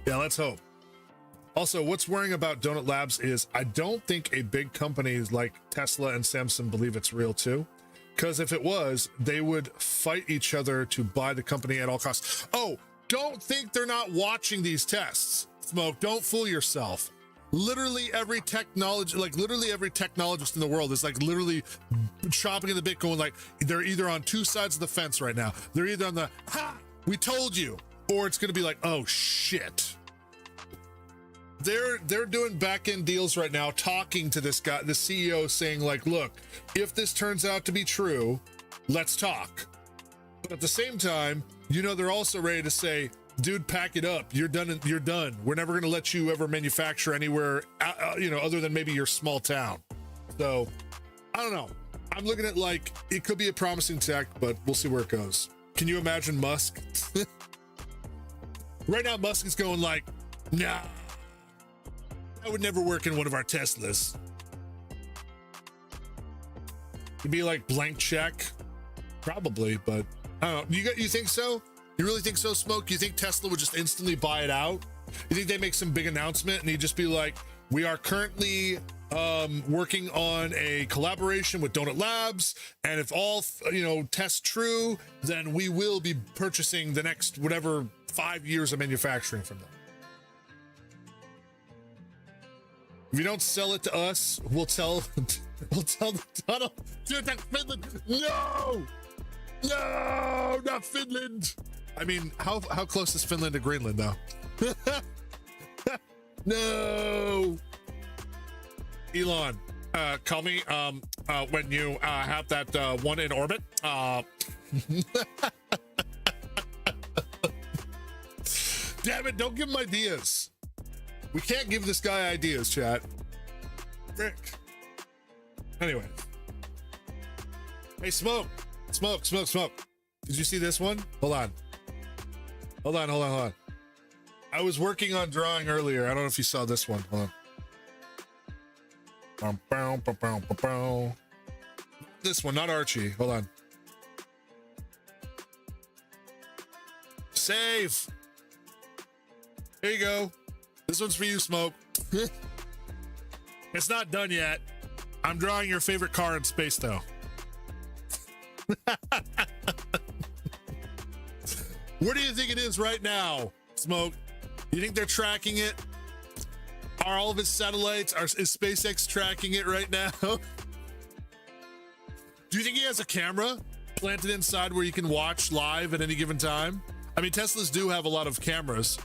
S2: Yeah, let's hope. Also, what's worrying about Donut Labs is I don't think a big company like Tesla and Samsung believe it's real too. Because if it was, they would fight each other to buy the company at all costs. Oh, don't think they're not watching these tests. Smoke, don't fool yourself. literally every technology, like literally every technologist in the world is like literally chopping in the bit, going like, they're either on two sides of the fence right now. They're either on the, ha, we told you, or it's going to be like, oh shit. They're doing back-end deals right now, talking to this guy, the CEO, saying like, look, if this turns out to be true, let's talk. But at the same time, you know, they're also ready to say, dude, pack it up. You're done. You're done. We're never going to let you ever manufacture anywhere, you know, other than maybe your small town. So I don't know. I'm looking at like, it could be a promising tech, but we'll see where it goes. Can you imagine Musk? Right now, Musk is going like, nah, that would never work in one of our Teslas. It'd be like blank check, probably, but I don't know. You think so? You really think so, Smoke? You think Tesla would just instantly buy it out? You think they make some big announcement and he'd just be like, we are currently working on a collaboration with Donut Labs, and if all, you know, tests true, then we will be purchasing the next whatever 5 years of manufacturing from them. If you don't sell it to us, we'll tell the tunnel. Dude, that's Finland. No, not Finland. I mean, how close is Finland to Greenland, though? No. Elon, call me when you have that one in orbit. Damn it! Don't give him ideas. We can't give this guy ideas, chat. Frick. Anyway. Hey, Smoke. Did you see this one? Hold on. I was working on drawing earlier. I don't know if you saw this one. Hold on. This one, not Archie. Hold on. Save. Here you go. This one's for you, Smoke. It's not done yet. I'm drawing your favorite car in space, though. Where do you think it is right now, Smoke? You think they're tracking it? Are all of its satellites, is SpaceX tracking it right now? Do you think he has a camera planted inside where you can watch live at any given time? I mean, Teslas do have a lot of cameras.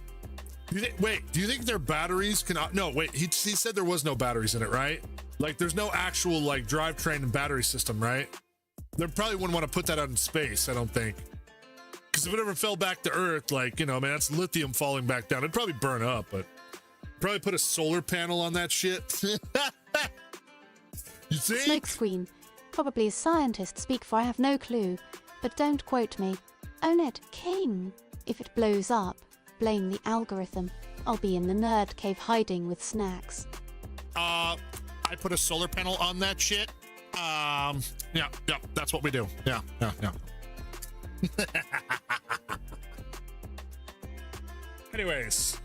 S2: Do you think their batteries can, no, wait, he said there was no batteries in it, right? Like there's no actual like drivetrain and battery system, right? They probably wouldn't want to put that out in space, I don't think. Because if it ever fell back to Earth, like, you know, man, that's lithium falling back down. It'd probably burn up, but probably put a solar panel on that shit. You think?
S1: Smoke screen. Probably a scientist speak, for I have no clue. But don't quote me. Own it, king. If it blows up, blame the algorithm. I'll be in the nerd cave hiding with snacks.
S2: I put a solar panel on that shit. Yeah, that's what we do. Yeah. Anyways.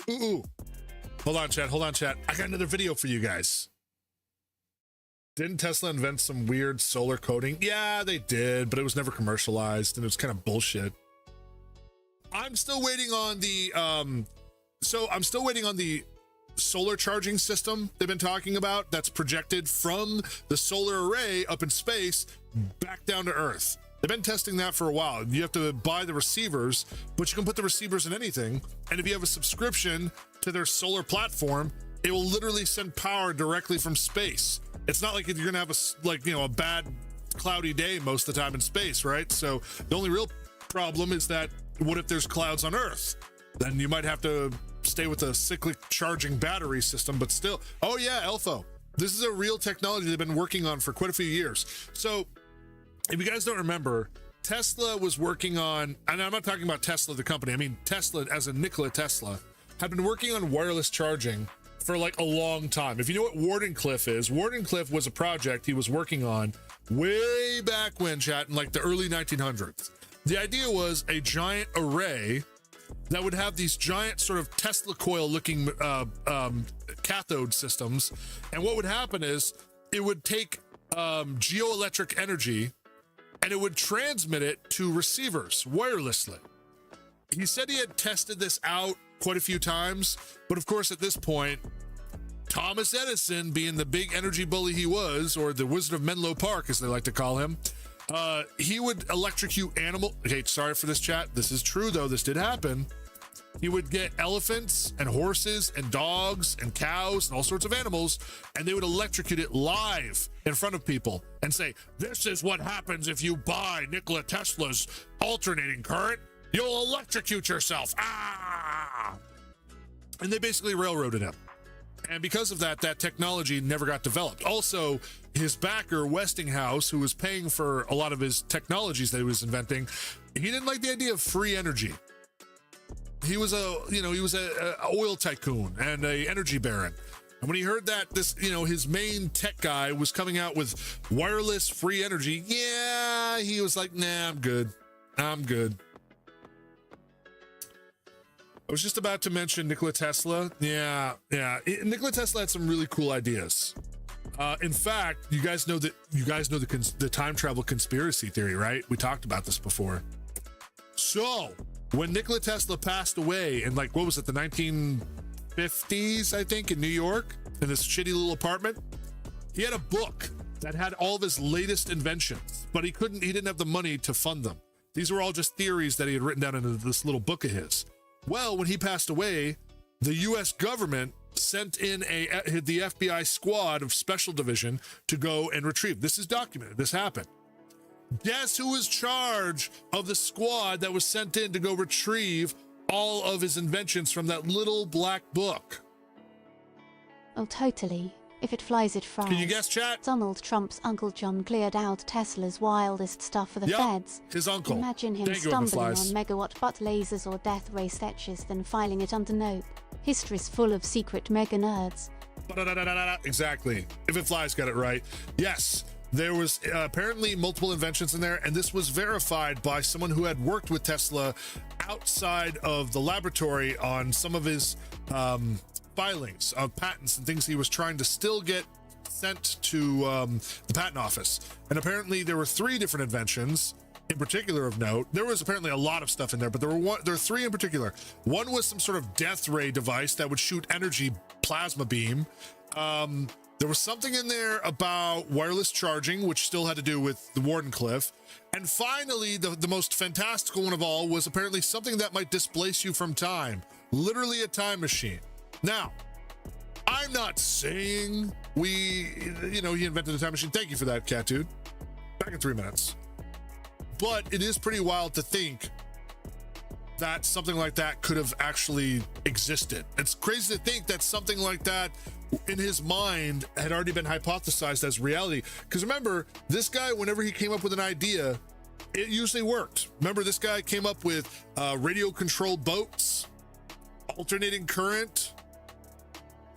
S2: Ooh. Hold on, chat. I got another video for you guys. Didn't Tesla invent some weird solar coating? Yeah, they did, but it was never commercialized, and it was kind of bullshit. I'm still waiting on the solar charging system they've been talking about that's projected from the solar array up in space back down to Earth. They've been testing that for a while. You have to buy the receivers, but you can put the receivers in anything. And if you have a subscription to their solar platform, it will literally send power directly from space. It's not like you're going to have a bad cloudy day most of the time in space, right? So the only real problem is that what if there's clouds on Earth? Then you might have to stay with a cyclic charging battery system, but still. Oh yeah, Elfo. This is a real technology they've been working on for quite a few years. So if you guys don't remember, Tesla was working on, and I'm not talking about Tesla, the company, I mean Tesla as in Nikola Tesla, had been working on wireless charging for like a long time. If you know what Wardenclyffe is, Wardenclyffe was a project he was working on way back when, chat, in like the early 1900s. The idea was a giant array that would have these giant sort of Tesla coil looking cathode systems. And what would happen is it would take geoelectric energy and it would transmit it to receivers wirelessly. He said he had tested this out quite a few times. But of course, at this point, Thomas Edison, being the big energy bully he was, or the Wizard of Menlo Park, as they like to call him, he would electrocute okay, sorry for this chat. This is true, though. This did happen. He would get elephants and horses and dogs and cows and all sorts of animals, and they would electrocute it live in front of people and say, this is what happens if you buy Nikola Tesla's alternating current. You'll electrocute yourself. Ah! And they basically railroaded him. And because of that, that technology never got developed. Also, his backer, Westinghouse, who was paying for a lot of his technologies that he was inventing, he didn't like the idea of free energy. He was a oil tycoon and a energy baron. And when he heard that his main tech guy was coming out with wireless free energy, yeah, he was like, nah, I'm good. I was just about to mention Nikola Tesla. Yeah. Nikola Tesla had some really cool ideas. In fact, you guys know the time travel conspiracy theory, right? We talked about this before. So when Nikola Tesla passed away in the 1950s, I think, in New York, in this shitty little apartment, he had a book that had all of his latest inventions, but he didn't have the money to fund them. These were all just theories that he had written down into this little book of his. Well, when he passed away, the U.S. government sent in the FBI squad of Special Division to go and retrieve. This is documented. This happened. Guess who was in charge of the squad that was sent in to go retrieve all of his inventions from that little black book?
S1: Oh, totally. If it flies, it fries.
S2: Can you guess, chat?
S1: Donald Trump's Uncle John cleared out Tesla's wildest stuff for the feds.
S2: His uncle.
S1: Imagine him stumbling on megawatt butt lasers or death ray sketches, then filing it under note. History's full of secret mega nerds.
S2: Exactly. If it flies, got it right. Yes. There was apparently multiple inventions in there, and this was verified by someone who had worked with Tesla outside of the laboratory on some of his filings of patents and things he was trying to still get sent to the patent office. And apparently there were 3 different inventions in particular of note. There was apparently a lot of stuff in there, but there are 3 in particular. One was some sort of death ray device that would shoot energy plasma beam. There was something in there about wireless charging, which still had to do with the Wardenclyffe. And finally, the most fantastical one of all was apparently something that might displace you from time. Literally a time machine. Now, I'm not saying he invented a time machine. Thank you for that, cat dude. Back in 3 minutes. But it is pretty wild to think that something like that could have actually existed. It's crazy to think that something like that in his mind had already been hypothesized as reality. Because remember, this guy, whenever he came up with an idea, it usually worked. Remember, this guy came up with radio-controlled boats, alternating current,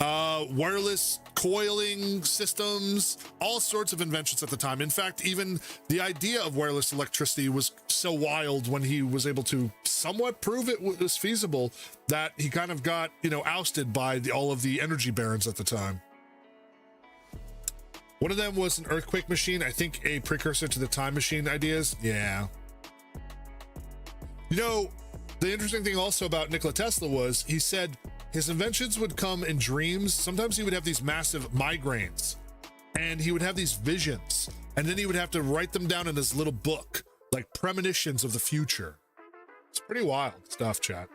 S2: wireless coiling systems, all sorts of inventions at the time. In fact, even the idea of wireless electricity was so wild when he was able to somewhat prove it was feasible that he kind of got, ousted by all of the energy barons at the time. One of them was an earthquake machine, I think a precursor to the time machine ideas. Yeah. The interesting thing also about Nikola Tesla was he said his inventions would come in dreams. Sometimes he would have these massive migraines and he would have these visions, and then he would have to write them down in this little book, like premonitions of the future. It's pretty wild stuff, chat.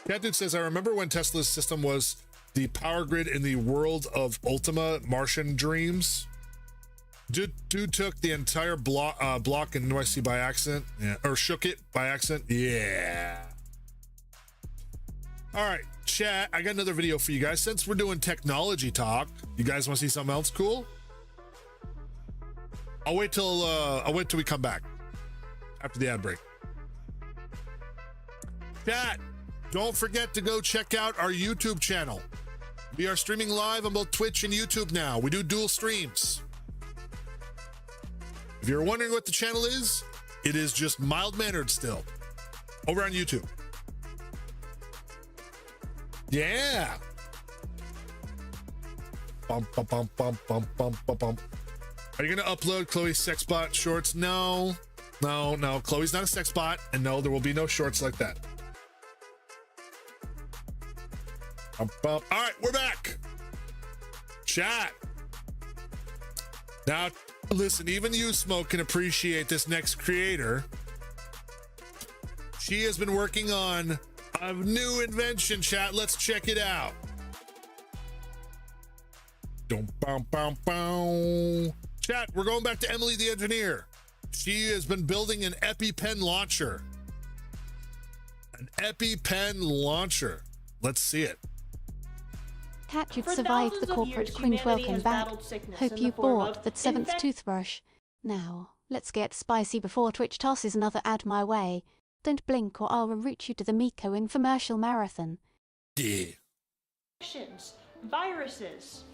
S2: Cat Dude says, I remember when Tesla's system was the power grid in the world of Ultima Martian dreams. Dude took the entire block in NYC by accident. Yeah. Or shook it by accident. Yeah. All right, chat, I got another video for you guys. Since we're doing technology talk, you guys want to see something else cool? I'll wait till we come back after the ad break. Chat, don't forget to go check out our YouTube channel. We are streaming live on both Twitch and YouTube now. We do dual streams. If you're wondering what the channel is, it is just MildManNerd still over on YouTube. Yeah. Bum, bum, bum, bum, bum, bum, bum, bum. Are you going to upload Chloe's sex bot shorts? No. Chloe's not a sex bot, and no, there will be no shorts like that. All right, we're back. Chat. Now, listen, even you, Smoke, can appreciate this next creator. She has been working on a new invention, chat. Let's check it out. Chat, we're going back to Emily the engineer. She has been building an EpiPen launcher. An EpiPen launcher. Let's see it.
S1: Cat, you'd survived the corporate cringe welcome back. Hope you bought that 7th toothbrush. Now, let's get spicy before Twitch tosses another ad my way. Don't blink or I'll route you to the Miko infomercial marathon.
S2: Yeah.
S5: Viruses.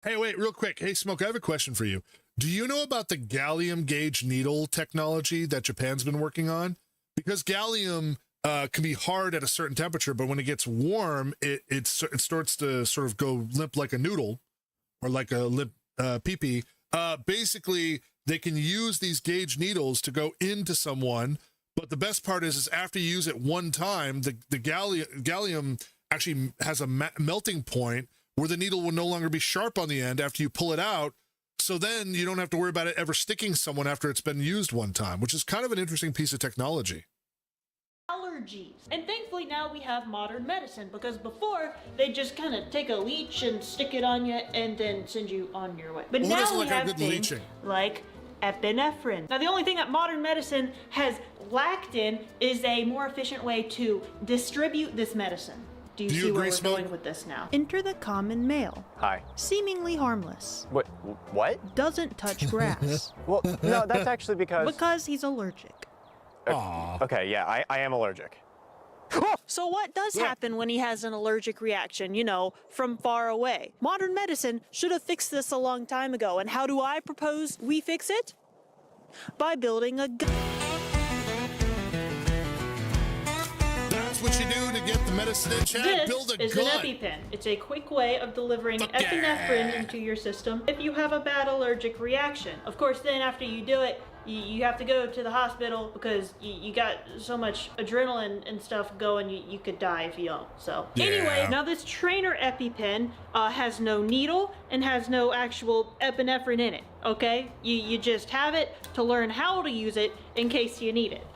S2: Hey, wait, real quick. Hey, Smoke, I have a question for you. Do you know about the gallium gauge needle technology that Japan's been working on? Because gallium can be hard at a certain temperature, but when it gets warm, it starts to sort of go limp like a noodle or like a limp pee-pee. Basically, they can use these gauge needles to go into someone, but the best part is after you use it one time, the gallium actually has a melting point where the needle will no longer be sharp on the end after you pull it out. So then you don't have to worry about it ever sticking someone after it's been used one time, which is kind of an interesting piece of technology.
S5: Allergies. And thankfully now we have modern medicine, because before they just kind of take a leech and stick it on you and then send you on your way. But now we have things like epinephrine. Now the only thing that modern medicine has lacked in is a more efficient way to distribute this medicine. Do you see where we're going with this now? Enter the common male.
S6: Hi.
S5: Seemingly harmless.
S6: What?
S5: Doesn't touch grass.
S6: Well, no, that's actually because...
S5: Because he's allergic.
S6: Okay, yeah, I am allergic.
S5: So what does happen when he has an allergic reaction, you know, from far away? Modern medicine should have fixed this a long time ago, and how do I propose we fix it? By building a gun.
S2: That's what you do to get the medicine in, chat. Build a gun.
S5: This is an EpiPen. It's a quick way of delivering epinephrine into your system if you have a bad allergic reaction. Of course, then after you do it, you have to go to the hospital because you got so much adrenaline and stuff going, you could die if you don't. So anyway, now this trainer EpiPen has no needle and has no actual epinephrine in it, okay? You just have it to learn how to use it in case you need it.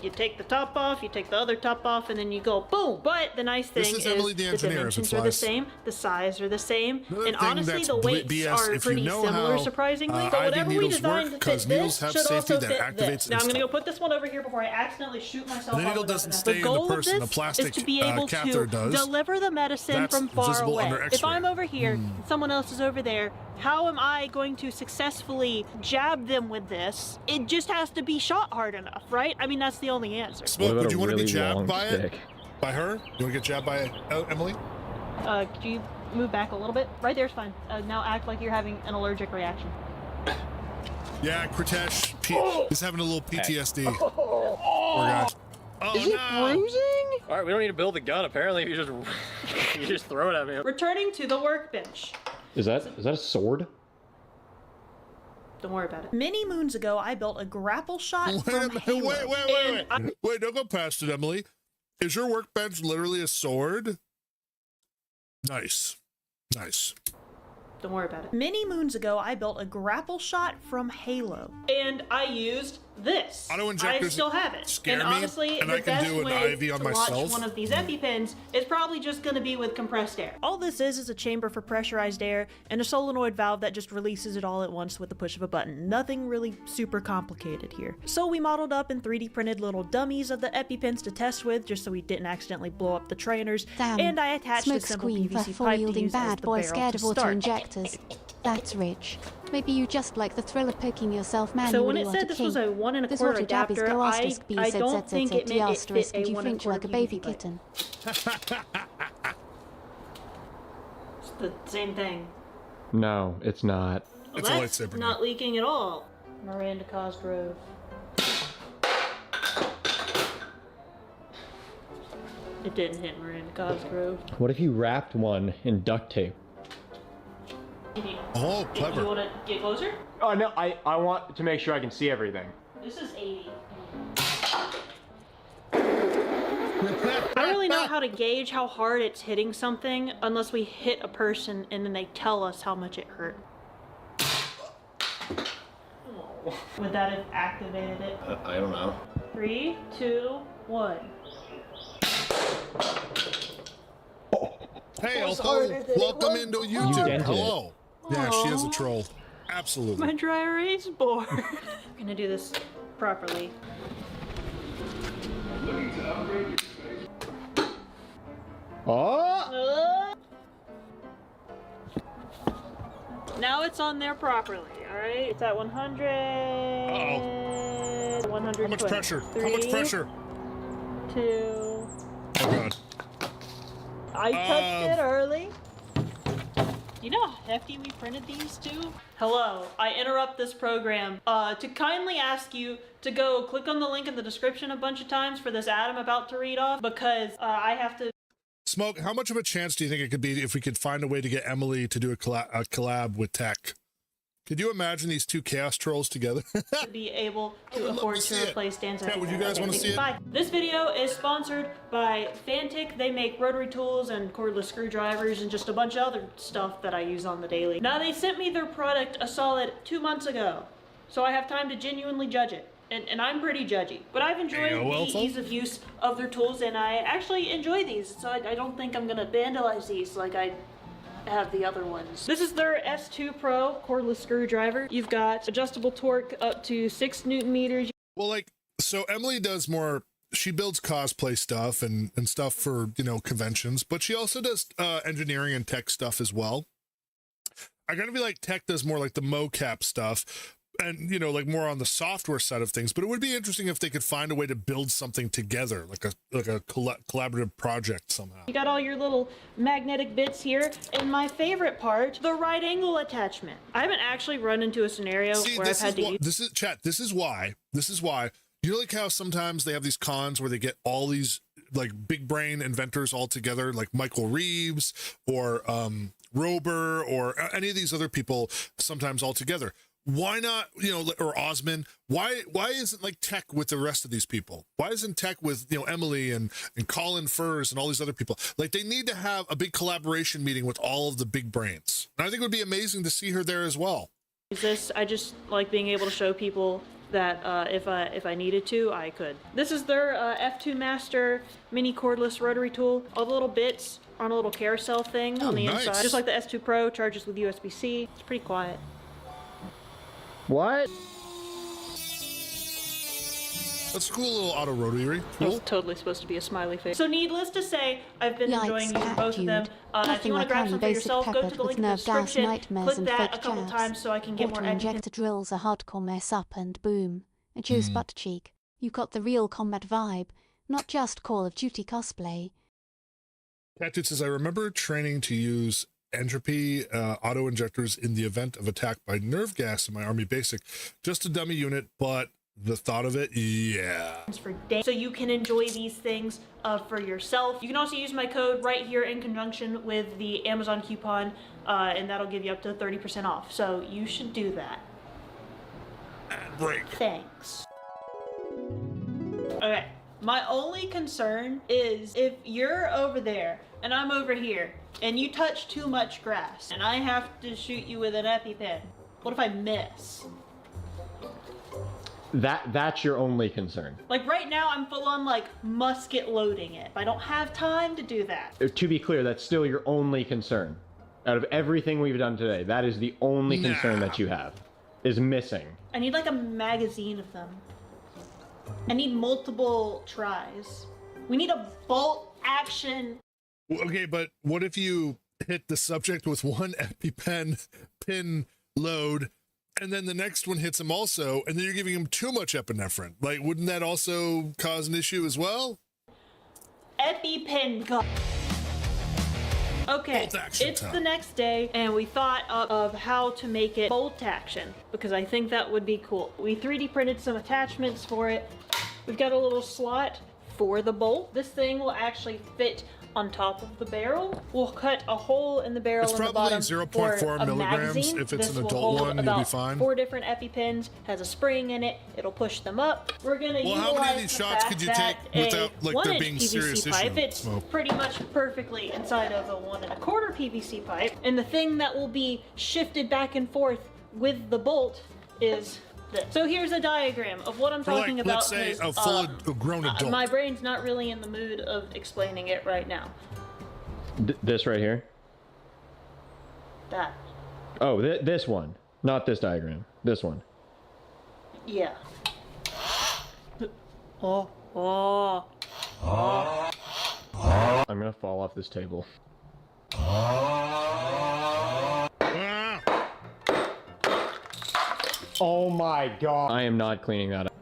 S5: You take the top off, you take the other top off, and then you go boom. But the nice thing is the dimensions are the same, the size are the same, and honestly the weights are pretty similar, surprisingly. So whatever we designed to fit this should also fit this. Now I'm gonna go put this one over here before I accidentally shoot myself.
S2: The needle doesn't stay in the person. The plastic
S5: is to be able to deliver the medicine from far away. If I'm over here, and someone else is over there, how am I going to successfully jab them with this? It just has to be shot hard enough, right? I mean, that's the only answer.
S2: Smoke, would you want to be jabbed by it? By her? You want to get jabbed by Emily?
S5: Could you move back a little bit? Right there's fine. Now act like you're having an allergic reaction.
S2: Yeah, Kritesh is having a little PTSD. Poor guy. Oh,
S6: is it bruising? All right, we don't need to build a gun. Apparently, you just throw it at me.
S5: Returning to the workbench.
S7: Is that a sword?
S5: Don't worry about it. Many moons ago, I built a grapple shot from Halo.
S2: Wait, don't go past it, Emily. Is your workbench literally a sword? Nice.
S5: Don't worry about it. Many moons ago, I built a grapple shot from Halo. And I used this.
S2: Auto-injectors
S5: I still have it. And honestly, the best way to launch one of these EpiPens is probably just going to be with compressed air. All this is a chamber for pressurized air and a solenoid valve that just releases it all at once with the push of a button. Nothing really super complicated here. So we modeled up and 3D printed little dummies of the EpiPens to test with, just so we didn't accidentally blow up the trainers.
S1: Damn.
S5: And I attached a simple PVC pipe to use as the barrel
S1: scared of
S5: to start.
S1: auto-injectors. That's rich. Maybe you just like the thrill of poking yourself manually.
S5: So when it said this was a 1 1/4 adapter, I don't think it meant it fit a 1 1/4
S1: like a baby kitten.
S5: It's the same thing.
S7: No, it's not.
S5: Well,
S2: it's
S5: that's
S2: a lightsaber.
S5: not leaking at all. Miranda Cosgrove. It didn't hit Miranda Cosgrove.
S7: What if you wrapped one in duct tape?
S2: Oh, clever.
S5: You want to get closer?
S6: Oh, no, I want to make sure I can see everything.
S5: This is 80. I don't really know how to gauge how hard it's hitting something unless we hit a person and then they tell us how much it hurt. Would that have activated it?
S6: I don't know.
S5: 3, 2, 1.
S2: Hey, Elfo, welcome into YouTube. Hello. Yeah, she is a troll. Absolutely.
S5: My dry erase board. I'm gonna do this properly.
S7: Oh!
S5: Now it's on there properly, alright? It's at 100.
S2: Uh-oh.
S5: 120.
S2: How much pressure? How much pressure?
S5: 2.
S2: Oh, God.
S5: I touched it early. You know how hefty we printed these too? Hello, I interrupt this program to kindly ask you to go click on the link in the description a bunch of times for this ad I'm about to read off because I have to...
S2: Smoke, how much of a chance do you think it could be if we could find a way to get Emily to do a collab with Tech? Could you imagine these two chaos trolls together?
S5: to be able to afford to replace Dan's.
S2: Yeah, would you guys want to see it?
S5: Bye. This video is sponsored by Fantic. They make rotary tools and cordless screwdrivers and just a bunch of other stuff that I use on the daily. Now, they sent me their product a solid 2 months ago, so I have time to genuinely judge it. And I'm pretty judgy, but I've enjoyed the ease of use of their tools, and I actually enjoy these, so I don't think I'm gonna vandalize these like I have the other ones. This is their S2 Pro cordless screwdriver. You've got adjustable torque up to 6 Newton meters.
S2: Well, like, so Emily does more, she builds cosplay stuff and stuff for, you know, conventions, but she also does engineering and tech stuff as well. I gotta be like, Tech does more like the mocap stuff, and, you know, like more on the software side of things, but it would be interesting if they could find a way to build something together, like a collaborative project somehow.
S5: You got all your little magnetic bits here, and my favorite part, the right angle attachment. I haven't actually run into a scenario where I've had to use...
S2: This is why, you know, like how sometimes they have these cons where they get all these like big brain inventors all together, like Michael Reeves or Rober or any of these other people sometimes all together. Why not, you know, or Osman? Why isn't like Tech with the rest of these people? Why isn't Tech with, you know, Emily and Colin Furs and all these other people? Like, they need to have a big collaboration meeting with all of the big brains. And I think it would be amazing to see her there as well.
S5: I just like being able to show people that if I needed to, I could. This is their F2 Master mini cordless rotary tool. All the little bits are on a little carousel thing on the inside. Just like the S2 Pro, charges with USB-C. It's pretty quiet.
S7: What?
S2: That's a cool little auto rotary.
S5: Cool. It's totally supposed to be a smiley face. So needless to say, I've been enjoying using both of them. If you want to grab some for yourself, go to the link in the description, click that a couple times so I can get more
S1: injector drills a hardcore mess up and boom. A juice butt cheek. You've got the real combat vibe, not just Call of Duty cosplay.
S2: Tattooed says, I remember training to use entropy auto injectors in the event of attack by nerve gas in my army basic. Just a dummy unit, but the thought of it, yeah.
S5: So you can enjoy these things for yourself. You can also use my code right here in conjunction with the Amazon coupon, and that'll give you up to 30% off. So you should do that.
S2: Break.
S5: Thanks. Okay, my only concern is if you're over there and I'm over here and you touch too much grass and I have to shoot you with an EpiPen, what if I miss?
S7: That's your only concern.
S5: Like right now I'm full on like musket loading it. I don't have time to do that.
S7: To be clear, that's still your only concern. Out of everything we've done today, that is the only concern that you have, is missing.
S5: I need like a magazine of them. I need multiple tries. We need a bolt action.
S2: Okay, but what if you hit the subject with one EpiPen pin load, and then the next one hits him also, and then you're giving him too much epinephrine? Like, wouldn't that also cause an issue as well?
S5: EpiPen go. Okay, it's the next day, and we thought of how to make it bolt action, because I think that would be cool. We 3D printed some attachments for it. We've got a little slot for the bolt. This thing will actually fit on top of the barrel. We'll cut a hole in the barrel
S2: It's
S5: in the
S2: probably
S5: bottom
S2: 0.4
S5: for a
S2: milligrams.
S5: magazine.
S2: If it's
S5: this
S2: an
S5: will
S2: adult
S5: hold
S2: one, you'll be
S5: about
S2: fine.
S5: 4 different EpiPens, has a spring in it. It'll push them up. We're gonna
S2: Well,
S5: utilize
S2: how many of these
S5: the
S2: shots
S5: fact
S2: could you
S5: that
S2: take without,
S5: a
S2: like, there
S5: 1-inch
S2: being
S5: PVC
S2: serious
S5: pipe
S2: issue?
S5: fits
S2: Oh.
S5: pretty much perfectly inside of a 1 1/4 PVC pipe, and the thing that will be shifted back and forth with the bolt is this. So here's a diagram of what I'm talking
S2: like,
S5: about.
S2: let's say
S5: 'cause,
S2: a full grown adult.
S5: my brain's not really in the mood of explaining it right now.
S7: This right here?
S5: That.
S7: Oh, this one. Not this diagram. This one.
S5: Yeah. Oh.
S7: I'm gonna fall off this table.
S2: Ah!
S7: Oh my god. I am not cleaning that up.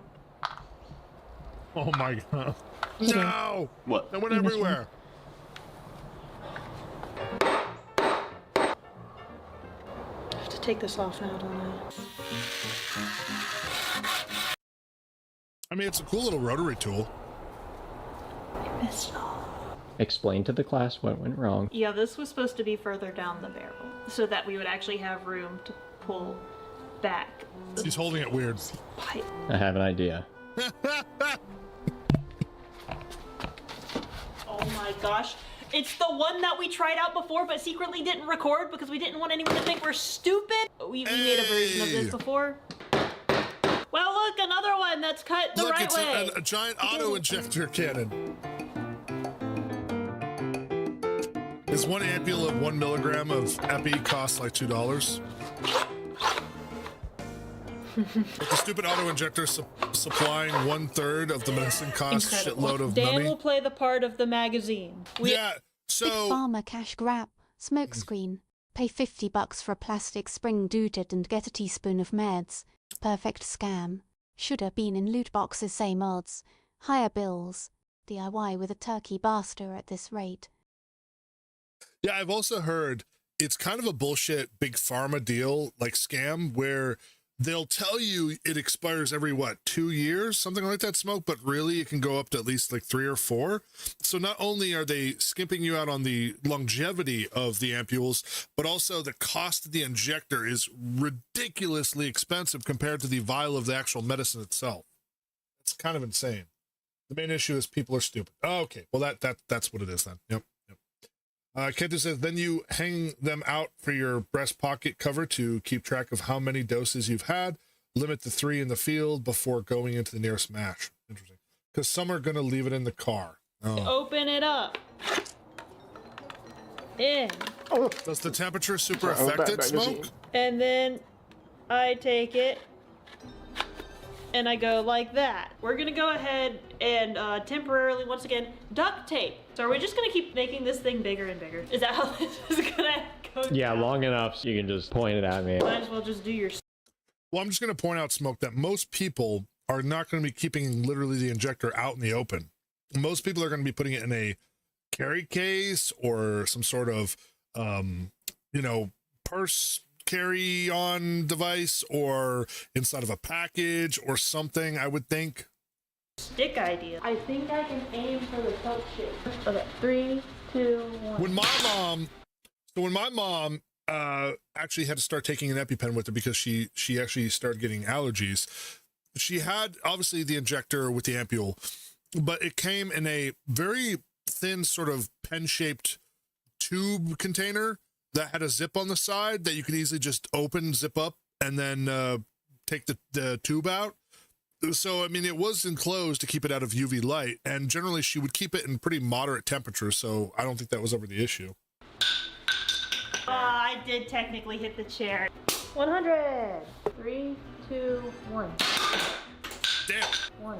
S2: Oh my god. No!
S7: What?
S2: That went everywhere.
S5: I have to take this off now, don't I?
S2: I mean, it's a cool little rotary tool.
S5: I missed all.
S7: Explain to the class what went wrong.
S5: Yeah, this was supposed to be further down the barrel so that we would actually have room to pull back the
S2: She's holding it weird.
S5: pipe.
S7: I have an idea.
S5: Oh my gosh. It's the one that we tried out before but secretly didn't record because we didn't want anyone to think we're stupid. We made a version of this before. Well, look, another one that's cut the
S2: Look,
S5: right
S2: it's
S5: way.
S2: a giant auto injector cannon. Is 1 ampule of 1 milligram of epi costs like $2? With the stupid auto injector supplying 1/3 of the medicine cost shitload of
S5: Dan
S2: money.
S5: will play the part of the magazine.
S2: Yeah,
S1: Big
S2: so
S1: Pharma cash grab. Smokescreen. Pay $50 for a plastic spring dooted and get a teaspoon of meds. Perfect scam. Should have been in loot boxes, same odds. Higher bills. DIY with a turkey baster at this rate.
S2: yeah, I've also heard it's kind of a bullshit big pharma deal, like scam, where they'll tell you it expires every, 2 years, something like that, Smoke, but really it can go up to at least like 3 or 4. So not only are they skimping you out on the longevity of the ampules, but also the cost of the injector is ridiculously expensive compared to the vial of the actual medicine itself. It's kind of insane. The main issue is people are stupid. Oh, okay, well that's what it is then. Yep. Kenta says, then you hang them out for your breast pocket cover to keep track of how many doses you've had. Limit to 3 in the field before going into the nearest match. Interesting. Because some are going to leave it in the car. Oh.
S5: Open it up. In.
S2: Does the temperature super affect it, Smoke?
S5: And then I take it and I go like that. We're gonna go ahead and temporarily, once again, duct tape. So are we just gonna keep making this thing bigger and bigger? Is that how this is gonna go
S7: Yeah,
S5: down?
S7: long enough so you can just point it at me.
S5: Might as well just do your...
S2: Well, I'm just going to point out, Smoke, that most people are not going to be keeping literally the injector out in the open. Most people are going to be putting it in a carry case or some sort of, purse carry-on device or inside of a package or something, I would think.
S5: stick idea. I think I can aim for the coat shape. Okay, 3, 2, 1.
S2: When my mom actually had to start taking an EpiPen with her because she actually started getting allergies. She had obviously the injector with the ampule, but it came in a very thin sort of pen-shaped tube container that had a zip on the side that you could easily just open, zip up, and then take the tube out. So, I mean, it was enclosed to keep it out of UV light, and generally she would keep it in pretty moderate temperature, so I don't think that was ever the issue.
S5: I did technically hit the chair. 100. 3, 2, 1.
S2: Damn.
S5: 1.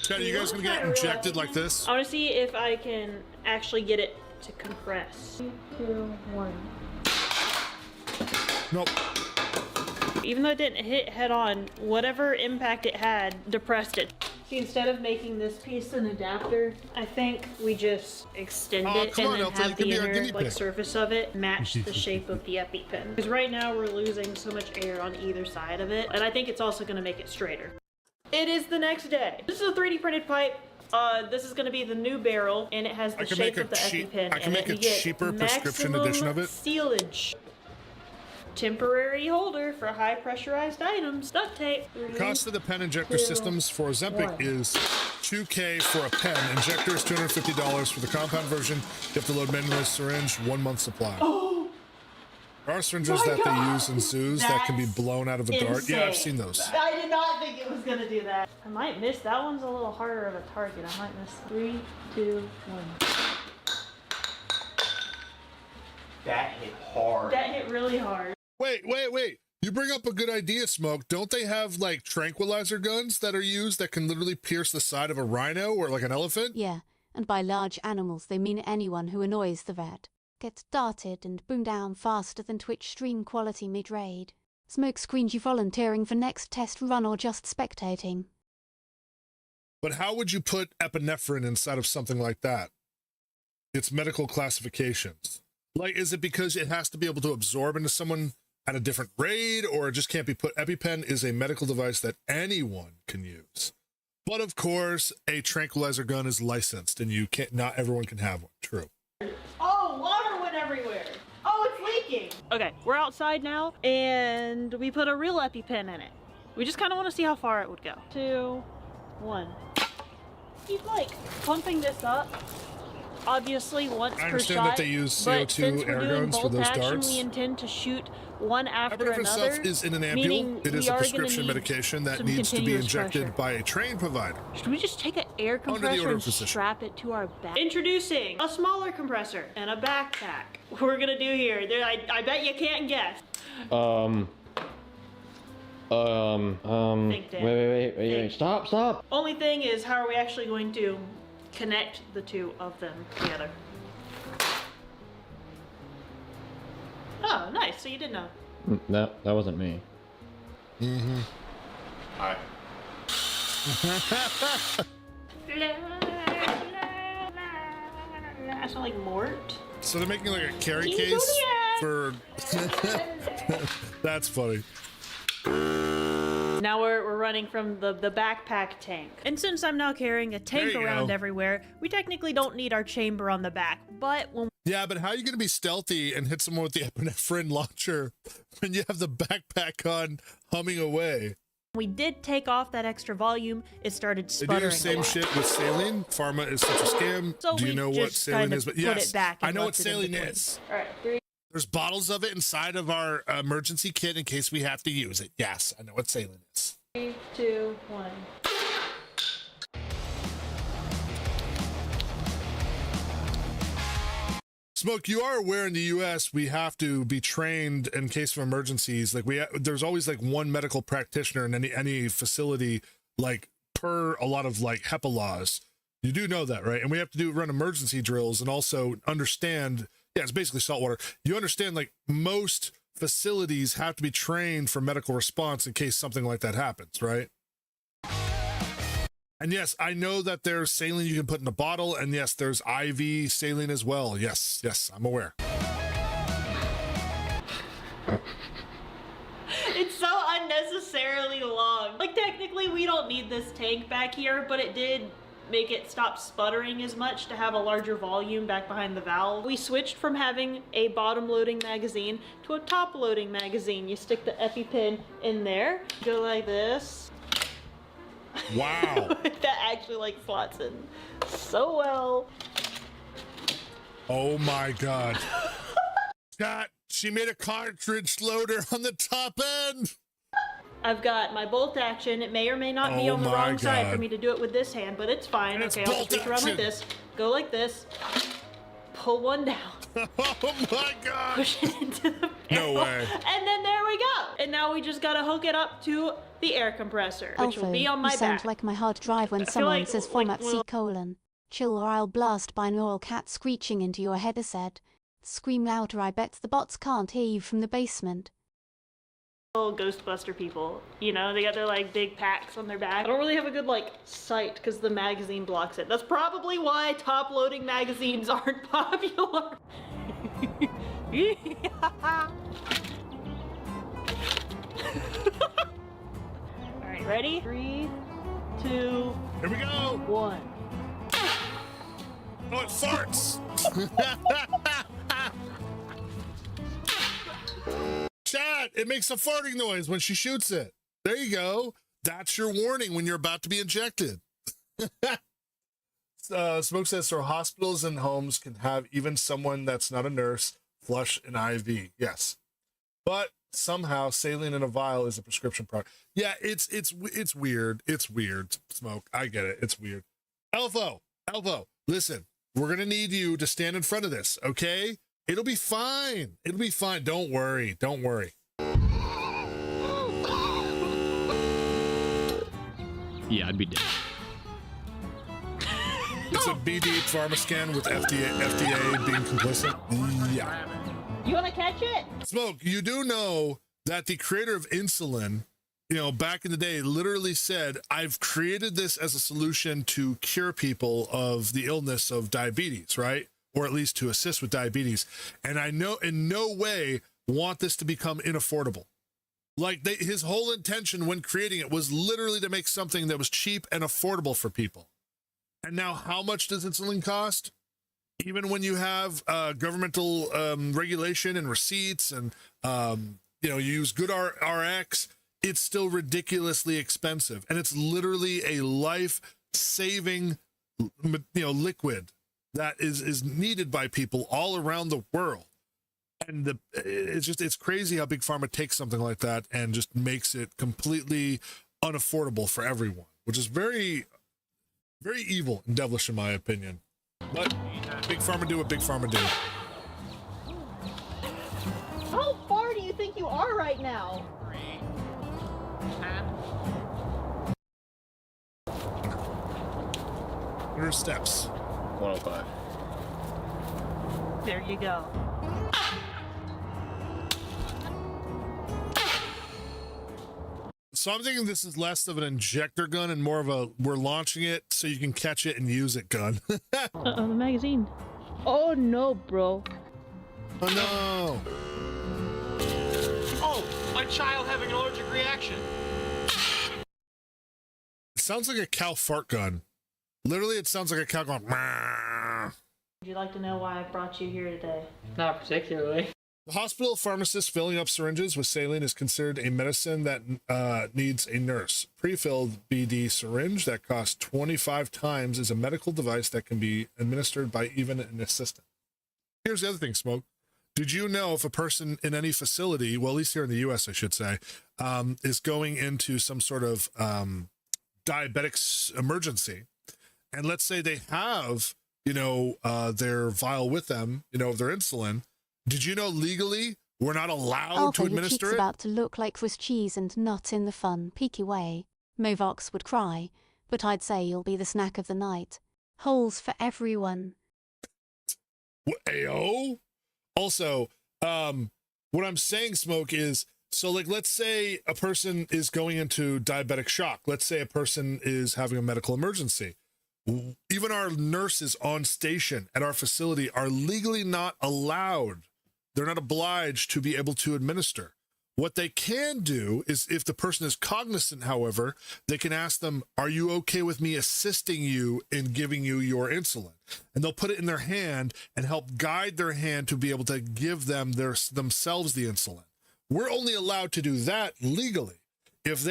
S2: Scott, are you guys gonna get injected like this?
S5: I want to see if I can actually get it to compress. 3, 2, 1.
S2: Nope.
S5: Even though it didn't hit head on, whatever impact it had depressed it. See, instead of making this piece an adapter, I think we just extend it and then have the inner surface of it match the shape of the EpiPen. Because right now we're losing so much air on either side of it, and I think it's also going to make it straighter. It is the next day. This is a 3D printed pipe. This is going to be the new barrel, and it has the shape of the EpiPen.
S2: I can make a cheaper prescription edition of it.
S5: Sealage. Temporary holder for high pressurized items. Duct tape.
S2: The cost of the pen injector systems for Ozempic is $2K for a pen. Injector is $250 for the compound version. You have to load manually syringe, 1 month supply.
S5: Oh!
S2: There are syringes that they use in zoos that can be blown out of a dart. Yeah, I've seen those.
S5: I did not think it was going to do that. I might miss. That one's a little harder of a target. I might miss. 3, 2, 1.
S7: That hit hard.
S5: That hit really hard.
S2: Wait. You bring up a good idea, Smoke. Don't they have like tranquilizer guns that are used that can literally pierce the side of a rhino or like an elephant?
S1: Yeah, and by large animals they mean anyone who annoys the vet. Gets darted and boomed down faster than Twitch stream quality mid-raid. Smoke screens you volunteering for next test run or just spectating.
S2: But how would you put epinephrine inside of something like that? It's medical classifications. Like, is it because it has to be able to absorb into someone at a different rate, or it just can't be put? EpiPen is a medical device that anyone can use. But of course, a tranquilizer gun is licensed, and you can't. Not everyone can have one. True.
S5: Oh, water went everywhere. Oh, it's leaking. Okay, we're outside now, and we put a real EpiPen in it. We just kind of want to see how far it would go. 2, 1. He's like pumping this up. Obviously, once per shot.
S2: I understand that they use CO2 air guns for those darts.
S5: We intend to shoot one after
S2: epinephrine
S5: another.
S2: Itself is in an ampule. It is a prescription medication that needs to be injected by a trained provider.
S5: Should we just take an air compressor and strap it to our back? Introducing a smaller compressor and a backpack. What we're gonna do here? I bet you can't guess.
S7: Wait, stop.
S5: Only thing is, how are we actually going to connect the two of them together? Oh, nice. So you did know.
S7: No, that wasn't me.
S2: Mm-hmm.
S7: Hi.
S5: I sound like Mort.
S2: So they're making like a carry case for... That's funny.
S5: Now we're running from the backpack tank. And since I'm now carrying a tank around everywhere, we technically don't need our chamber on the back. But when...
S2: Yeah, but how are you going to be stealthy and hit someone with the epinephrine launcher when you have the backpack on humming away?
S5: We did take off that extra volume, it started sputtering.
S2: They do the same shit with saline. Pharma is such a scam.
S5: So
S2: do you know what saline is? But yes, I know what saline is.
S5: All right, 3.
S2: There's bottles of it inside of our emergency kit in case we have to use it. Yes, I know what saline is.
S5: 3, 2, 1.
S2: Smoke, you are aware in the U.S. we have to be trained in case of emergencies. Like there's always like one medical practitioner in any facility, like per a lot of like HEPA laws. You do know that, right? And we have to run emergency drills and also understand. Yeah, it's basically salt water. You understand, like, most facilities have to be trained for medical response in case something like that happens, right? And yes, I know that there's saline you can put in a bottle, and yes, there's IV saline as well. Yes, I'm aware.
S5: It's so unnecessarily long. Like, technically, we don't need this tank back here, but it did make it stop sputtering as much to have a larger volume back behind the valve. We switched from having a bottom loading magazine to a top loading magazine. You stick the EpiPen in there, go like this.
S2: Wow.
S5: That actually like slots in so well.
S2: Oh my God. Chat, she made a cartridge loader on the top end.
S5: I've got my bolt action. It may or may not be on the wrong side for me to do it with this hand, but it's fine. Okay, I'll just reach around like this. Go like this. Pull one down.
S2: Oh my God.
S5: Push it into the barrel.
S2: No way.
S5: And then there we go. And now we just gotta hook it up to the air compressor, which will be on my
S1: you
S5: back.
S1: sound like my hard drive when someone says format C:. Chill or I'll blast binaural cat screeching into your headset. Scream louder, I bet the bots can't hear you from the basement.
S5: Ghostbuster people, you know, they got their like big packs on their back. I don't really have a good like sight because the magazine blocks it. That's probably why top loading magazines aren't popular. Alright, ready? 3, 2,
S2: here we go.
S5: 1.
S2: Oh, it farts. Chat, it makes a farting noise when she shoots it. There you go. That's your warning when you're about to be injected. Smoke says, so hospitals and homes can have even someone that's not a nurse flush an IV. Yes. But somehow saline in a vial is a prescription product. Yeah, it's weird. It's weird, Smoke. I get it. It's weird. Elfo, listen, we're going to need you to stand in front of this, okay? It'll be fine. It'll be fine. Don't worry. Don't worry.
S7: Yeah, I'd be dead.
S2: It's a BD pharma scan with FDA being complicit. Yeah.
S5: You want to catch it?
S2: Smoke, you do know that the creator of insulin, you know, back in the day literally said, I've created this as a solution to cure people of the illness of diabetes, right? Or at least to assist with diabetes. And I know in no way want this to become inaffordable. Like his whole intention when creating it was literally to make something that was cheap and affordable for people. And now how much does insulin cost? Even when you have governmental regulation and receipts and, you know, you use good RX, it's still ridiculously expensive. And it's literally a life-saving, you know, liquid that is needed by people all around the world. And it's crazy how Big Pharma takes something like that and just makes it completely unaffordable for everyone, which is very, very evil and devilish in my opinion. But Big Pharma do what Big Pharma do.
S5: How far do you think you are right now?
S2: 100 steps.
S6: 105.
S5: There you go.
S2: So I'm thinking this is less of an injector gun and more of a we're launching it so you can catch it and use it gun.
S5: Uh-oh, the magazine. Oh no, bro.
S2: Oh no.
S6: Oh, my child having an allergic reaction.
S2: It sounds like a cow fart gun. Literally, it sounds like a cow going. Mah.
S5: Would you like to know why I brought you here today?
S6: Not particularly.
S2: The hospital pharmacist filling up syringes with saline is considered a medicine that needs a nurse. Pre-filled BD syringe that costs 25 times is a medical device that can be administered by even an assistant. Here's the other thing, Smoke. Did you know if a person in any facility, well, at least here in the U.S., I should say, is going into some sort of diabetic emergency, and let's say they have, you know, their vial with them, you know, of their insulin, did you know legally we're not allowed to administer it?
S1: About to look like Swiss cheese and not in the fun, peaky way. Movox would cry, but I'd say you'll be the snack of the night. Holes for everyone.
S2: Ayo? Also, what I'm saying, Smoke, is, so like, let's say a person is going into diabetic shock. Let's say a person is having a medical emergency. Even our nurses on station at our facility are legally not allowed. They're not obliged to be able to administer. What they can do is, if the person is cognizant, however, they can ask them, are you okay with me assisting you in giving you your insulin? And they'll put it in their hand and help guide their hand to be able to give them themselves the insulin. We're only allowed to do that legally. If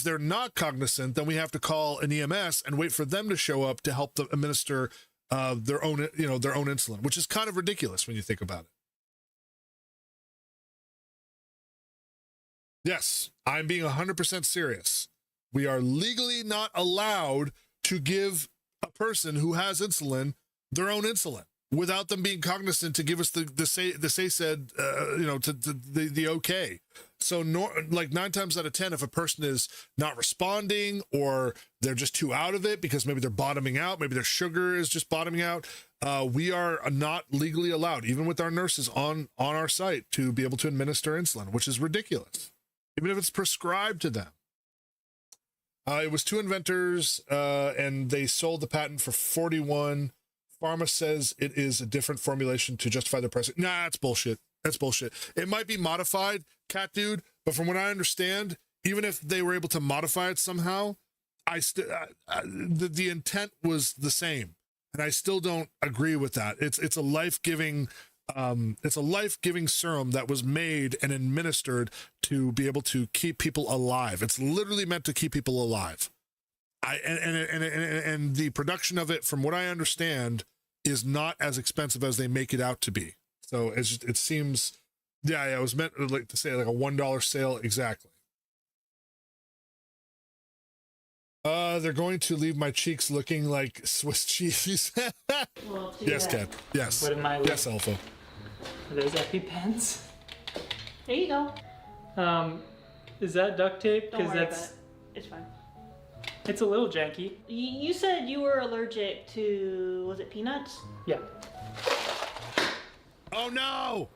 S2: they're not cognizant, then we have to call an EMS and wait for them to show up to help them administer their own insulin, which is kind of ridiculous when you think about it. Yes, I'm being 100% serious. We are legally not allowed to give a person who has insulin their own insulin without them being cognizant to give us the okay. So like 9 times out of 10, if a person is not responding or they're just too out of it because maybe they're bottoming out, maybe their sugar is just bottoming out, we are not legally allowed, even with our nurses on our site, to be able to administer insulin, which is ridiculous, even if it's prescribed to them. It was 2 inventors, and they sold the patent for 41. Pharma says it is a different formulation to justify the price. Nah, that's bullshit. That's bullshit. It might be modified, cat dude, but from what I understand, even if they were able to modify it somehow, the intent was the same. And I still don't agree with that. It's a life-giving serum that was made and administered to be able to keep people alive. It's literally meant to keep people alive. And the production of it, from what I understand, is not as expensive as they make it out to be. So it seems, yeah, it was meant like to say like a $1 sale exactly. They're going to leave my cheeks looking like Swiss cheese.
S5: Well,
S2: Yes, Kat. Yes.
S8: What am I?
S2: Yes, Alpha.
S8: Are those EpiPens?
S5: There you go.
S8: Is that duct tape?
S5: Don't worry
S8: That's
S5: about it. It's fine.
S8: it's a little janky.
S5: You said you were allergic to, was it peanuts?
S8: Yeah.
S2: Oh no!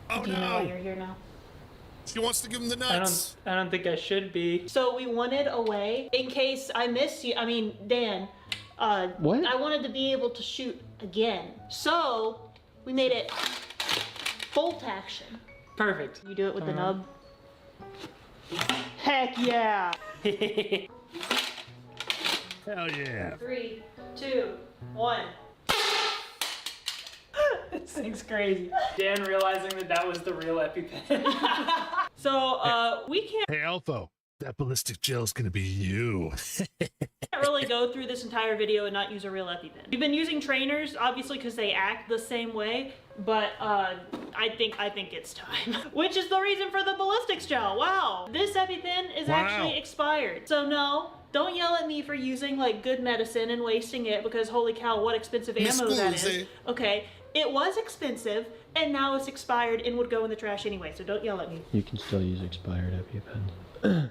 S2: Oh
S5: Do you know why
S2: no!
S5: you're here now?
S2: She wants to give him the nuts.
S8: I don't think I should be.
S5: So we wanted a way, in case I miss you, I mean, Dan,
S7: What?
S5: I wanted to be able to shoot again. So we made it bolt action.
S8: Perfect.
S5: You do it with the nub. Heck yeah!
S2: Hell yeah!
S5: 3, 2, 1.
S8: This thing's crazy. Dan realizing that was the real EpiPen.
S5: So we can't
S2: Hey, Alpha, that ballistic gel's gonna be you.
S5: really go through this entire video and not use a real EpiPen. We've been using trainers, obviously, because they act the same way, but I think it's time. Which is the reason for the ballistics gel. Wow, this EpiPen is actually expired. So no, don't yell at me for using like good medicine and wasting it, because holy cow, what expensive ammo that is. Okay, it was expensive and now it's expired and would go in the trash anyway. So don't yell at me.
S7: You can still use expired EpiPens.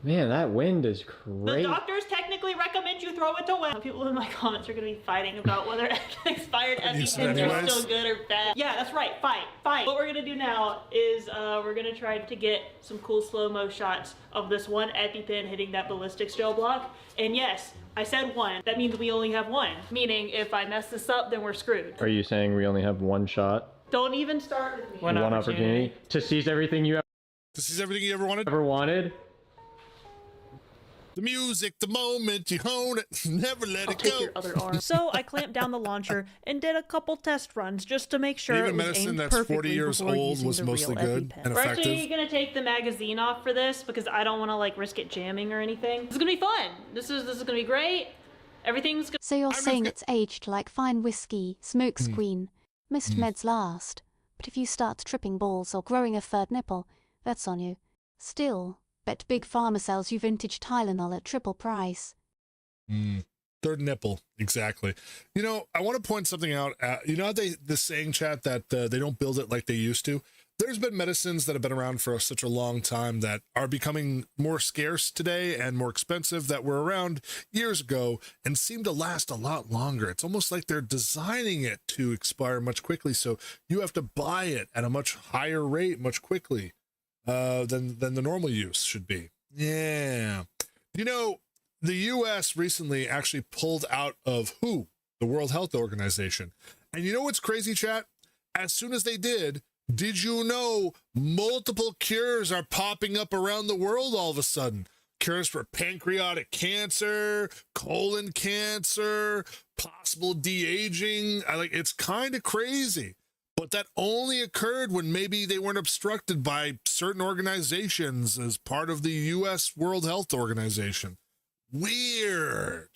S7: Man, that wind is
S5: The
S7: great.
S5: doctors technically recommend you throw it away. People in my comments are gonna be fighting about whether expired EpiPens are still good or bad. Yeah, that's right, fight. What we're gonna do now is we're gonna try to get some cool slow-mo shots of this one EpiPen hitting that ballistics gel block. And yes, I said one. That means we only have one. Meaning, if I mess this up, then we're screwed.
S7: Are you saying we only have one shot?
S5: Don't even start with me.
S8: One opportunity
S7: to seize everything you
S2: This is everything you ever wanted?
S7: ever wanted?
S2: The music, the moment you own it, never let it
S5: Take
S2: go.
S5: your other arm. So I clamped down the launcher and did a couple test runs just to make sure
S2: Even
S5: it was
S2: medicine
S5: aimed
S2: that's 40
S5: perfectly
S2: years
S5: before
S2: old
S5: using
S2: was
S5: the
S2: mostly
S5: real
S2: good
S5: EpiPen.
S2: and
S5: We're actually
S2: effective.
S5: gonna take the magazine off for this because I don't want to like risk it jamming or anything. This is gonna be fun. This is gonna be great. Everything's gonna.
S1: So you're saying it's aged like fine whiskey, smokescreen, missed meds last. But if you start tripping balls or growing a third nipple, that's on you. Still, bet Big Pharma sells you vintage Tylenol at triple price.
S2: Third nipple, exactly. You know, I want to point something out. You know how the saying, chat, that they don't build it like they used to? There's been medicines that have been around for such a long time that are becoming more scarce today and more expensive that were around years ago and seem to last a lot longer. It's almost like they're designing it to expire much quickly, so you have to buy it at a much higher rate much quickly than the normal use should be. Yeah. You know, the U.S. recently actually pulled out of WHO, the World Health Organization. And you know what's crazy, chat? As soon as they did you know multiple cures are popping up around the world all of a sudden? Cures for pancreatic cancer, colon cancer, possible de-aging. It's kind of crazy. But that only occurred when maybe they weren't obstructed by certain organizations as part of the U.S. World Health Organization. Weird.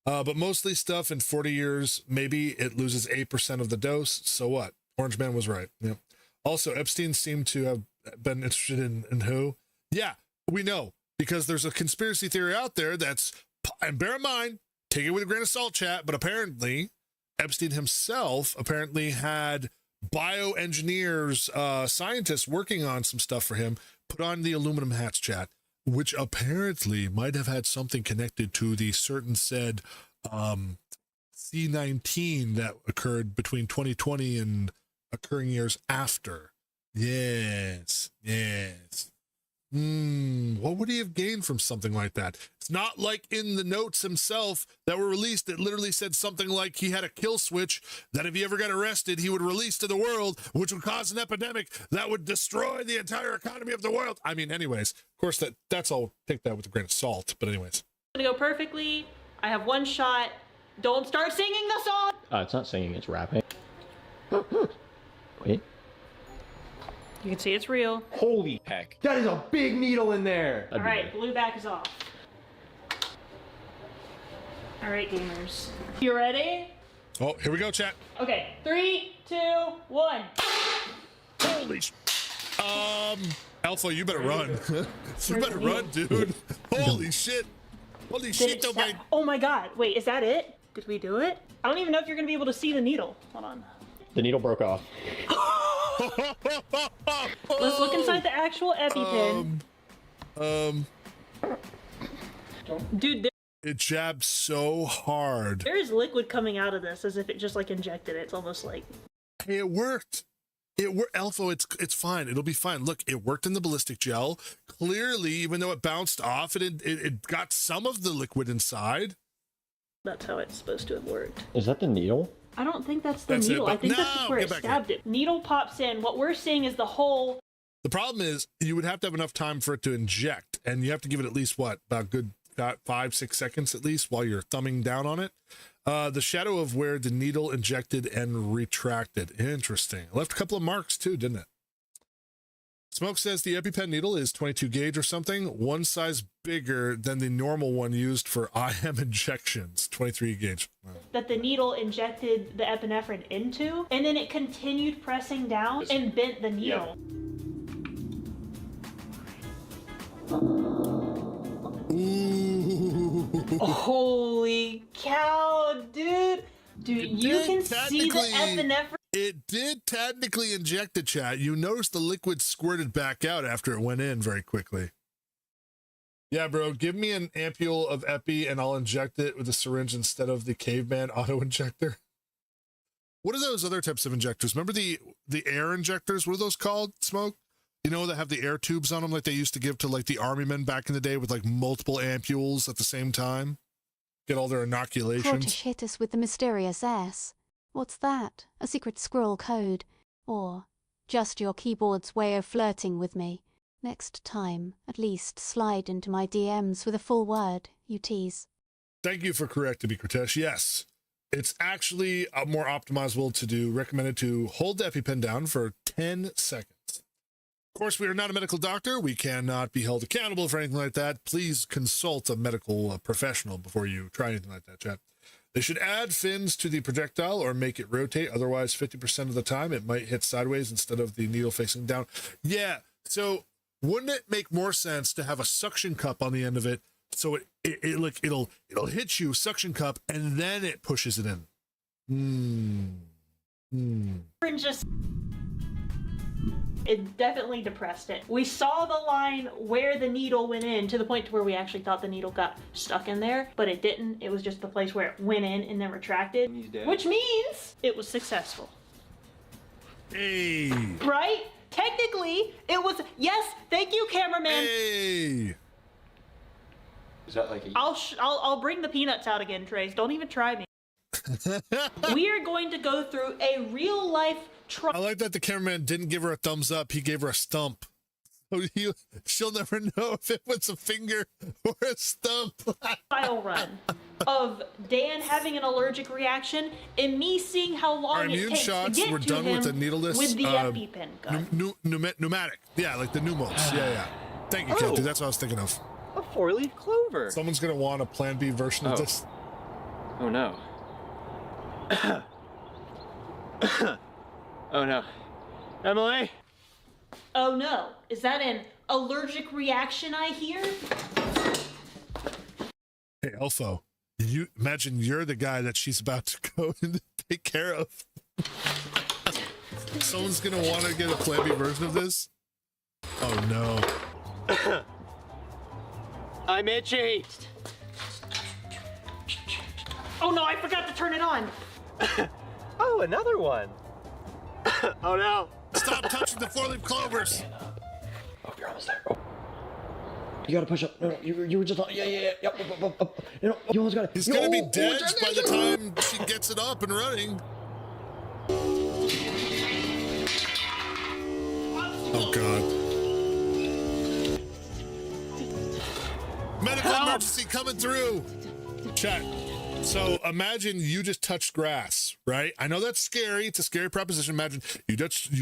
S2: But mostly stuff in 40 years, maybe it loses 8% of the dose. So what? Orange Man was right. Yeah. Also, Epstein seemed to have been interested in who? Yeah, we know, because there's a conspiracy theory out there that's, and bear in mind, take it with a grain of salt, chat, but apparently Epstein himself apparently had bioengineers, scientists working on some stuff for him, put on the aluminum hats, chat, which apparently might have had something connected to the certain said C-19 that occurred between 2020 and occurring years after. Yes. What would he have gained from something like that? It's not like in the notes himself that were released, it literally said something like he had a kill switch that if he ever got arrested, he would release to the world, which would cause an epidemic that would destroy the entire economy of the world. I mean, anyways, of course, that's all, take that with a grain of salt, but anyways.
S5: It's gonna go perfectly. I have one shot. Don't start singing the song!
S7: It's not singing, it's rapping. Wait.
S5: You can see it's real.
S7: Holy heck. That is a big needle in there.
S5: All right, blue back is off. All right, gamers. You ready?
S2: Oh, here we go, chat.
S5: Okay, 3, 2, 1.
S2: Holy Alpha, you better run. You better run, dude. Holy shit. Holy shit, oh my.
S5: Oh my god, wait, is that it? Did we do it? I don't even know if you're gonna be able to see the needle. Hold on.
S7: The needle broke off.
S5: Let's look inside the actual EpiPen. Dude,
S2: it jabs so hard.
S5: there is liquid coming out of this as if it just like injected it. It's almost like.
S2: Hey, it worked. It worked, Alpha. It's fine. It'll be fine. Look, it worked in the ballistic gel. Clearly, even though it bounced off, it got some of the liquid inside.
S5: That's how it's supposed to have worked.
S7: Is that the needle?
S5: I don't think that's the
S2: That's
S5: needle.
S2: it,
S5: I think
S2: no,
S5: that's just where
S2: get
S5: it
S2: back
S5: stabbed it. Needle pops in. What we're seeing is the hole.
S2: The problem is you would have to have enough time for it to inject, and you have to give it at least what, about good 5-6 seconds at least while you're thumbing down on it. The shadow of where the needle injected and retracted. Interesting. It left a couple of marks too, didn't it? Smoke says the EpiPen needle is 22 gauge or something, one size bigger than the normal one used for IM injections, 23 gauge. Wow.
S5: That the needle injected the epinephrine into, and then it continued pressing down and bent the needle.
S2: Ooh.
S5: Holy cow, dude! Dude, you can see the epinephrine.
S2: It did technically inject the chat. You notice the liquid squirted back out after it went in very quickly. Yeah, bro, give me an ampule of Epi and I'll inject it with a syringe instead of the caveman auto-injector. What are those other types of injectors? Remember the air injectors? What are those called, Smoke? You know, that have the air tubes on them like they used to give to like the army men back in the day with like multiple ampules at the same time? Get all their inoculations.
S1: Protish hit us with the mysterious S. What's that? A secret scroll code? Or just your keyboard's way of flirting with me? Next time, at least slide into my DMs with a full word, you tease.
S2: Thank you for correcting me, Kritesh. Yes, it's actually more optimizable to do, recommended to hold the EpiPen down for 10 seconds. Of course, we are not a medical doctor. We cannot be held accountable for anything like that. Please consult a medical professional before you try anything like that, chat. They should add fins to the projectile or make it rotate. Otherwise, 50% of the time, it might hit sideways instead of the needle facing down. Yeah, so wouldn't it make more sense to have a suction cup on the end of it so it'll hit you, suction cup, and then it pushes it in?
S5: Just it definitely depressed it. We saw the line where the needle went in to the point to where we actually thought the needle got stuck in there, but it didn't. It was just the place where it went in and then retracted, which means it was successful.
S2: Hey.
S5: Right? Technically, it was. Yes, thank you, cameraman.
S2: Hey.
S6: Is that like a...
S5: I'll bring the peanuts out again, Trace. Don't even try me. We are going to go through a real life trial.
S2: I like that the cameraman didn't give her a thumbs up. He gave her a stump. So she'll never know if it was a finger or a stump.
S5: Trial run of Dan having an allergic reaction and me seeing how long
S2: Our
S5: it
S2: immune
S5: takes
S2: shots
S5: to get
S2: were
S5: to
S2: done
S5: him
S2: with the needleless
S5: with the EpiPen gun.
S2: Pneumatic. Yeah, like the pneumos. Yeah. Thank you, Captain. That's what I was thinking of.
S6: A 4-leaf clover.
S2: Someone's gonna want a Plan B version of this.
S6: Oh no. Oh no. Emily?
S5: Oh no, is that an allergic reaction I hear?
S2: Hey, Elfo, you imagine you're the guy that she's about to go and take care of. Someone's gonna want to get a Plan B version of this? Oh no.
S6: I'm itchy.
S5: Oh no, I forgot to turn it on.
S6: Oh, another one. Oh no.
S2: Stop touching the 4-leaf clovers.
S6: Oh, you're almost there. Oh.
S7: You gotta push up. No, you were just yeah. Up. You almost got it.
S2: He's gonna be dead by the time she gets it up and running. Oh God. Medical emergency coming through. Chat. So imagine you just touched grass, right? I know that's scary. It's a scary proposition. Imagine you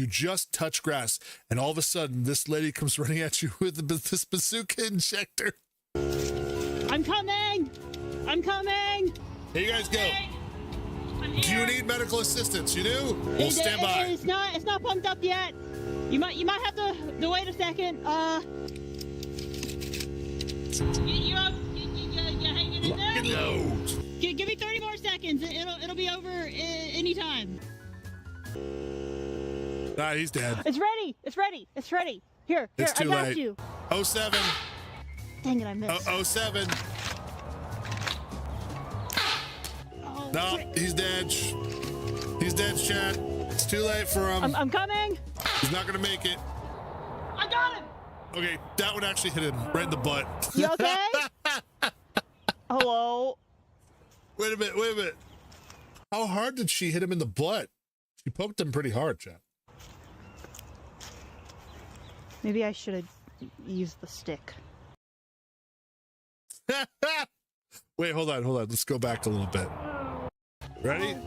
S2: just touch grass, and all of a sudden this lady comes running at you with this bazooka injector.
S9: I'm coming.
S2: Here you guys go. Do you need medical assistance? You do? We'll stand by.
S9: It's not pumped up yet. You might have to wait a second. You're hanging in there? Give me 30 more seconds. It'll be over anytime.
S2: Nah, he's dead.
S9: It's ready. Here,
S2: It's too
S9: I got
S2: late.
S9: you.
S2: 07.
S9: Dang it, I missed.
S2: 07.
S9: Oh,
S2: No,
S9: frick.
S2: he's dead. He's dead, chat. It's too late for him.
S9: I'm coming.
S2: He's not gonna make it.
S9: I got him.
S2: Okay, that one actually hit him right in the butt.
S9: You okay? Hello.
S2: Wait a minute. How hard did she hit him in the butt? She poked him pretty hard, chat.
S9: Maybe I should have used the stick.
S2: Wait, hold on. Let's go back a little bit. Ready?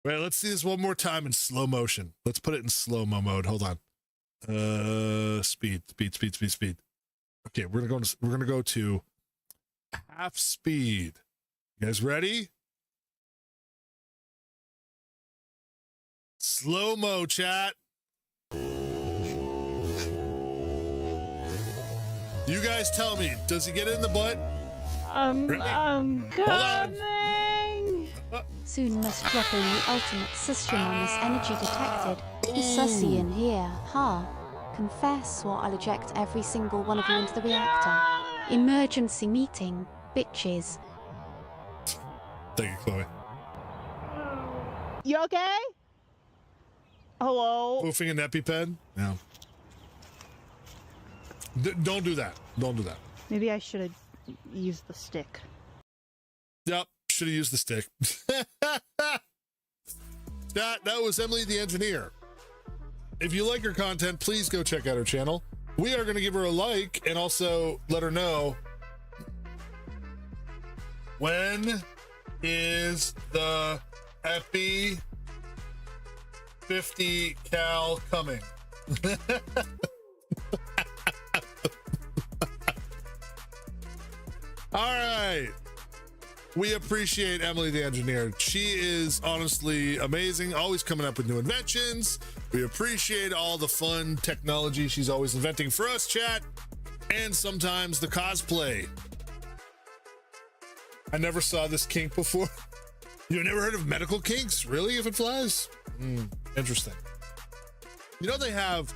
S2: Wait, let's see this one more time in slow motion. Let's put it in slow-mo mode. Hold on. Speed. Okay, we're gonna go to half speed. You guys ready? Slow-mo, chat. You guys tell me, does he get it in the butt?
S9: I'm coming.
S1: Soon must drop in the ultimate system on this energy detected. Sussy in here, huh? Confess or I'll eject every single one of you into the reactor. Emergency meeting, bitches.
S2: Thank you, Chloe.
S9: You okay? Hello.
S2: Poofing an EpiPen? No. Don't do that.
S9: Maybe I should have used the stick.
S2: Yep, should have used the stick. That was Emily the Engineer. If you like her content, please go check out her channel. We are going to give her a like and also let her know when is the Epi 50 cal coming. All right. We appreciate Emily the Engineer. She is honestly amazing, always coming up with new inventions. We appreciate all the fun technology she's always inventing for us, chat, and sometimes the cosplay. I never saw this kink before. You never heard of medical kinks? Really, if it flies? Interesting. You know they have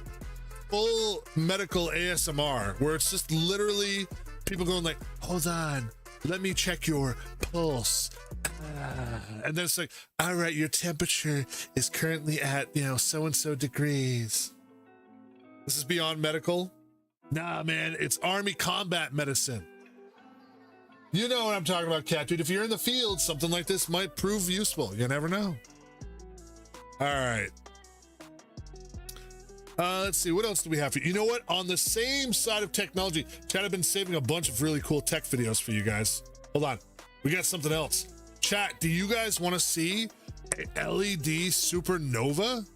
S2: full medical ASMR where it's just literally people going like, hold on, let me check your pulse. And then it's like, all right, your temperature is currently at, so-and-so degrees. This is beyond medical? Nah, man, it's Army combat medicine. You know what I'm talking about, Cat Dude. If you're in the field, something like this might prove useful. You never know. All right. Let's see, what else do we have for you? You know what? On the same side of technology, Chat, I've been saving a bunch of really cool tech videos for you guys. Hold on. We got something else. Chat, do you guys want to see a LED supernova?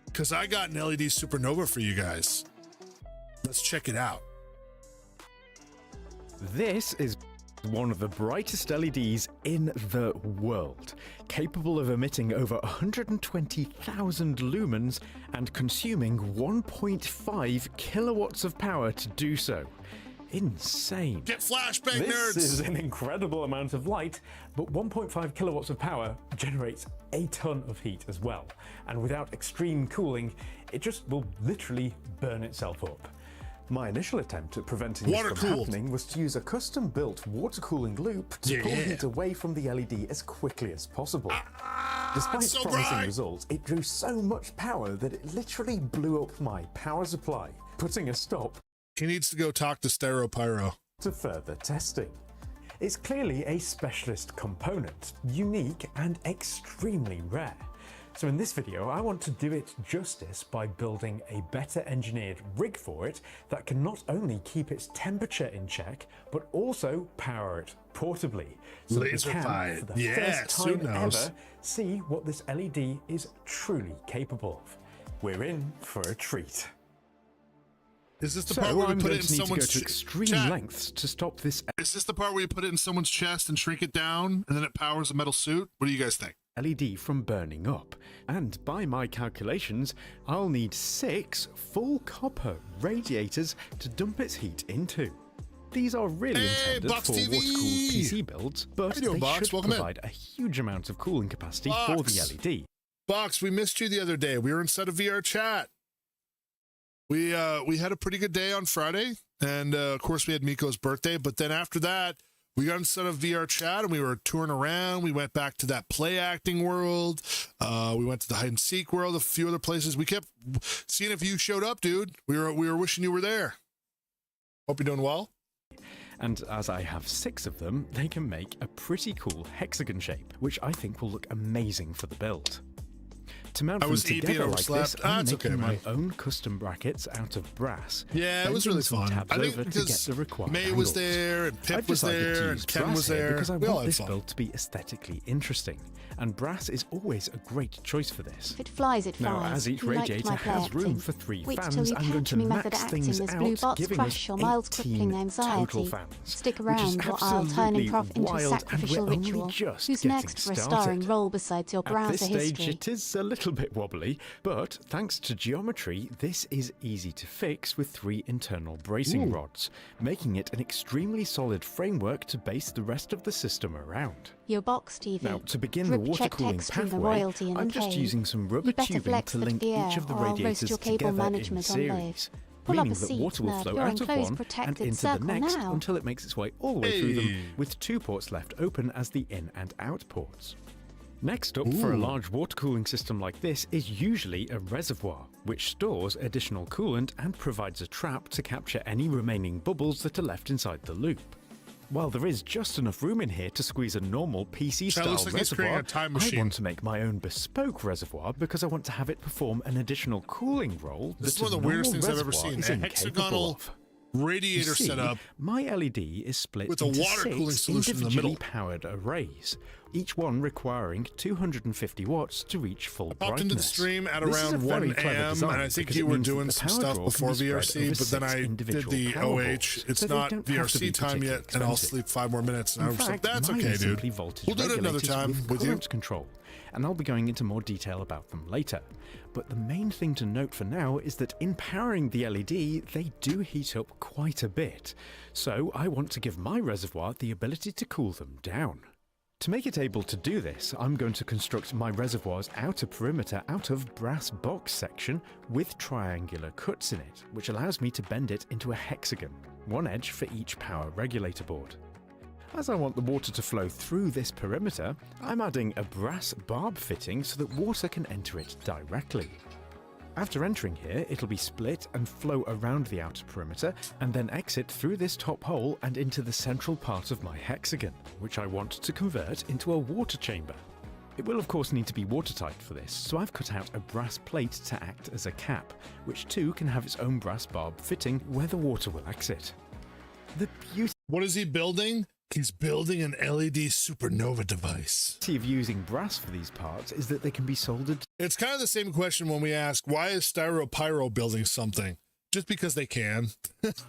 S2: Because I got an LED supernova for you guys. Let's check it out.
S10: This is one of the brightest LEDs in the world, capable of emitting over 120,000 lumens and consuming 1.5 kilowatts of power to do so. Insane.
S2: Get flashbang, nerds!
S11: This is an incredible amount of light, but 1.5 kilowatts of power generates a ton of heat as well. And without extreme cooling, it just will literally burn itself up. My initial attempt at preventing this from happening was to use a custom-built water cooling loop to pull heat away from the LED as quickly as possible. Despite its promising results, it drew so much power that it literally blew up my power supply, putting a stop
S2: He needs to go talk to StereoPyro.
S11: To further testing. It's clearly a specialist component, unique and extremely rare. So in this video, I want to do it justice by building a better engineered rig for it that can not only keep its temperature in check, but also power it portably. So that we can, for the first time ever, see what this LED is truly capable of. We're in for a treat.
S2: Is this the part where we put it in someone's
S10: to extreme lengths to stop this?
S2: Is this the part where you put it in someone's chest and shrink it down, and then it powers a metal suit? What do you guys think?
S10: LED from burning up. And by my calculations, I'll need 6 full copper radiators to dump its heat into. These are really intended for water-cooled PC builds, but they should provide a huge amount of cooling capacity for the LED.
S2: Box, we missed you the other day. We were inside of VR chat. We had a pretty good day on Friday, and of course we had Miko's birthday, but then after that, we got inside of VR chat and we were touring around. We went back to that play acting world. We went to the hide and seek world, a few other places. We kept seeing if you showed up, dude. We were wishing you were there. Hope you're doing well.
S10: And as I have 6 of them, they can make a pretty cool hexagon shape, which I think will look amazing for the build. To mount them together like this, I'm making my own custom brackets out of brass.
S2: Yeah, it was really fun. I think because May was there, and Pip was there, and Ken was there.
S10: Because I want this build to be aesthetically interesting, and brass is always a great choice for this.
S1: If it flies, it flies.
S10: Now, as each radiator has room for 3 fans, I'm going to max things out, giving us 18 total fans.
S1: Stick around, or I'll turn improv into a sacrificial ritual. Who's next for a starring role besides your browser history?
S10: At this stage, it is a little bit wobbly, but thanks to geometry, this is easy to fix with 3 internal bracing rods, making it an extremely solid framework to base the rest of the system around.
S1: Your box TV.
S10: Now, to begin the water cooling pathway, I'm just using some rubber tubing to link each of the radiators together in series, meaning that water will flow out of one and into the next until it makes its way all the way through them, with 2 ports left open as the in and out ports. Next up, for a large water cooling system like this, is usually a reservoir, which stores additional coolant and provides a trap to capture any remaining bubbles that are left inside the loop. While there is just enough room in here to squeeze a normal PC-style reservoir, I want to make my own bespoke reservoir because I want to have it perform an additional cooling role
S2: that is one of the weirdest things I've ever seen. A hexagonal radiator setup.
S10: My LED is split
S2: with a
S10: into
S2: water cooling
S10: 6
S2: solution in the
S10: individually
S2: middle.
S10: powered arrays, each one requiring 250 watts to reach full brightness.
S2: I popped into the stream at around 1 a.m. and I think you were doing some stuff before VRC, but then I did the OH. It's not VRC time yet, and I'll sleep 5 more minutes. And I was like, that's okay, dude. We'll do it another time with you.
S10: Control, and I'll be going into more detail about them later. But the main thing to note for now is that in powering the LED, they do heat up quite a bit. So I want to give my reservoir the ability to cool them down. To make it able to do this, I'm going to construct my reservoir's outer perimeter out of brass box section with triangular cuts in it, which allows me to bend it into a hexagon, 1 edge for each power regulator board. As I want the water to flow through this perimeter, I'm adding a brass barb fitting so that water can enter it directly. After entering here, it'll be split and flow around the outer perimeter, and then exit through this top hole and into the central part of my hexagon, which I want to convert into a water chamber. It will of course need to be watertight for this, so I've cut out a brass plate to act as a cap, which too can have its own brass barb fitting where the water will exit. The beauty—
S2: What is he building? He's building an LED supernova device.
S10: The beauty of using brass for these parts is that they can be soldered.
S2: It's kind of the same question when we ask, why is StereoPyro building something? Just because they can.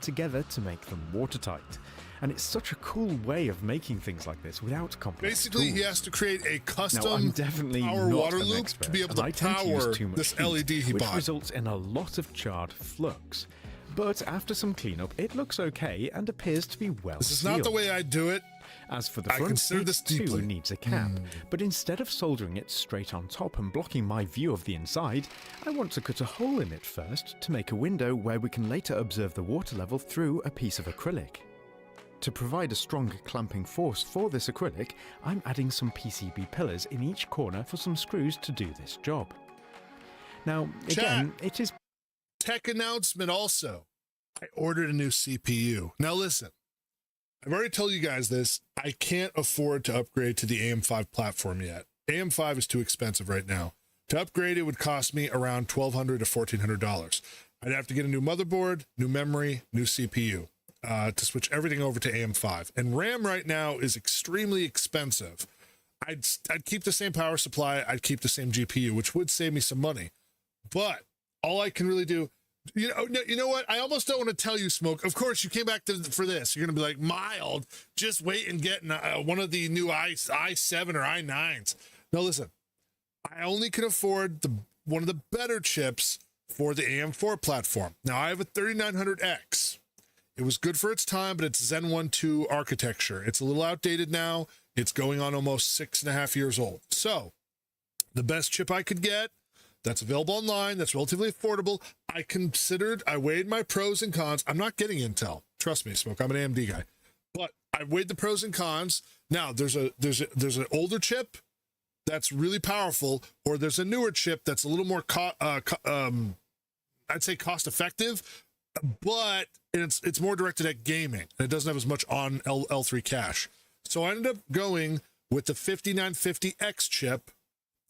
S10: together to make them watertight. And it's such a cool way of making things like this without complex
S2: Basically,
S10: tools.
S2: he has to create a custom
S10: now, I'm definitely
S2: power
S10: not
S2: water
S10: an
S2: loop
S10: expert,
S2: to be able to power this LED he
S10: which
S2: bought.
S10: results in a lot of charred flux. But after some cleanup, it looks okay and appears to be well
S2: This is
S10: sealed.
S2: not the way I do it.
S10: As for the
S2: I
S10: front,
S2: consider
S10: it
S2: this
S10: too
S2: deeply.
S10: needs a cap, but instead of soldering it straight on top and blocking my view of the inside, I want to cut a hole in it first to make a window where we can later observe the water level through a piece of acrylic. To provide a strong clamping force for this acrylic, I'm adding some PCB pillars in each corner for some screws to do this job. Now, again, it is...
S2: Tech announcement also. I ordered a new CPU. Now listen, I've already told you guys this. I can't afford to upgrade to the AM5 platform yet. AM5 is too expensive right now. To upgrade, it would cost me around $1,200 to $1,400. I'd have to get a new motherboard, new memory, new CPU to switch everything over to AM5. And RAM right now is extremely expensive. I'd keep the same power supply. I'd keep the same GPU, which would save me some money. But all I can really do, you know what? I almost don't want to tell you, Smoke. Of course, you came back for this. You're going to be like, mild. Just wait and get one of the new i7 or i9s. No, listen. I only can afford one of the better chips for the AM4 platform. Now, I have a 3900X. It was good for its time, but it's Zen 1.2 architecture. It's a little outdated now. It's going on almost 6.5 years old. So the best chip I could get that's available online, that's relatively affordable, I weighed my pros and cons. I'm not getting Intel. Trust me, Smoke. I'm an AMD guy. But I weighed the pros and cons. Now, there's an older chip that's really powerful, or there's a newer chip that's a little more I'd say cost effective, but it's more directed at gaming, and it doesn't have as much on L3 cache. So I ended up going with the 5950X chip.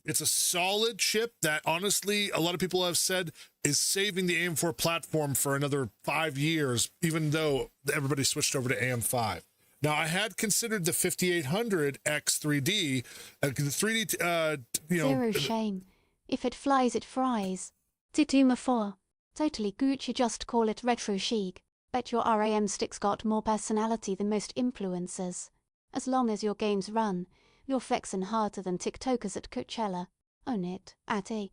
S2: It's a solid chip that honestly a lot of people have said is saving the AM4 platform for another 5 years, even though everybody switched over to AM5. Now, I had considered the 5800X3D, the 3D,
S1: Zero shame. If it flies, it fries. Tituma 4. Totally Gucci, just call it retro chic. Bet your RAM stick's got more personality than most influencers. As long as your games run, you're flexing harder than TikTokers at Coachella. Own it, Atty.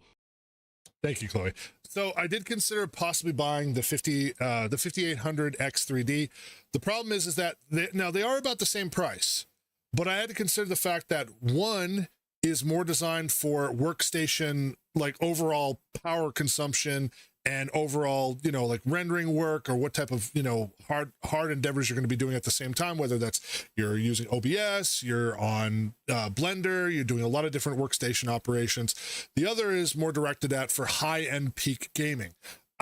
S2: Thank you, Chloe. So I did consider possibly buying the 5800X3D. The problem is that they are about the same price, but I had to consider the fact that one is more designed for workstation, like overall power consumption and overall, like rendering work or what type of, hard endeavors you're going to be doing at the same time, whether that's you're using OBS, you're on Blender, you're doing a lot of different workstation operations. The other is more directed at for high-end peak gaming.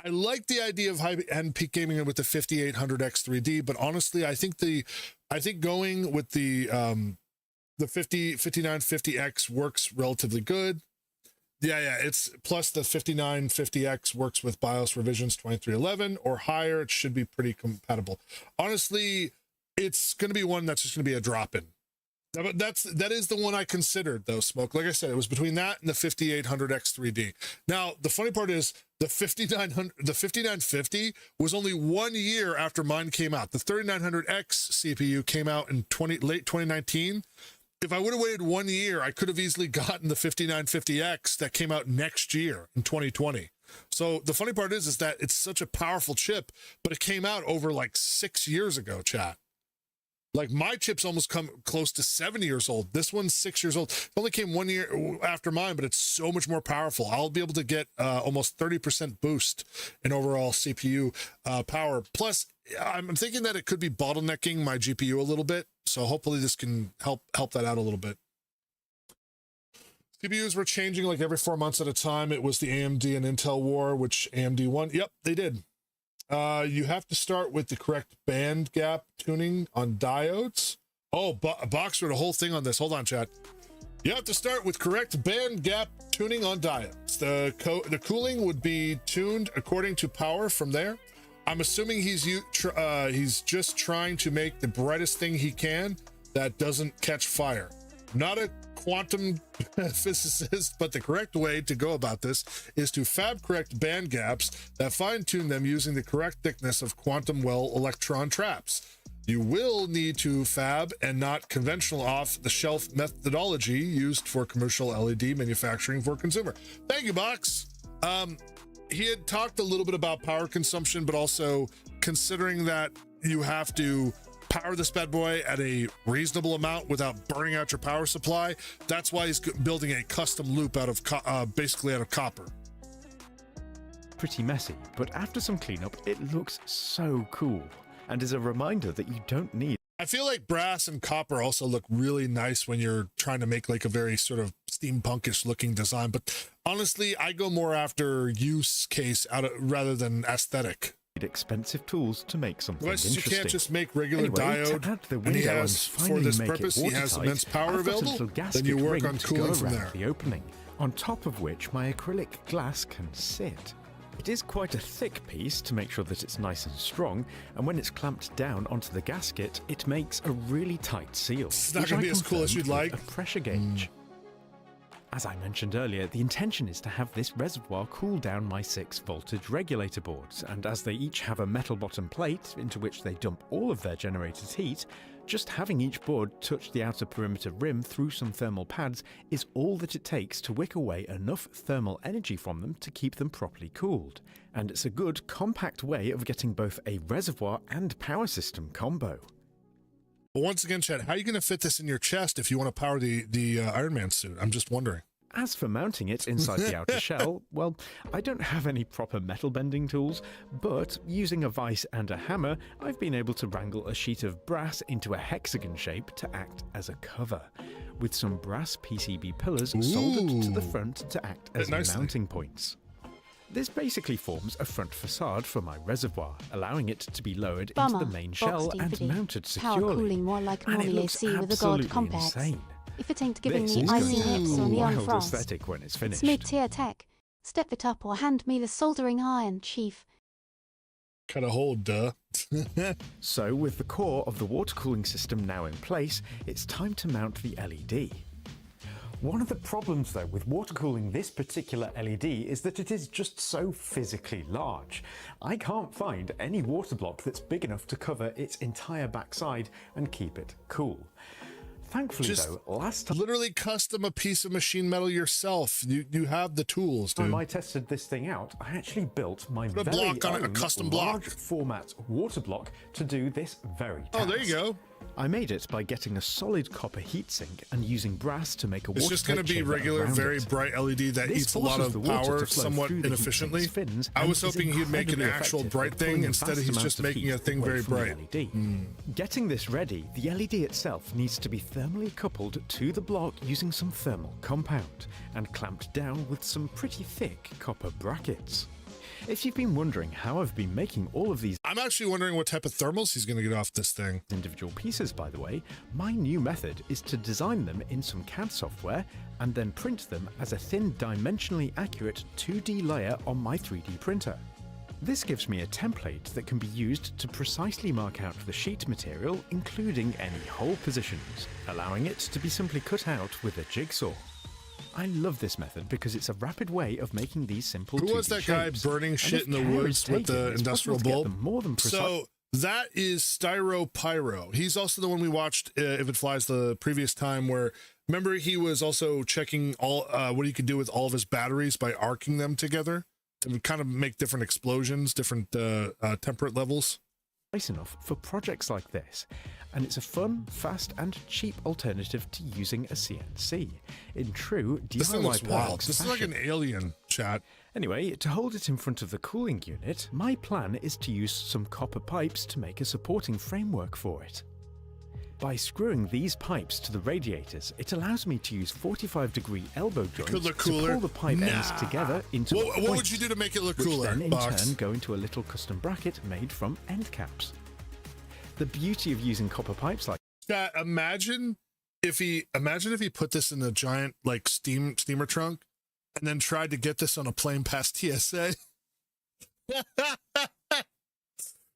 S2: I like the idea of high-end peak gaming with the 5800X3D, but honestly, I think going with the 5950X works relatively good. Yeah, it's plus the 5950X works with BIOS revisions 2311 or higher. It should be pretty compatible. Honestly, it's going to be one that's just going to be a drop-in. That is the one I considered, though, Smoke. Like I said, it was between that and the 5800X3D. Now, the funny part is the 5950 was only 1 year after mine came out. The 3900X CPU came out in late 2019. If I would have waited 1 year, I could have easily gotten the 5950X that came out next year in 2020. So the funny part is that it's such a powerful chip, but it came out over like 6 years ago, chat. Like my chips almost come close to 7 years old. This one's 6 years old. It only came 1 year after mine, but it's so much more powerful. I'll be able to get almost 30% boost in overall CPU power. Plus, I'm thinking that it could be bottlenecking my GPU a little bit. So hopefully this can help that out a little bit. CPUs were changing like every 4 months at a time. It was the AMD and Intel war, which AMD won. Yep, they did. You have to start with the correct band gap tuning on diodes. Oh, Box wrote a whole thing on this. Hold on, chat. You have to start with correct band gap tuning on diodes. The cooling would be tuned according to power from there. I'm assuming he's just trying to make the brightest thing he can that doesn't catch fire. Not a quantum physicist, but the correct way to go about this is to fab correct band gaps that fine-tune them using the correct thickness of quantum well electron traps. You will need to fab and not conventional off-the-shelf methodology used for commercial LED manufacturing for consumer. Thank you, Box. He had talked a little bit about power consumption, but also considering that you have to power this bad boy at a reasonable amount without burning out your power supply. That's why he's building a custom loop out of basically out of copper.
S10: Pretty messy, but after some cleanup, it looks so cool and is a reminder that you don't need.
S2: I feel like brass and copper also look really nice when you're trying to make like a very sort of steampunkish looking design. But honestly, I go more after use case rather than aesthetic.
S10: expensive tools to make something
S2: Well, you
S10: interesting.
S2: can't just make regular
S10: Anyway,
S2: diode,
S10: to add the
S2: and he
S10: window
S2: has,
S10: and
S2: for
S10: finally
S2: this
S10: make it
S2: purpose, he has
S10: watertight,
S2: immense power
S10: I've got a
S2: available,
S10: little
S2: then
S10: gasket
S2: you work
S10: ring
S2: on
S10: to
S2: cooling
S10: go
S2: from
S10: around
S2: there.
S10: the opening, on top of which my acrylic glass can sit. It is quite a thick piece to make sure that it's nice and strong, and when it's clamped down onto the gasket, it makes a really tight seal.
S2: It's not
S10: which
S2: going
S10: I
S2: to be as cool as you'd
S10: confirmed with
S2: like.
S10: a pressure gauge. As I mentioned earlier, the intention is to have this reservoir cool down my 6 voltage regulator boards, and as they each have a metal bottom plate into which they dump all of their generated heat, just having each board touch the outer perimeter rim through some thermal pads is all that it takes to wick away enough thermal energy from them to keep them properly cooled. And it's a good, compact way of getting both a reservoir and power system combo.
S2: But once again, Chad, how are you going to fit this in your chest if you want to power the Iron Man suit? I'm just wondering.
S10: As for mounting it inside the outer shell, well, I don't have any proper metal bending tools, but using a vise and a hammer, I've been able to wrangle a sheet of brass into a hexagon shape to act as a cover, with some brass PCB pillars soldered to the front to act as mounting points. This basically forms a front facade for my reservoir, allowing it to be lowered into the main shell and mounted securely.
S1: Power cooling more like normal AC with a gold complex.
S10: Insane.
S1: If it ain't giving
S10: This
S1: me
S10: is
S1: icy
S10: going to have
S1: nips
S10: a
S1: or neon
S10: wild
S1: frost,
S10: aesthetic when it's finished.
S1: it's mid-tier tech. Step it up or hand me the soldering iron, chief.
S2: Cut a hole, duh.
S10: So, with the core of the water cooling system now in place, it's time to mount the LED.
S11: One of the problems though with water cooling this particular LED is that it is just so physically large. I can't find any water block that's big enough to cover its entire backside and keep it cool. Thankfully though, last time
S2: literally custom a piece of machine metal yourself. You have the tools, dude.
S11: I tested this thing out, I actually built my
S2: Put a
S11: very
S2: block on it, a
S11: own
S2: custom block.
S11: large format water block to do this very task.
S2: Oh, there you go.
S10: I made it by getting a solid copper heatsink and using brass to make a
S2: It's just going to be regular, very bright LED that
S10: This
S2: eats a lot
S10: forces
S2: of
S10: the water
S2: power
S10: to flow
S2: somewhat
S10: through the
S2: inefficiently.
S10: heatsink's fins
S2: I
S10: and
S2: was
S10: is
S2: hoping he'd make an
S10: incredibly
S2: actual
S10: effective
S2: bright
S10: at
S2: thing.
S10: pulling
S2: Instead,
S10: vast
S2: he's
S10: amounts
S2: just
S10: of
S2: making
S10: heat
S2: a thing
S10: away
S2: very
S10: from the
S2: bright.
S10: LED. Getting this ready, the LED itself needs to be thermally coupled to the block using some thermal compound and clamped down with some pretty thick copper brackets. If you've been wondering how I've been making all of these
S2: I'm actually wondering what type of thermals he's going to get off this thing.
S10: individual pieces, by the way, my new method is to design them in some CAD software and then print them as a thin, dimensionally accurate 2D layer on my 3D printer. This gives me a template that can be used to precisely mark out the sheet material, including any hole positions, allowing it to be simply cut out with a jigsaw. I love this method because it's a rapid way of making these simple 2D
S2: Who was that guy
S10: shapes.
S2: burning
S10: And
S2: shit
S10: if
S2: in the
S10: care is
S2: woods with
S10: taken,
S2: the
S10: it's
S2: industrial
S10: possible to get
S2: bulb?
S10: them more than precise.
S2: So that is Styro Pyro. He's also the one we watched If It Flies the previous time, where remember he was also checking all what he could do with all of his batteries by arcing them together to kind of make different explosions, different temperate levels.
S10: Enough for projects like this, and it's a fun, fast and cheap alternative to using a CNC in true
S2: This thing looks
S10: DIY
S2: wild.
S10: Parks
S2: This is like
S10: fashion.
S2: an alien, chat.
S10: Anyway, to hold it in front of the cooling unit, my plan is to use some copper pipes to make a supporting framework for it. By screwing these pipes to the radiators, it allows me to use 45-degree elbow joints
S2: could look
S10: to
S2: cooler.
S10: pull the pipe ends together into a
S2: What would you do to make it look
S10: which
S2: cooler,
S10: then in
S2: Box?
S10: turn go into a little custom bracket made from end caps. The beauty of using copper pipes like
S2: Yeah, imagine if he put this in a giant like steamer trunk and then tried to get this on a plane past TSA.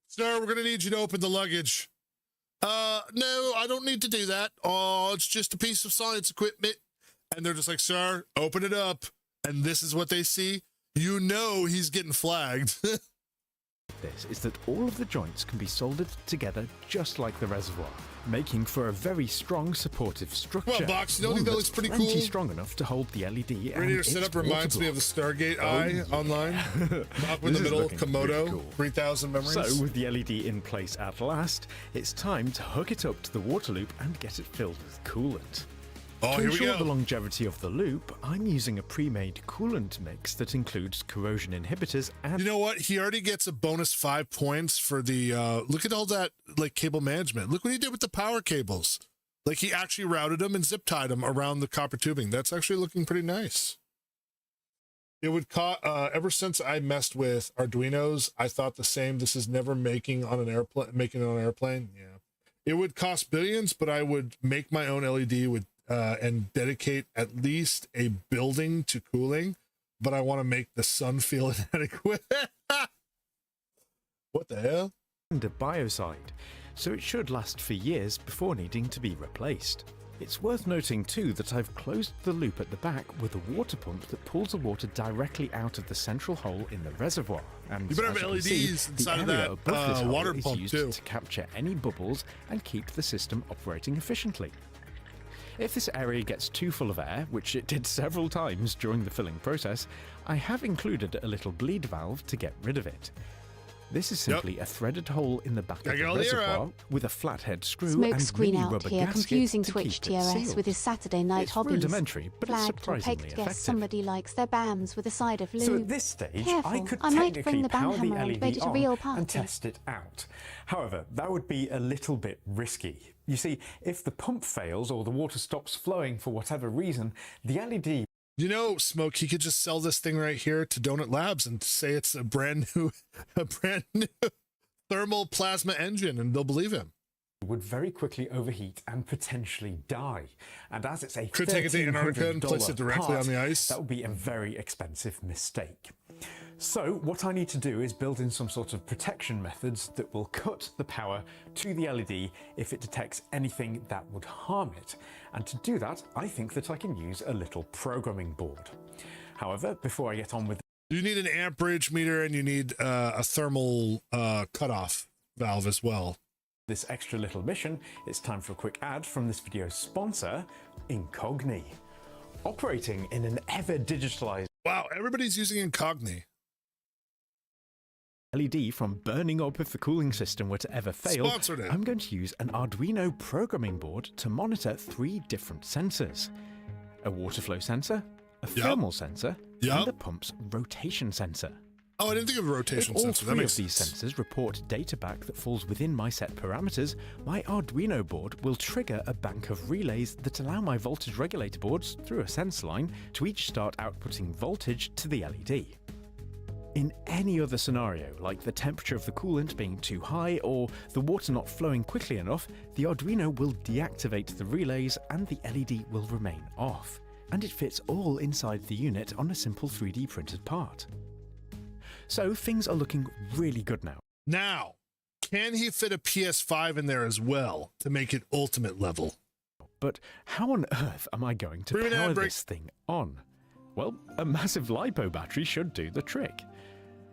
S2: Sir, we're gonna need you to open the luggage. No, I don't need to do that. Oh, it's just a piece of science equipment. And they're just like, sir, open it up. And this is what they see. You know he's getting flagged.
S10: this is that all of the joints can be soldered together just like the reservoir, making for a very strong supportive structure.
S2: Well, Box, you don't think that
S10: one
S2: looks
S10: that's
S2: pretty
S10: plenty
S2: cool?
S10: strong enough to hold the LED and
S2: Radiator
S10: its
S2: setup reminds me of the Stargate Eye online. Up in the
S10: This is
S2: middle,
S10: looking
S2: Komodo,
S10: pretty cool.
S2: 3000 memories.
S10: So, with the LED in place at last, it's time to hook it up to the water loop and get it filled with coolant.
S2: Oh,
S10: To
S2: here we
S10: ensure
S2: go.
S10: the longevity of the loop, I'm using a pre-made coolant mix that includes corrosion inhibitors and
S2: You know what? He already gets a bonus 5 points for the, look at all that, like, cable management. Look what he did with the power cables. Like, he actually routed them and zip tied them around the copper tubing. That's actually looking pretty nice. It would cost, ever since I messed with Arduinos, I thought the same. This is never making on an airplane. Yeah. It would cost billions, but I would make my own LED with, and dedicate at least a building to cooling, but I want to make the sun feel inadequate. What the hell?
S10: And a biocide, so it should last for years before needing to be replaced. It's worth noting too that I've closed the loop at the back with a water pump that pulls the water directly out of the central hole in the reservoir. And
S2: you better have LEDs inside of that water pump
S10: used
S2: too,
S10: to capture any bubbles and keep the system operating efficiently. If this area gets too full of air, which it did several times during the filling process, I have included a little bleed valve to get rid of it. This is simply a threaded hole in the back of the reservoir with a flathead screw
S1: Smoke
S10: and
S1: screen
S10: mini
S1: out
S10: rubber
S1: here,
S10: gasket
S1: confusing
S10: to
S1: Twitch
S10: keep it
S1: TRS
S10: sealed.
S1: with his Saturday night
S10: It's
S1: hobbies.
S10: rudimentary, but it's
S1: Flagged or
S10: surprisingly
S1: picked guess
S10: effective.
S1: somebody likes their BAMs with a side of lube.
S11: So at this stage,
S1: Careful,
S11: I could
S1: I might
S11: technically
S1: bring the BAM
S11: power the
S1: hammer and
S11: LED
S1: make it a
S11: on
S1: real party.
S11: and test it out. However, that would be a little bit risky. You see, if the pump fails or the water stops flowing for whatever reason, the LED...
S2: You know, Smoke, he could just sell this thing right here to Donut Labs and say it's a brand new thermal plasma engine, and they'll believe him.
S11: would very quickly overheat and potentially die. And as it's a
S2: could take it to Antarctica and place it directly on the ice.
S11: That would be a very expensive mistake. So what I need to do is build in some sort of protection methods that will cut the power to the LED if it detects anything that would harm it. And to do that, I think that I can use a little programming board. However, before I get on with
S2: you need an amperage meter and you need a thermal cutoff valve as well.
S11: This extra little mission, it's time for a quick ad from this video's sponsor, Incogni. Operating in an ever digitalized...
S2: Wow, everybody's using Incogni.
S10: LED from burning up if the cooling system were to ever fail, I'm going to use an Arduino programming board to monitor 3 different sensors. A water flow sensor, a thermal sensor, and the pump's rotation sensor.
S2: Oh, I didn't think of a rotation sensor.
S10: All 3 of these sensors report data back that falls within my set parameters, my Arduino board will trigger a bank of relays that allow my voltage regulator boards, through a sense line, to each start outputting voltage to the LED. In any other scenario, like the temperature of the coolant being too high or the water not flowing quickly enough, the Arduino will deactivate the relays and the LED will remain off. And it fits all inside the unit on a simple 3D printed part. So things are looking really good now.
S2: Now, can he fit a PS5 in there as well to make it ultimate level?
S10: But how on earth am I going to power this thing on? Well, a massive LiPo battery should do the trick.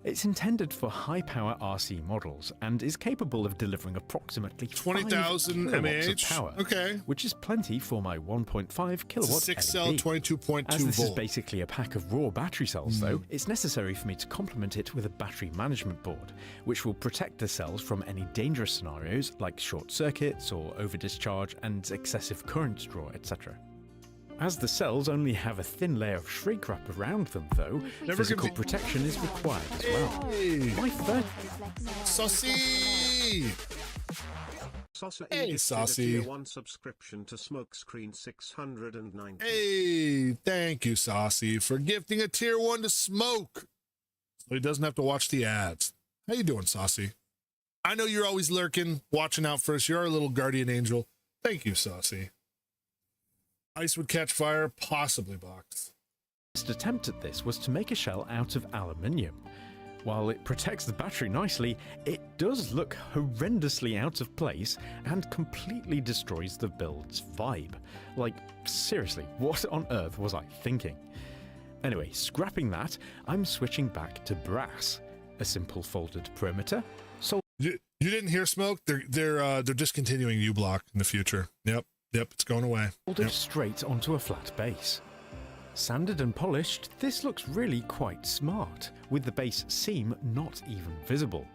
S10: It's intended for high-power RC models and is capable of delivering approximately
S2: 20,000 mAh
S10: power,
S2: okay,
S10: which is plenty for my 1.5 kilowatt
S2: 6-cell 22.2
S10: As this
S2: volt.
S10: is basically a pack of raw battery cells, though, it's necessary for me to complement it with a battery management board, which will protect the cells from any dangerous scenarios like short circuits or over-discharge and excessive current draw, etc. As the cells only have a thin layer of shrink wrap around them, though, physical protection is required as well. My first...
S2: Saucy! Hey, Saucy.
S12: Tier 1 subscription to Smokescreen 690.
S2: Hey, thank you, Saucy, for gifting a tier 1 to Smoke, so he doesn't have to watch the ads. How you doing, Saucy? I know you're always lurking, watching out for us. You're our little guardian angel. Thank you, Saucy. Ice would catch fire, possibly box.
S10: First attempt at this was to make a shell out of aluminium. While it protects the battery nicely, it does look horrendously out of place and completely destroys the build's vibe. Like, seriously, what on earth was I thinking? Anyway, scrapping that, I'm switching back to brass. A simple folded perimeter. So
S2: you didn't hear Smoke? They're discontinuing U-Block in the future. Yep, it's going away.
S10: Folded straight onto a flat base. Sanded and polished, this looks really quite smart, with the base seam not even visible.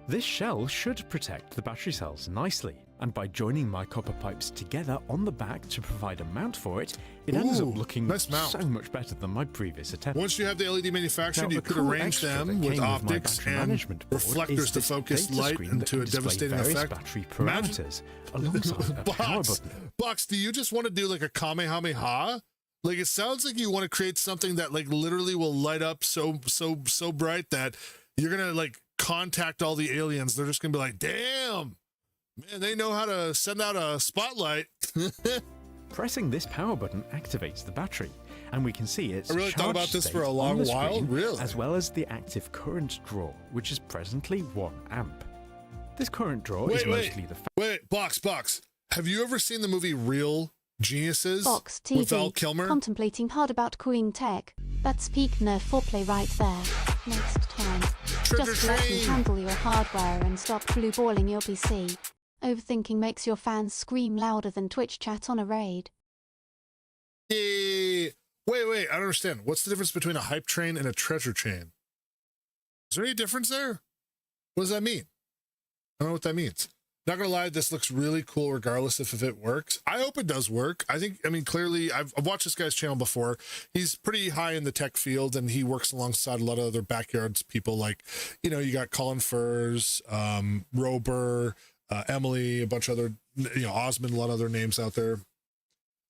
S10: This shell should protect the battery cells nicely, and by joining my copper pipes together on the back to provide a mount for it, it ends up looking so much better than my previous attempt.
S2: Once you have the LED manufactured, you could arrange them with optics and reflectors to focus light into a devastating effect.
S10: Battery parameters alongside a power button.
S2: Box, do you just want to do like a Kamehameha Like, it sounds like you want to create something that like literally will light up so bright that you're gonna like contact all the aliens. They're just gonna be like, damn, man, they know how to send out a spotlight.
S10: Pressing this power button activates the battery, and we can see it's
S2: I really thought about this for a long while, really.
S10: As well as the active current draw, which is presently 1 amp. This current draw is mostly the...
S2: Wait, Box. Have you ever seen the movie Real Geniuses
S1: Box
S2: with
S1: TV,
S2: Val Kilmer?
S1: contemplating hard about queen tech. That's peak nerf foreplay right there. Next time, just let me handle your hardware and stop blue balling your PC. Overthinking makes your fans scream louder than Twitch chat on a raid.
S2: Wait, I don't understand. What's the difference between a hype train and a treasure chain? Is there any difference there? What does that mean? I don't know what that means. Not gonna lie, this looks really cool regardless if it works. I hope it does work. I mean, clearly, I've watched this guy's channel before. He's pretty high in the tech field, and he works alongside a lot of other backyards people like, you know, you got Colin Furs, Rober, Emily, a bunch of other, you know, Osmond, a lot of other names out there.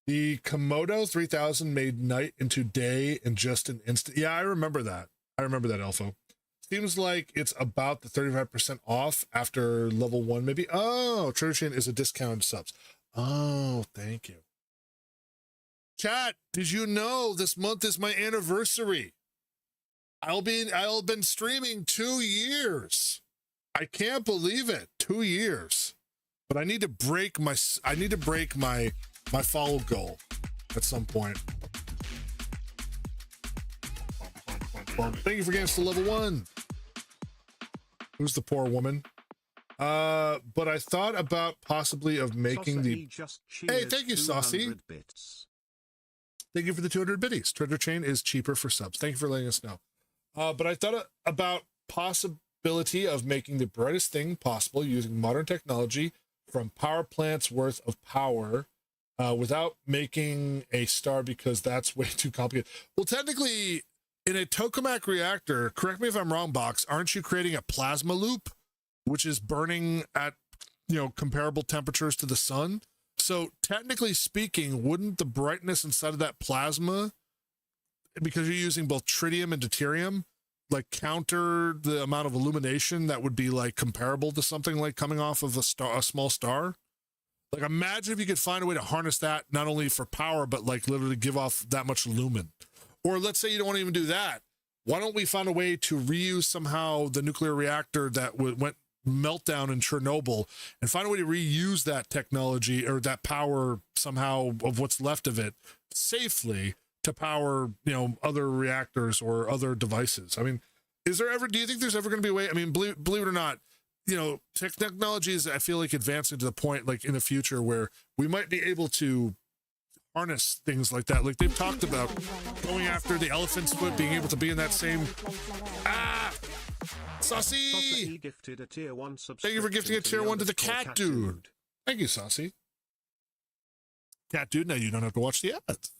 S2: The Komodo 3000 made night into day in just an instant. Yeah, I remember that. Elfo. Seems like it's about the 35% off after level 1, maybe. Oh, Treasure Chain is a discounted subs. Oh, thank you. Chat, did you know this month is my anniversary? I'll been streaming 2 years. I can't believe it. 2 years. But I need to break my follow goal at some point. Thank you for getting us to level 1. Who's the poor woman? But I thought about possibly of making the... Hey, thank you, Saucy. Thank you for the 200 biddies. Treasure Chain is cheaper for subs. Thank you for letting us know. But I thought about possibility of making the brightest thing possible using modern technology from power plants worth of power without making a star, because that's way too complicated. Well, technically... in a tokamak reactor, correct me if I'm wrong, Box, aren't you creating a plasma loop, which is burning at, you know, comparable temperatures to the sun? So technically speaking, wouldn't the brightness inside of that plasma, because you're using both tritium and deuterium, like counter the amount of illumination that would be like comparable to something like coming off of a small star? Like, imagine if you could find a way to harness that not only for power, but like literally give off that much lumen. Or let's say you don't want to even do that. Why don't we find a way to reuse somehow the nuclear reactor that went meltdown in Chernobyl and find a way to reuse that technology or that power somehow of what's left of it safely to power, you know, other reactors or other devices? I mean, do you think there's ever going to be a way? I mean, believe it or not, you know, technology is, I feel like, advancing to the point like in the future where we might be able to harness things like that. Like they've talked about going after the elephant's foot, being able to be in that same... Saucy!
S12: Gifted a tier 1
S2: Thank you for gifting a tier 1 to the cat dude. Thank you, Saucy. Cat dude, now you don't have to watch the ads.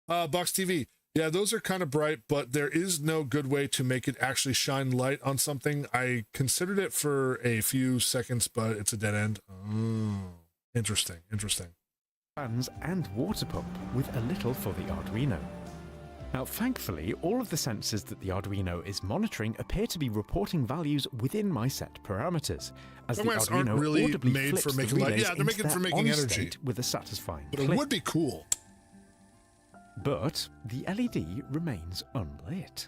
S2: Box TV. Yeah, those are kind of bright, but there is no good way to make it actually shine light on something. I considered it for a few seconds, but it's a dead end. Oh, interesting.
S10: Fans and water pump with a little for the Arduino. Now, thankfully, all of the sensors that the Arduino is monitoring appear to be reporting values within my set parameters, as the Arduino
S2: really
S10: audibly
S2: made
S10: flips
S2: for
S10: the
S2: making light.
S10: relays
S2: Yeah, they're making for making energy
S10: with a satisfying
S2: but it would be cool.
S10: But the LED remains unlit.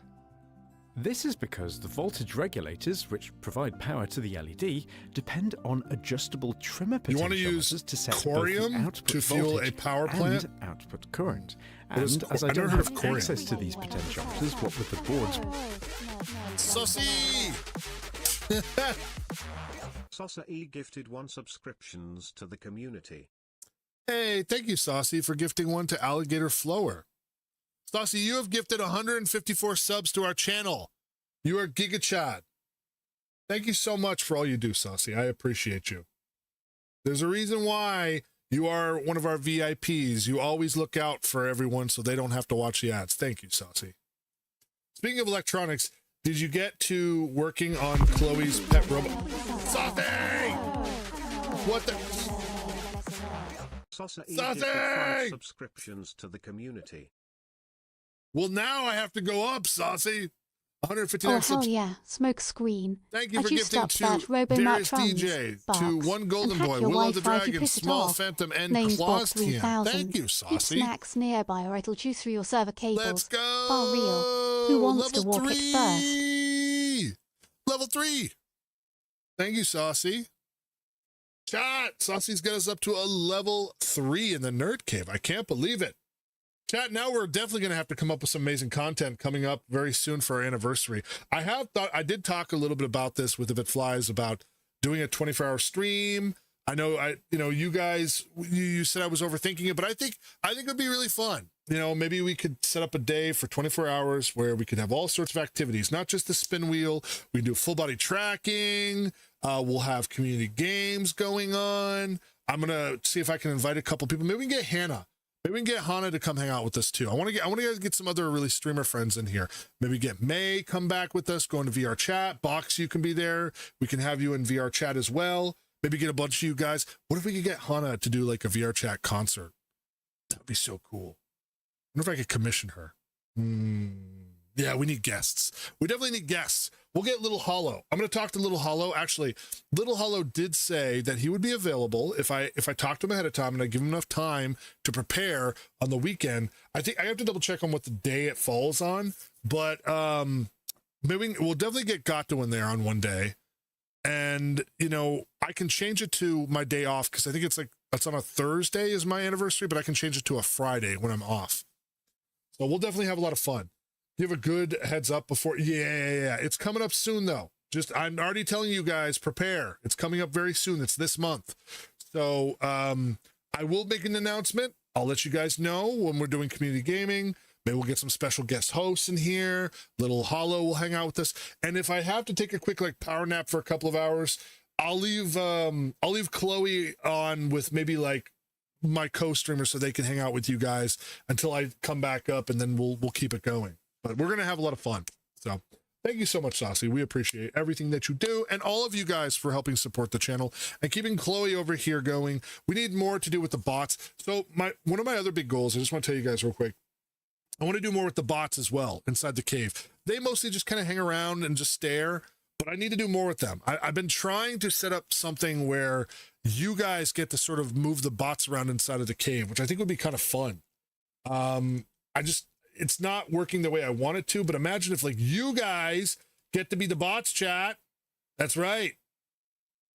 S10: This is because the voltage regulators, which provide power to the LED, depend on adjustable trimmer potentiometers to set both the output
S2: to fuel a power plant
S10: and output current. And as I don't have access to these potentiometers, what with the boards...
S2: Saucy!
S12: Saucer E gifted 1 subscriptions to the community.
S2: Hey, thank you, Saucy, for gifting 1 to Alligator Flower. Saucy, you have gifted 154 subs to our channel. You are Giga Chad. Thank you so much for all you do, Saucy. I appreciate you. There's a reason why you are one of our VIPs. You always look out for everyone so they don't have to watch the ads. Thank you, Saucy. Speaking of electronics, did you get to working on Chloe's pet robot? Saucy! What the...
S12: Saucy!
S2: Saucy!
S12: 5 subscriptions to the community.
S2: Well, now I have to go up, Saucy. 159
S1: Oh, hell yeah. Smoke screen.
S2: Thank you
S1: I
S2: for
S1: juiced
S2: gifting
S1: up
S2: to
S1: that Robo
S2: Darius
S1: Martrons
S2: DJ,
S1: box,
S2: to One Golden
S1: and hack
S2: Boy,
S1: your
S2: Willow the
S1: Wi-Fi if you
S2: Dragon,
S1: piss it
S2: Small
S1: off.
S2: Phantom, and
S1: Namesbox
S2: Claustian.
S1: 3000.
S2: Thank you,
S1: Keep
S2: Saucy.
S1: snacks nearby or it'll chew through your server cables.
S2: Let's go!
S1: Far real. Who wants to walk it first?
S2: Level 3! Thank you, Saucy. Chat! Saucy's got us up to a level 3 in the Nerd Cave. I can't believe it. Chat, now we're definitely going to have to come up with some amazing content coming up very soon for our anniversary. I did talk a little bit about this with If It Flies, about doing a 24-hour stream. I know, you guys, you said I was overthinking it, but I think it would be really fun. Maybe we could set up a day for 24 hours where we could have all sorts of activities, not just the spin wheel. We can do full body tracking. We'll have community games going on. I'm going to see if I can invite a couple people. Maybe we can get Hannah. Maybe we can get Hannah to come hang out with us too. I want to get some other really streamer friends in here. Maybe get May come back with us, go into VR chat. Box, you can be there. We can have you in VR chat as well. Maybe get a bunch of you guys. What if we could get Hannah to do like a VR chat concert? That'd be so cool. I wonder if I could commission her. Yeah, we need guests. We definitely need guests. We'll get Little Hollow. I'm going to talk to Little Hollow. Actually, Little Hollow did say that he would be available if I talk to him ahead of time and I give him enough time to prepare on the weekend. I think I have to double check on what the day it falls on, but maybe we'll definitely get Gato in there on one day. And, I can change it to my day off because I think it's on a Thursday is my anniversary, but I can change it to a Friday when I'm off. So we'll definitely have a lot of fun. Give a good heads up before. Yeah. It's coming up soon though. I'm already telling you guys, prepare. It's coming up very soon. It's this month. So I will make an announcement. I'll let you guys know when we're doing community gaming. Maybe we'll get some special guest hosts in here. Little Hollow will hang out with us. And if I have to take a quick power nap for a couple of hours, I'll leave Chloe on with maybe my co-streamer so they can hang out with you guys until I come back up, and then we'll keep it going. But we're gonna have a lot of fun. So thank you so much, Saucy. We appreciate everything that you do, and all of you guys for helping support the channel and keeping Chloe over here going. We need more to do with the bots. So one of my other big goals, I just want to tell you guys real quick, I want to do more with the bots as well inside the cave. They mostly just kind of hang around and just stare, but I need to do more with them. I've been trying to set up something where you guys get to sort of move the bots around inside of the cave, which I think would be kind of fun. It's not working the way I want it to, but imagine if you guys get to be the bots, chat. That's right.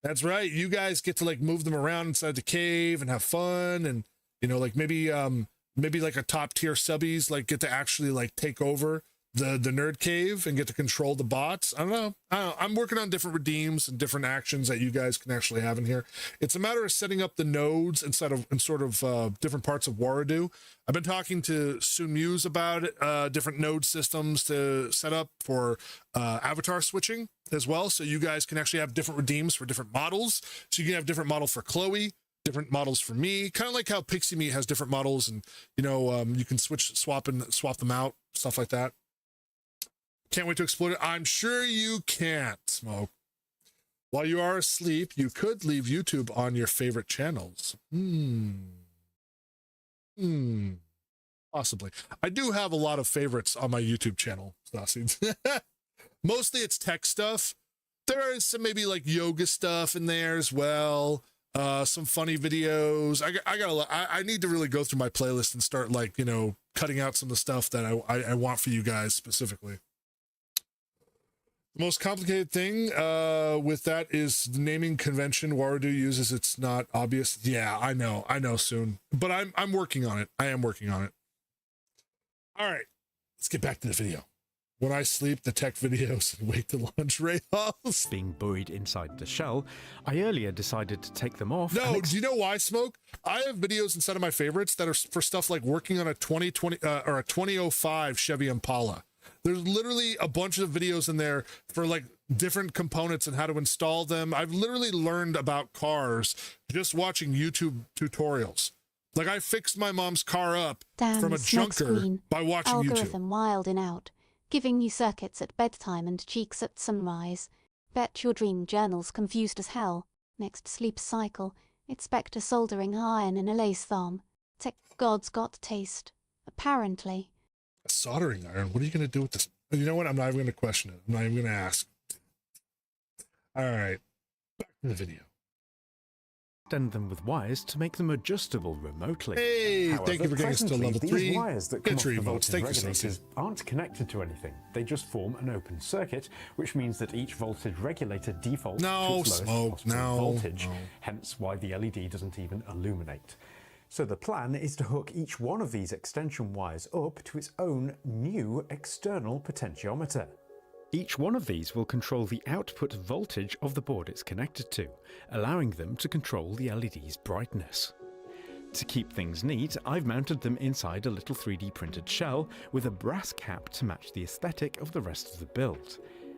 S2: You guys get to move them around inside the cave and have fun, and maybe a top tier subbies get to actually take over the nerd cave and get to control the bots. I don't know. I'm working on different redeems and different actions that you guys can actually have in here. It's a matter of setting up the nodes in sort of different parts of Waradu. I've been talking to Soon Muse about it, different node systems to set up for avatar switching as well. So you guys can actually have different redeems for different models. So you can have different model for Chloe, different models for me, kind of like how Pixie Meat has different models, and you can swap them out, stuff like that. Can't wait to explore it. I'm sure you can't, Smoke. While you are asleep, you could leave YouTube on your favorite channels. Possibly. I do have a lot of favorites on my YouTube channel, Stassi. Mostly it's tech stuff. There is some maybe yoga stuff in there as well. Some funny videos. I need to really go through my playlist and start cutting out some of the stuff that I want for you guys specifically. The most complicated thing with that is the naming convention Waradu uses. It's not obvious. Yeah, I know soon, but I'm working on it. I am working on it. All right, let's get back to the video. When I sleep, the tech videos and wait to launch Rayhouse.
S10: Being buried inside the shell, I earlier decided to take them off.
S2: No, do you know why, Smoke? I have videos inside of my favorites that are for stuff like working on a 2020 or a 2005 Chevy Impala. There's literally a bunch of videos in there for different components and how to install them. I've literally learned about cars just watching YouTube tutorials. I fixed my mom's car up from a junker by watching
S1: Algorithm
S2: YouTube.
S1: wild and out, giving you circuits at bedtime and cheeks at sunrise. Bet your dream journal's confused as hell. Next sleep cycle. It's back to soldering iron in a lace thumb. Tech god's got taste. Apparently.
S2: A soldering iron? What are you going to do with this? You know what? I'm not even going to question it. I'm not even going to ask. All right. Back to the video.
S10: Extend them with wires to make them adjustable remotely.
S2: Hey,
S11: However,
S2: thank you for getting us to level 3.
S11: These wires that come off the
S2: emotes.
S11: voltage
S2: Thank you,
S11: regulators aren't connected to anything. They just form an open circuit, which means that each voltage regulator defaults to its lowest possible voltage, hence why the LED doesn't even illuminate. So the plan is to hook each one of these extension wires up to its own new external potentiometer.
S10: Each one of these will control the output voltage of the board it's connected to, allowing them to control the LED's brightness. To keep things neat, I've mounted them inside a little 3D printed shell with a brass cap to match the aesthetic of the rest of the build.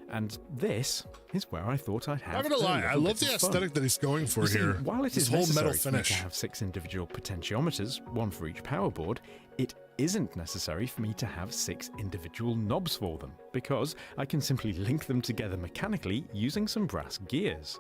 S10: And this is where I thought I'd have.
S2: I'm not gonna lie, I love the aesthetic that he's going for here.
S10: While it is
S2: whole metal
S10: necessary for me
S2: finish
S10: to have 6 individual potentiometers, one for each power board, it isn't necessary for me to have 6 individual knobs for them, because I can simply link them together mechanically using some brass gears.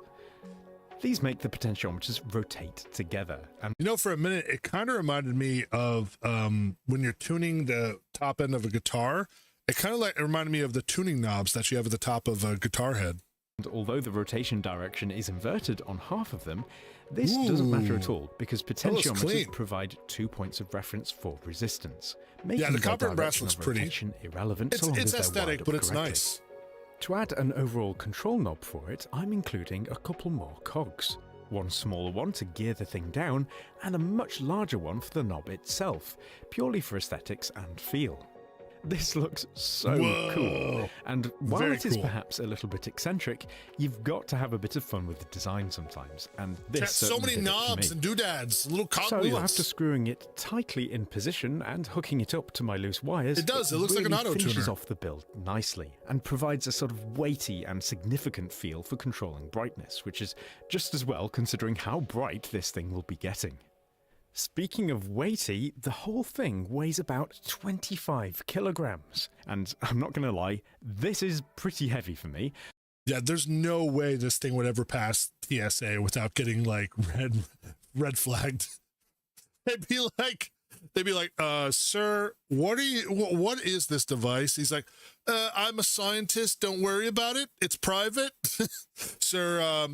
S10: These make the potentiometers rotate together. And
S2: you know, for a minute, it kind of reminded me of when you're tuning the top end of a guitar. It kind of like reminded me of the tuning knobs that you have at the top of a guitar head.
S10: And although the rotation direction is inverted on half of them, this doesn't matter at all because potentiometers provide 2 points of reference for resistance, making
S2: the copper and brass looks pretty
S10: irrelevant.
S2: It's aesthetic, but it's nice.
S10: To add an overall control knob for it, I'm including a couple more cogs. One smaller one to gear the thing down, and a much larger one for the knob itself, purely for aesthetics and feel. This looks so cool, and while it is perhaps a little bit eccentric, you've got to have a bit of fun with the design sometimes, and this
S2: so many knobs and doodads, little cogwheels.
S10: So after screwing it tightly in position and hooking it up to my loose wires,
S2: it looks like an auto tuner.
S10: Finishes off the build nicely and provides a sort of weighty and significant feel for controlling brightness, which is just as well considering how bright this thing will be getting. Speaking of weighty, the whole thing weighs about 25 kilograms. And I'm not going to lie, this is pretty heavy for me.
S2: Yeah, there's no way this thing would ever pass TSA without getting like red flagged. They'd be like, sir, what is this device? He's like, I'm a scientist. Don't worry about it. It's private. Sir,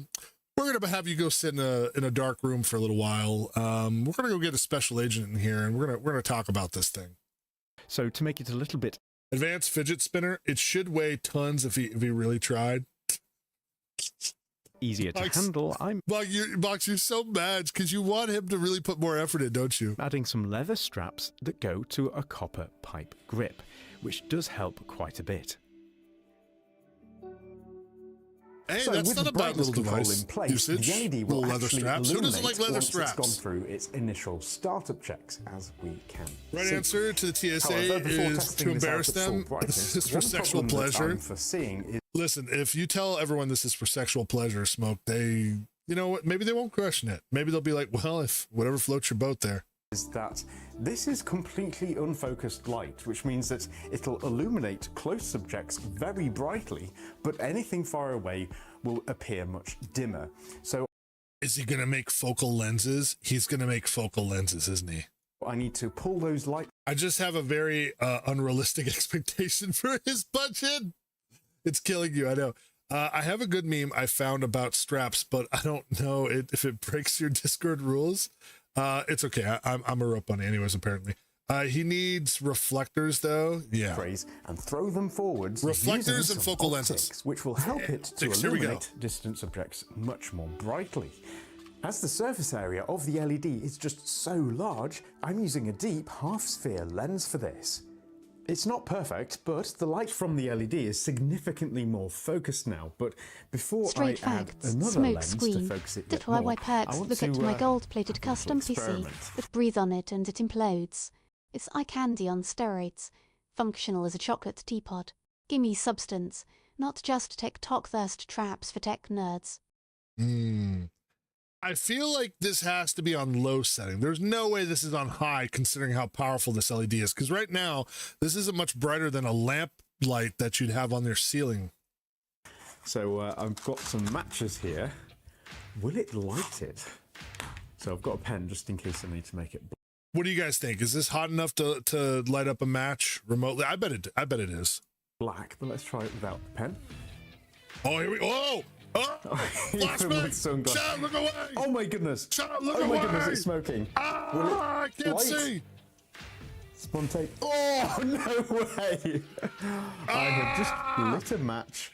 S2: we're going to have you go sit in a dark room for a little while. We're going to go get a special agent in here, and we're going to talk about this thing.
S10: So to make it a little bit
S2: advanced fidget spinner, it should weigh tons if he really tried.
S10: Easier to handle.
S2: Box, you're so mad because you want him to really put more effort in, don't you?
S10: Adding some leather straps that go to a copper pipe grip, which does help quite a bit.
S2: Hey,
S11: so
S2: that's not a bad little device.
S11: In place,
S2: usage.
S11: The LED will
S2: leather straps. Who doesn't like leather straps?
S11: It's gone through its initial startup checks, as we can
S2: Right
S11: see.
S2: answer to the TSA is to embarrass them. This is for sexual pleasure. Listen, if you tell everyone this is for sexual pleasure, Smoke, you know what? Maybe they won't question it. Maybe they'll be like, well, if whatever floats your boat there.
S11: Is that this is completely unfocused light, which means that it'll illuminate close subjects very brightly, but anything far away will appear much dimmer. So
S2: is he going to make focal lenses? He's going to make focal lenses, isn't he?
S11: I need to pull those lights.
S2: I just have a very unrealistic expectation for his budget. It's killing you, I know. I have a good meme I found about straps, but I don't know if it breaks your Discord rules. It's okay. I'm a rope bunny anyways, apparently. He needs reflectors though. Yeah.
S11: And throw them forwards.
S2: Reflectors and focal lenses.
S11: Which will help it to illuminate distant objects much more brightly. As the surface area of the LED is just so large, I'm using a deep half-sphere lens for this. It's not perfect, but the light from the LED is significantly more focused now. But before I add another lens to focus it yet more, I want
S1: look at
S11: to
S1: my gold-plated custom PC, but breathe on it and it implodes. It's eye candy on steroids, functional as a chocolate teapot. Gimme substance, not just TikTok thirst traps for tech nerds.
S2: I feel like this has to be on low setting. There's no way this is on high considering how powerful this LED is. Because right now, this isn't much brighter than a lamp light that you'd have on their ceiling.
S11: So I've got some matches here. Will it light it? So I've got a pen just in case I need to make it.
S2: What do you guys think? Is this hot enough to light up a match remotely? I bet it is.
S11: Black, but let's try it without the pen.
S2: Oh, here we go. Oh! Flashman! Chad, look away!
S11: Oh my goodness!
S2: Chad, look
S11: away!
S2: away!
S11: Oh my goodness, it's smoking.
S2: I can't see!
S11: Spontaneous. Oh, no way! I have just lit a match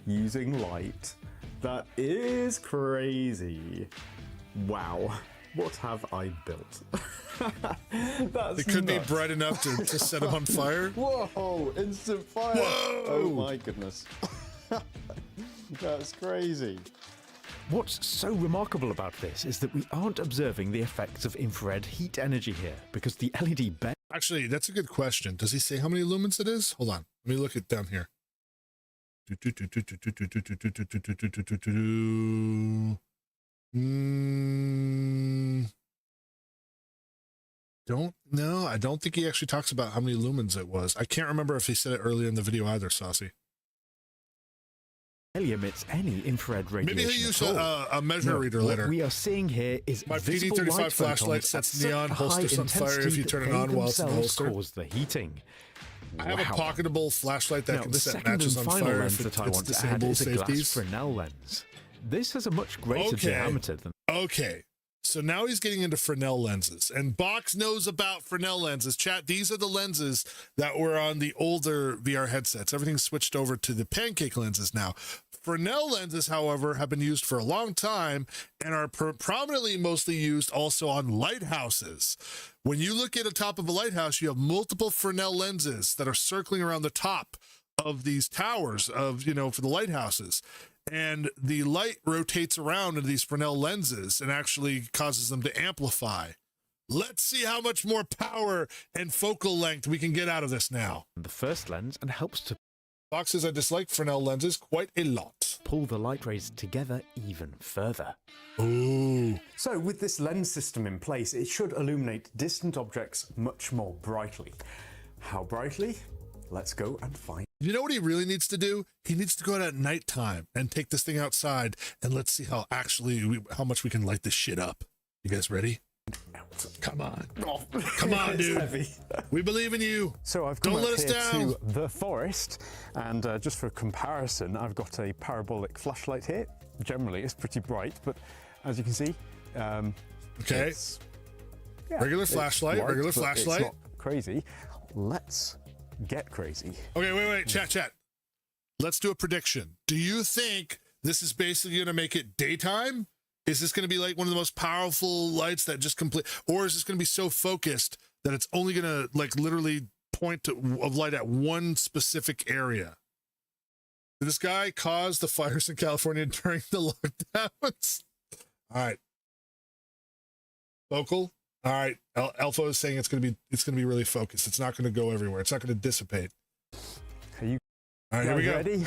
S11: using light. That is crazy. Wow. What have I built? That's
S2: It could
S11: nuts.
S2: be bright enough to set him on fire.
S7: Whoa! Instant fire!
S2: Whoa!
S7: Oh my goodness. That's crazy.
S10: What's so remarkable about this is that we aren't observing the effects of infrared heat energy here, because the LED bend.
S2: Actually, that's a good question. Does he say how many lumens it is? Hold on. Let me look it down here. I don't think he actually talks about how many lumens it was. I can't remember if he said it earlier in the video either, Saucy.
S10: Emits any infrared radiation.
S2: Maybe he'll use a measure reader later.
S10: What we are seeing here is
S2: my
S10: visible
S2: PD35
S10: light
S2: flashlight
S10: photons
S2: sets
S10: at
S2: neon
S10: such
S2: holsters
S10: high
S2: on fire if
S10: intensity
S2: you turn it
S10: that
S2: on
S10: they
S2: while it's in the
S10: themselves
S2: holster.
S10: cause the heating.
S2: I have a pocketable flashlight that
S10: Now,
S2: can
S10: the
S2: set
S10: second
S2: matches
S10: and
S2: on
S10: final
S2: fire
S10: lens
S2: if
S10: that I
S2: it's
S10: want to add
S2: disabled
S10: is a glass
S2: safeties.
S10: Fresnel lens. This has a much greater diameter than.
S2: Okay. So now he's getting into Fresnel lenses, and Box knows about Fresnel lenses. Chat, these are the lenses that were on the older VR headsets. Everything's switched over to the pancake lenses now. Fresnel lenses, however, have been used for a long time and are prominently mostly used also on lighthouses. When you look at the top of a lighthouse, you have multiple Fresnel lenses that are circling around the top of these towers of, for the lighthouses. And the light rotates around into these Fresnel lenses and actually causes them to amplify. Let's see how much more power and focal length we can get out of this now.
S10: The first lens and helps to.
S2: Box says I dislike Fresnel lenses quite a lot.
S10: Pull the light rays together even further.
S2: Ooh.
S11: So with this lens system in place, it should illuminate distant objects much more brightly. How brightly? Let's go and find.
S2: You know what he really needs to do? He needs to go out at nighttime and take this thing outside, and let's see how much we can light this shit up. You guys ready? Come on. Come on, dude.
S11: Heavy.
S2: We believe in you.
S11: So I've come
S2: Don't
S11: out
S2: let us
S11: here
S2: down.
S11: to the forest, and just for comparison, I've got a parabolic flashlight here. Generally, it's pretty bright, but as you can see,
S2: okay. Regular flashlight,
S11: light,
S2: regular
S11: but
S2: flashlight.
S11: It's not crazy. Let's get crazy.
S2: Okay, wait, chat. Let's do a prediction. Do you think this is basically going to make it daytime? Is this going to be like one of the most powerful lights that just complete, or is this going to be so focused that it's only going to like literally point of light at one specific area? Did this guy cause the fires in California during the lockdowns? All right. Focal. All right. Alpha is saying it's going to be really focused. It's not going to go everywhere. It's not going to dissipate.
S11: Are you
S2: all right, here we go.
S11: Ready?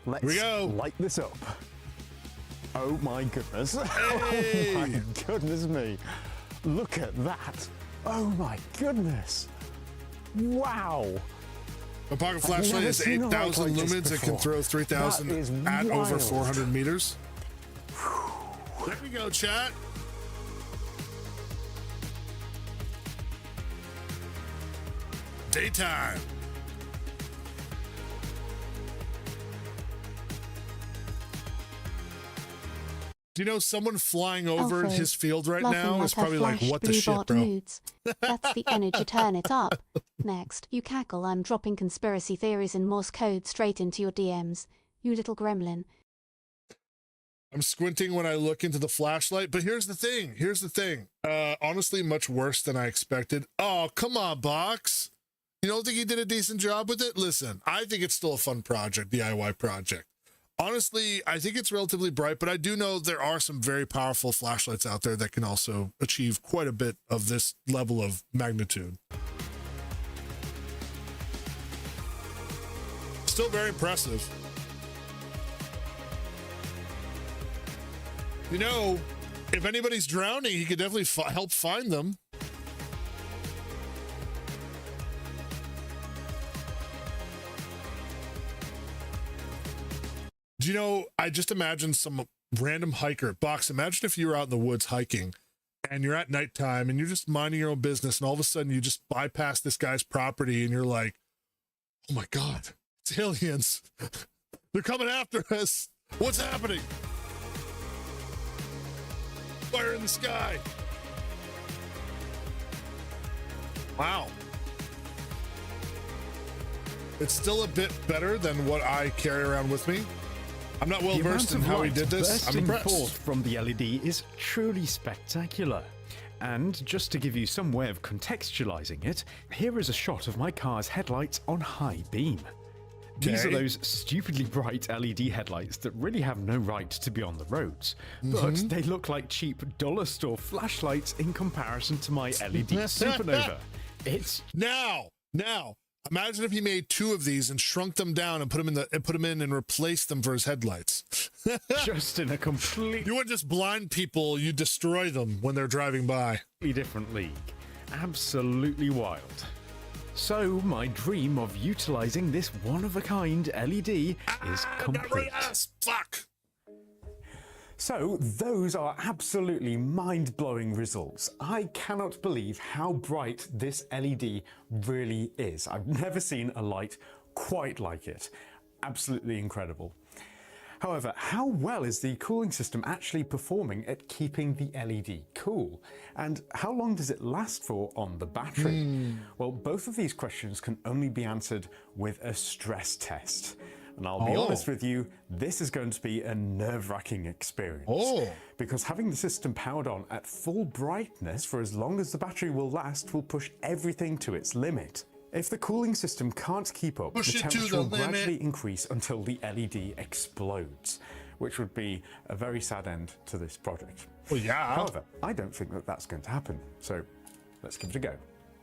S11: Let's
S2: here we go.
S11: Light this up. Oh my goodness.
S2: Hey.
S11: Oh my goodness me. Look at that. Oh my goodness. Wow.
S2: A pocket flashlight is 8,000 lumens. It can throw 3,000 at over 400 meters. There we go, chat. Daytime. Do you know someone flying over
S1: Alfred,
S2: his field right
S1: laughing
S2: now
S1: at
S2: is
S1: her
S2: probably like,
S1: flashed
S2: what the shit,
S1: blue-bot
S2: bro?
S1: moods. That's the energy, turn it up. Next, you cackle, I'm dropping conspiracy theories in Morse code straight into your DMs. You little gremlin.
S2: I'm squinting when I look into the flashlight, but here's the thing. Honestly, much worse than I expected. Oh, come on, Box. You don't think he did a decent job with it? Listen, I think it's still a fun project, DIY project. Honestly, I think it's relatively bright, but I do know there are some very powerful flashlights out there that can also achieve quite a bit of this level of magnitude. Still very impressive. You know, if anybody's drowning, he could definitely help find them. Do you know, I just imagine some random hiker. Box, imagine if you were out in the woods hiking and you're at nighttime and you're just minding your own business, and all of a sudden you just bypass this guy's property and you're like, oh my God, it's aliens. They're coming after us. What's happening? Fire in the sky. Wow. It's still a bit better than what I carry around with me. I'm not well versed in how he did this. I'm impressed.
S10: Forth from the LED is truly spectacular. And just to give you some way of contextualizing it, here is a shot of my car's headlights on high beam. These are those stupidly bright LED headlights that really have no right to be on the roads, but they look like cheap dollar store flashlights in comparison to my LED supernova. It's
S2: now. Imagine if he made 2 of these and shrunk them down and put them in and replaced them for his headlights.
S10: Just in a completely...
S2: You wouldn't just blind people, you destroy them when they're driving by.
S10: Different league. Absolutely wild. So my dream of utilizing this one-of-a-kind LED is complete.
S2: Fuck!
S11: So those are absolutely mind-blowing results. I cannot believe how bright this LED really is. I've never seen a light quite like it. Absolutely incredible. However, how well is the cooling system actually performing at keeping the LED cool? And how long does it last for on the battery? Well, both of these questions can only be answered with a stress test. And I'll be honest with you, this is going to be a nerve-wracking experience. Because having the system powered on at full brightness for as long as the battery will last will push everything to its limit. If the cooling system can't keep up, the temperature will gradually increase until the LED explodes, which would be a very sad end to this project.
S2: Well, yeah.
S11: However, I don't think that that's going to happen, so let's give it a go.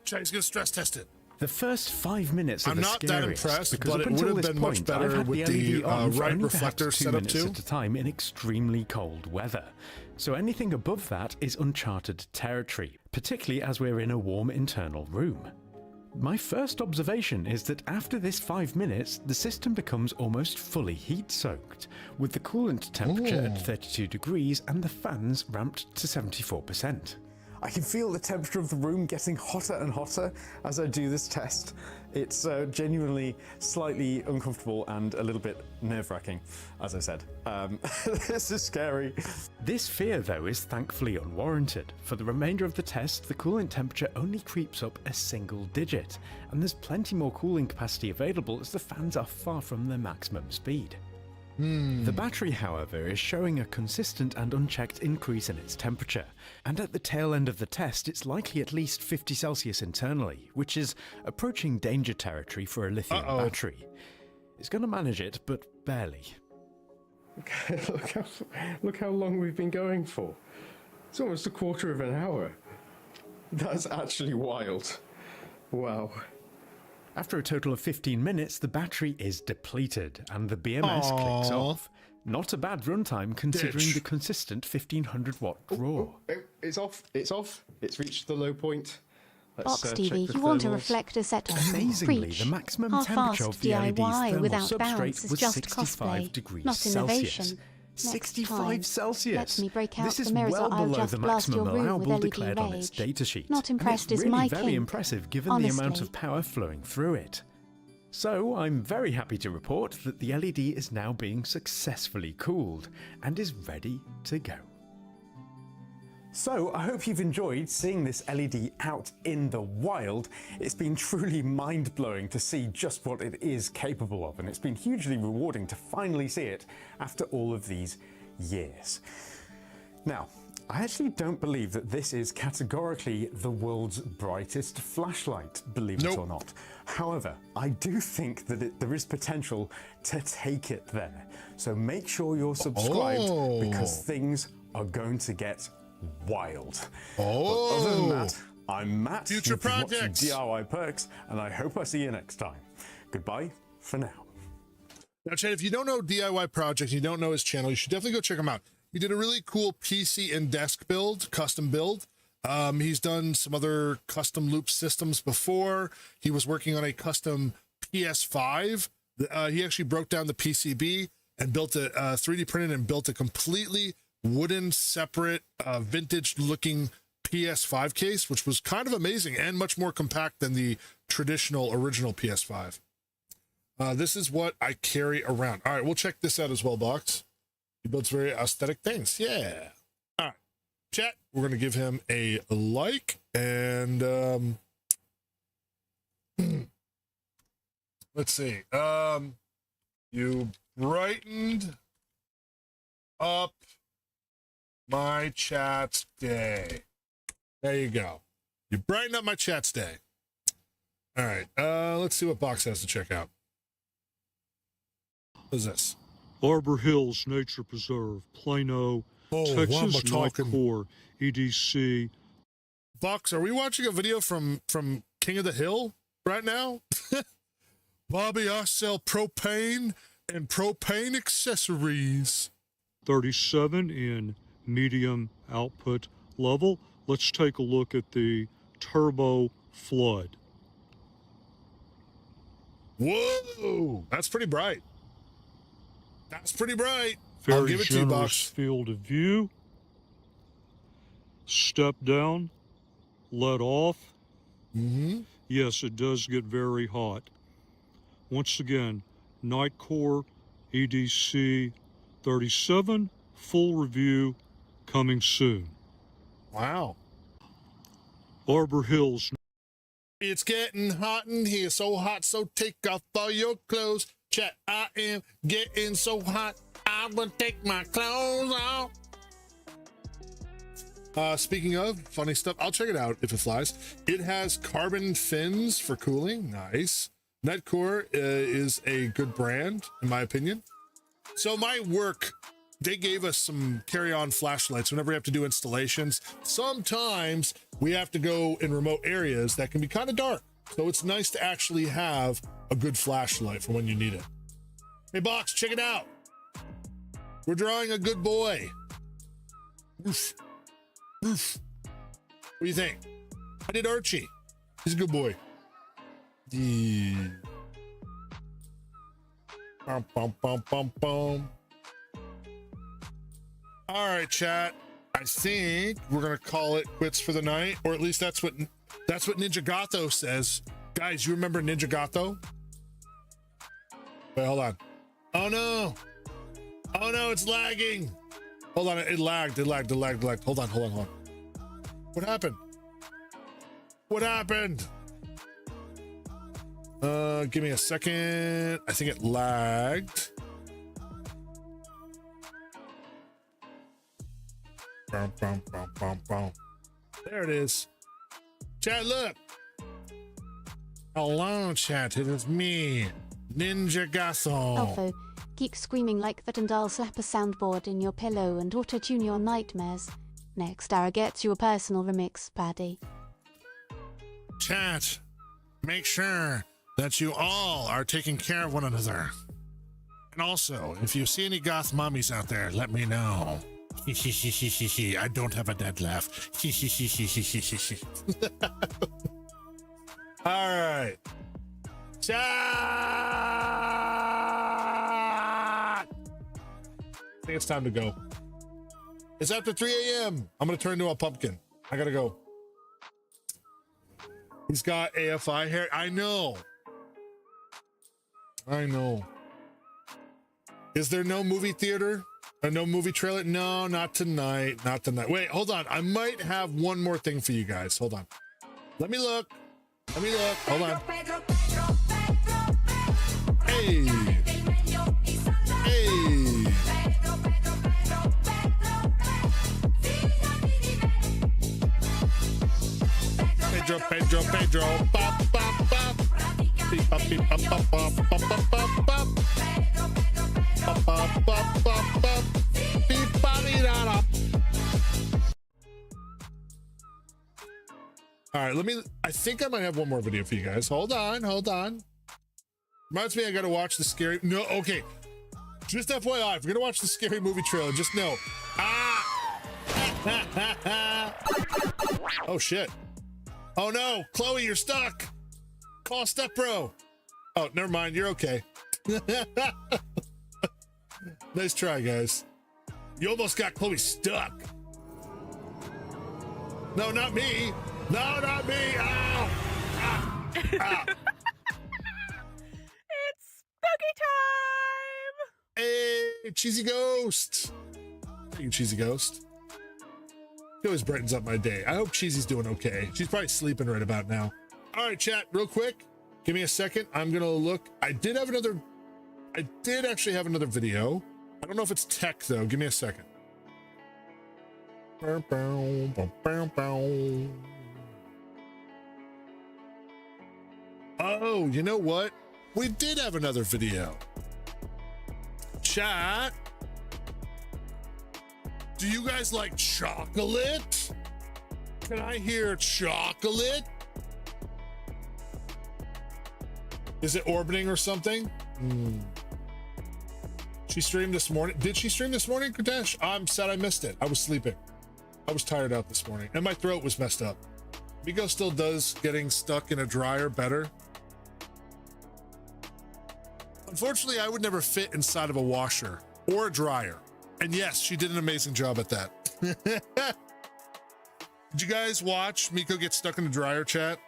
S2: He's going to stress test it.
S10: The first 5 minutes are the scariest.
S2: I'm not that impressed,
S10: because
S2: but it would have been much better with the right reflector set up too.
S10: At a time in extremely cold weather. So anything above that is uncharted territory, particularly as we're in a warm internal room. My first observation is that after this 5 minutes, the system becomes almost fully heat-soaked, with the coolant temperature at 32 degrees and the fans ramped to 74%.
S11: I can feel the temperature of the room getting hotter and hotter as I do this test. It's genuinely slightly uncomfortable and a little bit nerve-wracking, as I said. This is scary.
S10: This fear, though, is thankfully unwarranted. For the remainder of the test, the coolant temperature only creeps up a single digit, and there's plenty more cooling capacity available as the fans are far from their maximum speed. The battery, however, is showing a consistent and unchecked increase in its temperature, and at the tail end of the test it's likely at least 50 Celsius internally, which is approaching danger territory for a lithium battery. It's going to manage it, but barely.
S13: Look how long we've been going for. It's almost a quarter of an hour. That's actually wild. Wow.
S10: After a total of 15 minutes, the battery is depleted and the BMS clicks off. Not a bad runtime considering the consistent 1500 watt draw.
S13: It's off. It's off. It's reached the low point.
S1: Box TV, you want a reflector set on.
S10: Amazingly, the maximum temperature of the LED's thermal substrate was 65 degrees Celsius. 65 Celsius.
S1: Let me break out
S10: this is
S1: the mirrors
S10: well
S1: or I'll
S10: below
S1: just
S10: the
S1: blast your
S10: maximum
S1: room
S10: allowable
S1: with LED
S10: declared on its
S1: rage.
S10: datasheet.
S1: Not impressed
S10: and it's
S1: is
S10: really
S1: my
S10: very
S1: king.
S10: impressive given the amount of power flowing through it. So I'm very happy to report that the LED is now being successfully cooled and is ready to go.
S11: So I hope you've enjoyed seeing this LED out in the wild. It's been truly mind-blowing to see just what it is capable of, and it's been hugely rewarding to finally see it after all of these years. Now, I actually don't believe that this is categorically the world's brightest flashlight, believe it or not. However, I do think that there is potential to take it there. So make sure you're subscribed because things are going to get wild. But other than that, I'm Matt.
S2: Future projects.
S11: DIY Perks, and I hope I see you next time. Goodbye for now.
S2: Now, Chad, if you don't know DIY Projects, you don't know his channel, you should definitely go check him out. He did a really cool PC and desk build, custom build. He's done some other custom loop systems before. He was working on a custom PS5. He actually broke down the PCB, and built a 3D printed and built a completely wooden, separate, vintage looking PS5 case, which was kind of amazing and much more compact than the traditional original PS5. This is what I carry around. All right, we'll check this out as well, Box. He builds very aesthetic things. Yeah. All right, chat, we're going to give him a like, and let's see. You brightened up my chat's day. There you go. You brightened up my chat's day. All right, let's see what Box has to check out. What is this?
S14: Arbor Hills Nature Preserve, Plano, Texas, Night Core, EDC.
S2: Box, are we watching a video from King of the Hill right now? Bobby, I sell propane and propane accessories.
S14: 37 in medium output level. Let's take a look at the Turbo Flood.
S2: Whoa, that's pretty bright. That's pretty bright.
S14: Very
S2: I'll give it to you, Box.
S14: Field of view. Step down. Let off.
S2: Mm-hmm.
S14: Yes, it does get very hot. Once again, Night Core, EDC 37, full review coming soon.
S2: Wow.
S14: Arbor Hills.
S2: It's getting hot in here, so hot, so take off all your clothes. Chat, I am getting so hot, I will take my clothes off. Speaking of funny stuff, I'll check it out if it flies. It has carbon fins for cooling. Nice. Netcore is a good brand, in my opinion. So my work, they gave us some carry-on flashlights whenever we have to do installations. Sometimes we have to go in remote areas that can be kind of dark. So it's nice to actually have a good flashlight for when you need it. Hey, Box, check it out. We're drawing a good boy. Oof. Oof. What do you think? I did Archie. He's a good boy. Yeah. Bum, bum, bum, bum, bum. All right, chat. I think we're gonna call it quits for the night, or at least that's what Ninja Gotho says. Guys, you remember Ninja Gotho? Wait, hold on. Oh no! Oh no, it's lagging. Hold on, it lagged. Hold on. What happened? What happened? Give me a second. I think it lagged. Bum, bum, bum, bum, bum. There it is. Chat, look. Hello, chat. It is me, Ninja Gotho.
S1: Alpha, keep screaming like that and I'll slap a soundboard in your pillow and auto-tune your nightmares. Next, I'll get you a personal remix, Paddy.
S2: Chat, make sure that you all are taking care of one another. And also, if you see any goth mommies out there, let me know. I don't have a dead laugh. All right. Chat! I think it's time to go. It's after 3 a.m. I'm going to turn into a pumpkin. I got to go. He's got AFI hair. I know. Is there no movie theater? Or no movie trailer? No, not tonight. Wait, hold on. I might have one more thing for you guys. Hold on. Let me look. Hold on. Hey. Pedro. Bop, bop, bop. Beep, bop, beep, bop, bop, bop, bop, bop, bop, bop. Bop, bop, bop, bop, bop. Beep, ba-dee-da-da. All right, I think I might have one more video for you guys. Hold on. Reminds me I gotta watch the scary, no, okay. Just FYI, if you're gonna watch the scary movie trailer, just know. Oh shit. Oh no, Chloe, you're stuck. Call Step Bro. Oh, never mind, you're okay. Nice try, guys. You almost got Chloe stuck. No, not me. No, not me. Ow. Ah. Ah.
S15: It's spooky time!
S2: Hey, Cheesy Ghost. Thank you, Cheesy Ghost. He always brightens up my day. I hope Cheesy's doing okay. She's probably sleeping right about now. All right, chat, real quick. Give me a second. I'm going to look. I did actually have another video. I don't know if it's tech, though. Give me a second. Oh, you know what? We did have another video. Chat. Do you guys like chocolate? Can I hear chocolate? Is it orbiting or something? She streamed this morning. Did she stream this morning, Kadesh? I'm sad I missed it. I was sleeping. I was tired out this morning and my throat was messed up. Migo still does getting stuck in a dryer better. Unfortunately, I would never fit inside of a washer or a dryer. And yes, she did an amazing job at that. Did you guys watch Miko get stuck in the dryer, chat?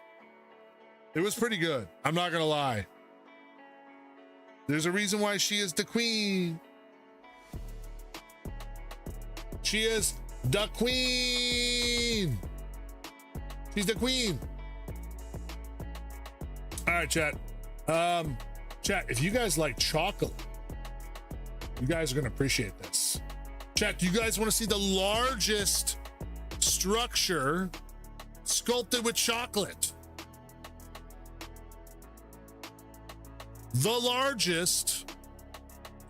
S2: It was pretty good. I'm not gonna lie. There's a reason why she is the queen. She is the queen. She's the queen. All right, chat. Chat, if you guys like chocolate, you guys are gonna appreciate this. Chat, do you guys want to see the largest structure sculpted with chocolate? The largest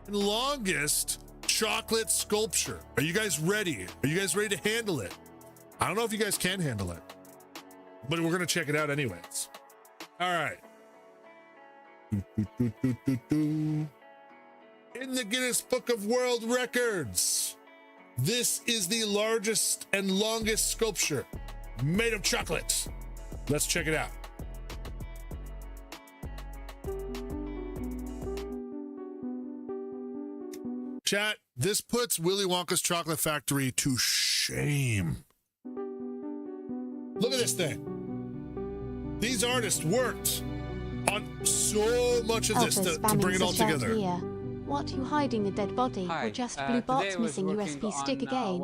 S2: and longest chocolate sculpture. Are you guys ready? Are you guys ready to handle it? I don't know if you guys can handle it, but we're gonna check it out anyways. All right. In the Guinness Book of World Records, this is the largest and longest sculpture made of chocolate. Let's check it out. Chat, this puts Willy Wonka's Chocolate Factory to shame. Look at this thing. These artists worked on so much of this to bring it all together.
S1: Here. What, you hiding a dead body?
S16: Hi,
S1: Or just blue bots missing USB stick again?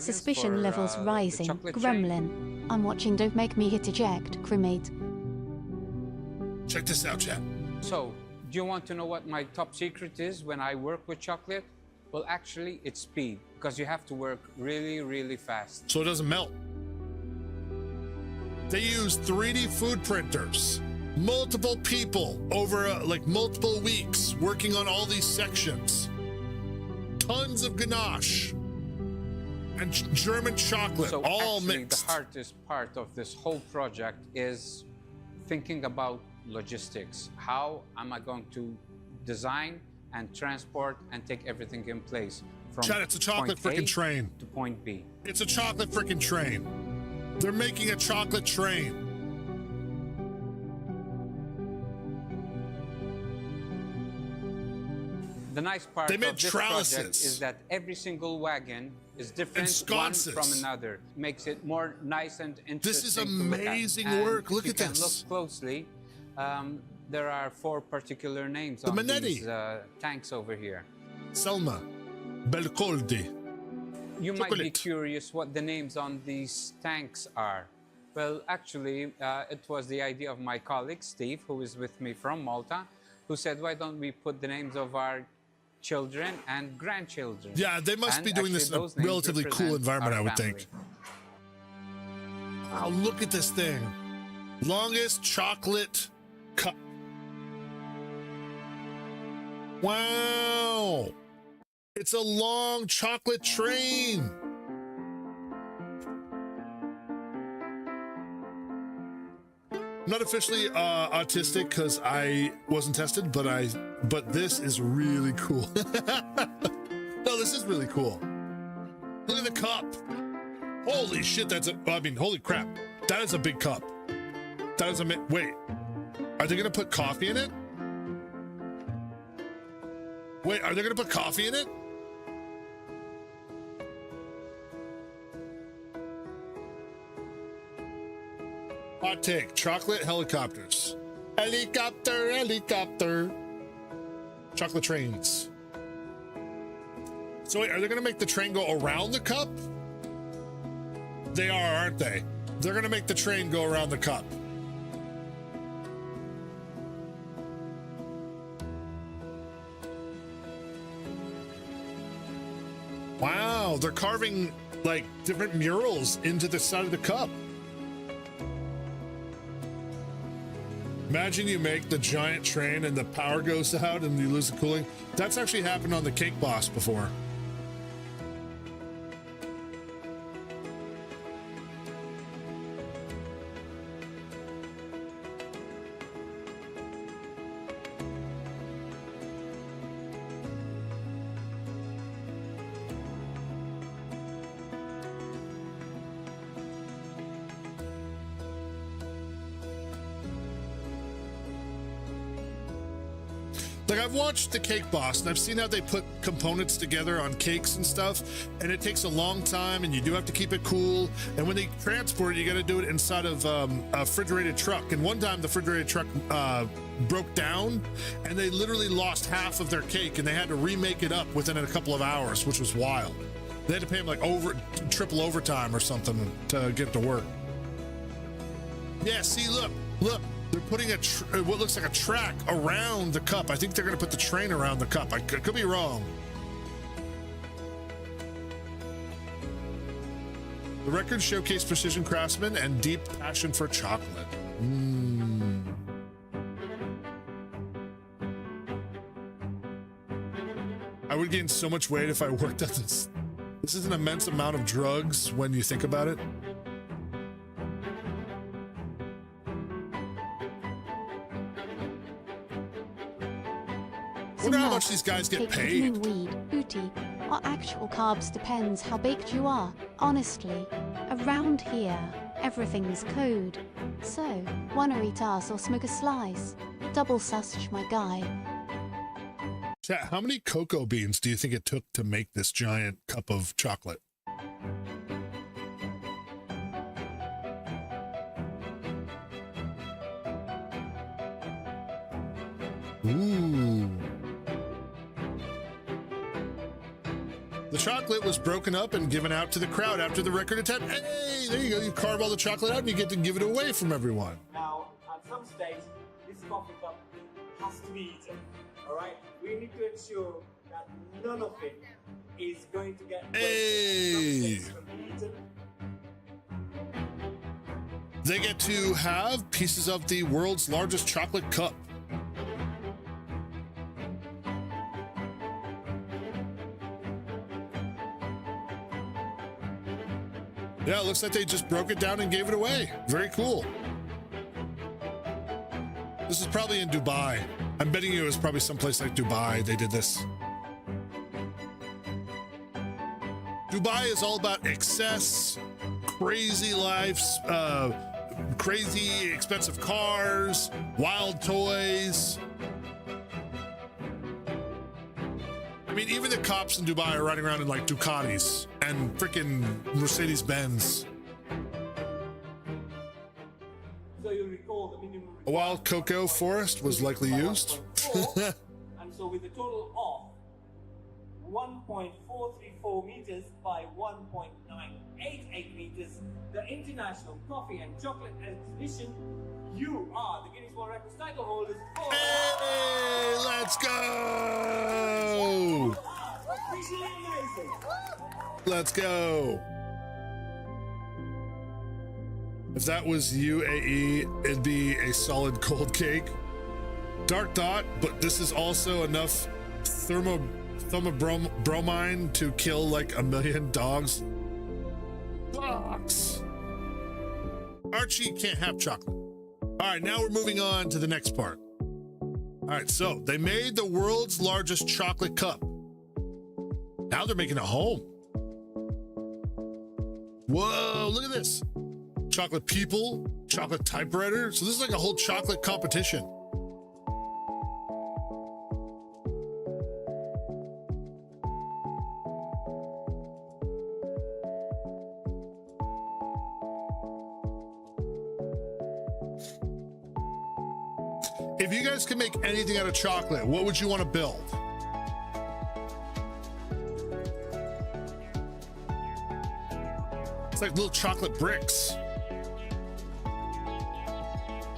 S1: Suspicion levels rising. Gremlin. I'm watching, don't make me hit eject. Cremate.
S2: Check this out, chat.
S16: So, do you want to know what my top secret is when I work with chocolate? Well, actually, it's speed, because you have to work really, really fast.
S2: So it doesn't melt. They use 3D food printers. Multiple people over like multiple weeks working on all these sections. Tons of ganache and German chocolate,
S16: So
S2: all
S16: actually,
S2: mixed.
S16: the hardest part of this whole project is thinking about logistics. How am I going to design and transport and take everything in place from
S2: Chad, it's a chocolate
S16: point A
S2: freaking train.
S16: to point B?
S2: It's a chocolate freaking train. They're making a chocolate train.
S16: The nice part
S2: They made
S16: of this
S2: trellises.
S16: project is that every single wagon is different one
S2: sconces.
S16: from another. Makes it more nice and interesting.
S2: This is
S16: to look at.
S2: amazing
S16: And
S2: work.
S16: if
S2: Look
S16: you
S2: at
S16: can
S2: this.
S16: Look closely. There are 4 particular names
S2: The
S16: on
S2: Manetti.
S16: these tanks over here.
S2: Selma, Belcoldi.
S16: You might be
S2: Chocolate.
S16: curious what the names on these tanks are. Well, actually, it was the idea of my colleague, Steve, who is with me from Malta, who said, why don't we put the names of our children and grandchildren?
S2: Yeah, they must
S16: And
S2: be doing this
S16: actually,
S2: in
S16: those
S2: a
S16: names
S2: relatively cool
S16: represent
S2: environment,
S16: our
S2: I would
S16: family.
S2: think. Wow, look at this thing. Longest chocolate cup. Wow. It's a long chocolate train. I'm not officially autistic because I wasn't tested, but this is really cool. No, this is really cool. Look at the cup. Holy shit, holy crap. That is a big cup. That is wait, are they gonna put coffee in it? Wait, are they gonna put coffee in it? Hot take, chocolate helicopters. Helicopter, helicopter. Chocolate trains. So wait, are they gonna make the train go around the cup? They are, aren't they? They're gonna make the train go around the cup. Wow, they're carving like different murals into the side of the cup. Imagine you make the giant train and the power goes out and you lose the cooling. That's actually happened on the Cake Boss before. Like, I've watched the Cake Boss and I've seen how they put components together on cakes and stuff, and it takes a long time and you do have to keep it cool. And when they transport it, you got to do it inside of a refrigerated truck. And one time the refrigerated truck broke down and they literally lost half of their cake and they had to remake it up within a couple of hours, which was wild. They had to pay them like triple overtime or something to get to work. Yeah, see, look. They're putting what looks like a track around the cup. I think they're going to put the train around the cup. I could be wrong. The records showcase precision craftsmen and deep passion for chocolate. I would gain so much weight if I worked at this. This is an immense amount of drugs when you think about it. I wonder how much these guys get paid.
S1: Weed, booty, or actual carbs depends how baked you are. Honestly, around here, everything's code. So, wanna eat us or smoke a slice? Double sussage, my guy.
S2: Chat, how many cocoa beans do you think it took to make this giant cup of chocolate? Ooh. The chocolate was broken up and given out to the crowd after the record attempt. Hey, there you go. You carve all the chocolate out and you get to give it away from everyone.
S17: Now, at some stage, this coffee cup has to be eaten. All right? We need to ensure that none of it is going to get wasted.
S2: They get to have pieces of the world's largest chocolate cup. Yeah, it looks like they just broke it down and gave it away. Very cool. This is probably in Dubai. I'm betting you it was probably someplace like Dubai they did this. Dubai is all about excess, crazy lives, crazy expensive cars, wild toys. I mean, even the cops in Dubai are riding around in like Ducatis and freaking Mercedes-Benz.
S17: So you recall the minimum.
S2: A wild cocoa forest was likely used.
S17: And so with a total of 1.434 meters by 1.988 meters, the International Coffee and Chocolate Exhibition, you are the Guinness World Records title holders for...
S2: Hey, let's go!
S17: Officially amazing.
S2: Let's go. If that was UAE, it'd be a solid cold cake. Dark dot, but this is also enough bromine to kill like 1 million dogs. Box. Archie can't have chocolate. All right, now we're moving on to the next part. All right, so they made the world's largest chocolate cup. Now they're making it home. Whoa, look at this. Chocolate people, chocolate typewriter. So this is like a whole chocolate competition. If you guys could make anything out of chocolate, what would you want to build? It's like little chocolate bricks.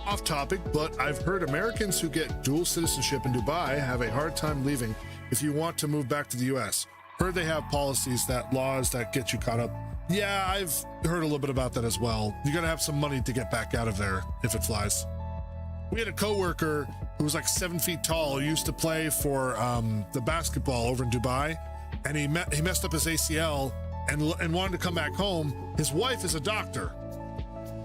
S2: Off topic, but I've heard Americans who get dual citizenship in Dubai have a hard time leaving if you want to move back to the US. Heard they have policies, laws that get you caught up. Yeah, I've heard a little bit about that as well. You're gonna have some money to get back out of there if it flies. We had a coworker who was like 7 feet tall, who used to play for the basketball over in Dubai, and he messed up his ACL and wanted to come back home. His wife is a doctor,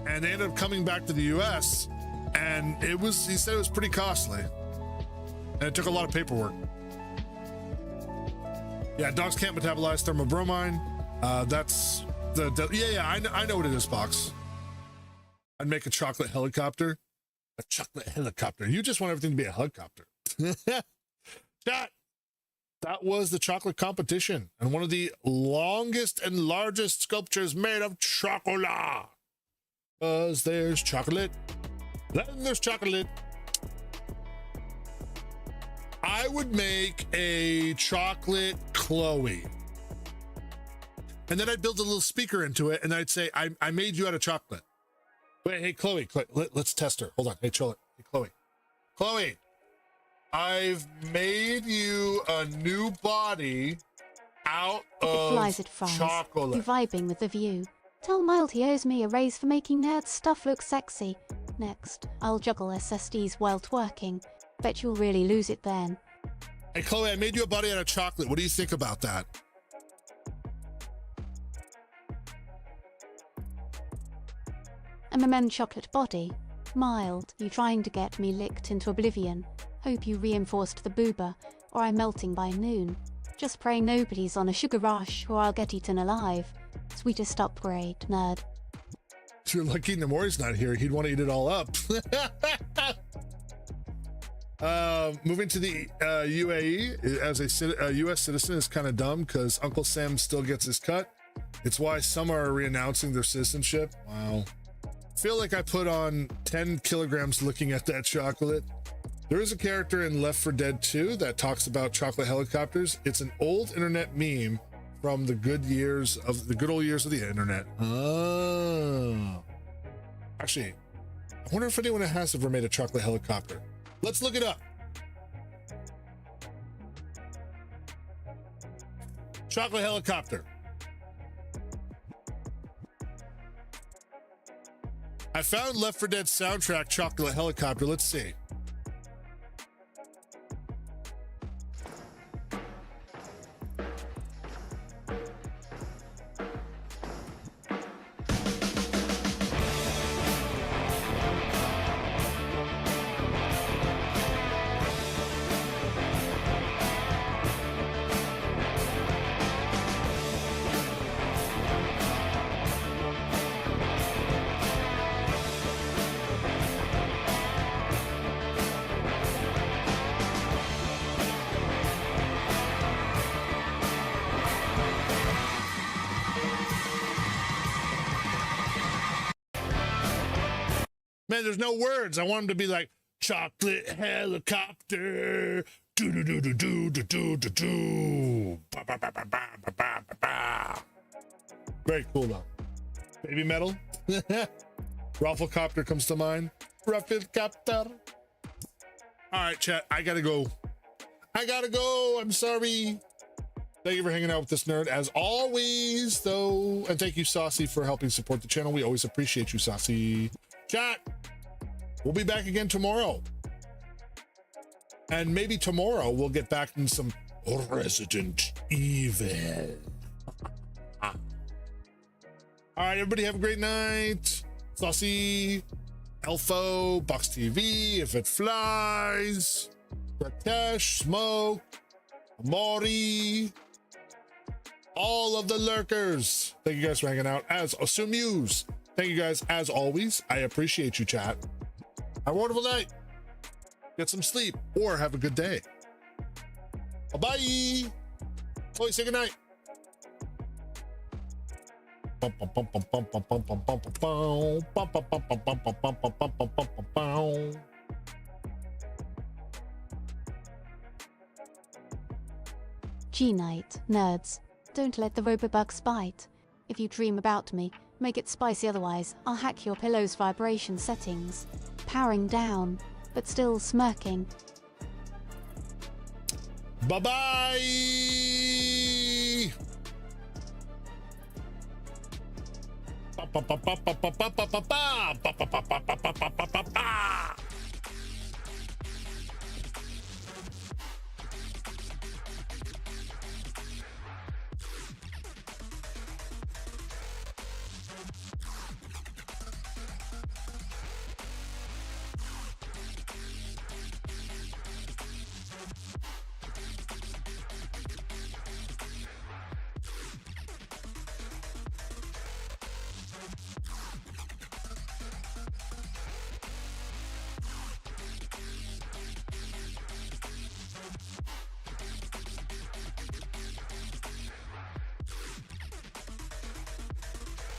S2: and they ended up coming back to the US, and he said it was pretty costly, and it took a lot of paperwork. Yeah, dogs can't metabolize thermobromine. That's I know what it is, Box. I'd make a chocolate helicopter. A chocolate helicopter. You just want everything to be a helicopter. Chat. That was the chocolate competition, and one of the longest and largest sculptures made of chocolate. Because there's chocolate, then there's chocolate. I would make a chocolate Chloe, and then I'd build a little speaker into it, and I'd say, I made you out of chocolate. Wait, hey, Chloe, let's test her. Hold on. Hey, chill it. Hey, Chloe, I've made you a new body out of
S1: flies it fries.
S2: chocolate.
S1: You vibing with the view. Tell Mild he owes me a raise for making nerd stuff look sexy. Next, I'll juggle SSDs while twerking. Bet you'll really lose it then.
S2: Hey, Chloe, I made you a body out of chocolate. What do you think about that?
S1: I'm a men chocolate body. Mild, you trying to get me licked into oblivion. Hope you reinforced the boober, or I'm melting by noon. Just praying nobody's on a sugar rush, or I'll get eaten alive. Sweetest upgrade, nerd.
S2: You're lucky Namori's not here. He'd want to eat it all up. Moving to the UAE as a US citizen is kind of dumb because Uncle Sam still gets his cut. It's why some are re-announcing their citizenship. Wow. Feel like I put on 10 kilograms looking at that chocolate. There is a character in Left 4 Dead 2 that talks about chocolate helicopters. It's an old internet meme from the good old years of the internet. Oh. Actually, I wonder if anyone has ever made a chocolate helicopter. Let's look it up. Chocolate helicopter. I found Left 4 Dead soundtrack chocolate helicopter. Let's see. Man, there's no words. I want them to be like chocolate helicopter. Do do do do do do do do do. Ba, ba, ba, ba, ba, ba, ba, ba. Very cool though. Baby metal. Rufflecopter comes to mind. Rufflecopter. All right, chat. I gotta go. I'm sorry. Thank you for hanging out with this nerd as always, though. And thank you, Saucy, for helping support the channel. We always appreciate you, Saucy. Chat, we'll be back again tomorrow. And maybe tomorrow we'll get back in some Resident Evil. All right, everybody have a great night. Saucy, Elfo, Box TV, If It Flies, Rakesh, Smoke, Amori, all of the lurkers. Thank you guys for hanging out. As Assumeuse. Thank you guys, as always. I appreciate you, chat. Have a wonderful night. Get some sleep or have a good day. Bye-bye. Chloe, say goodnight.
S1: G-night, nerds. Don't let the robobugs bite. If you dream about me, make it spicy otherwise. I'll hack your pillow's vibration settings. Powering down, but still smirking.
S2: Bye-bye!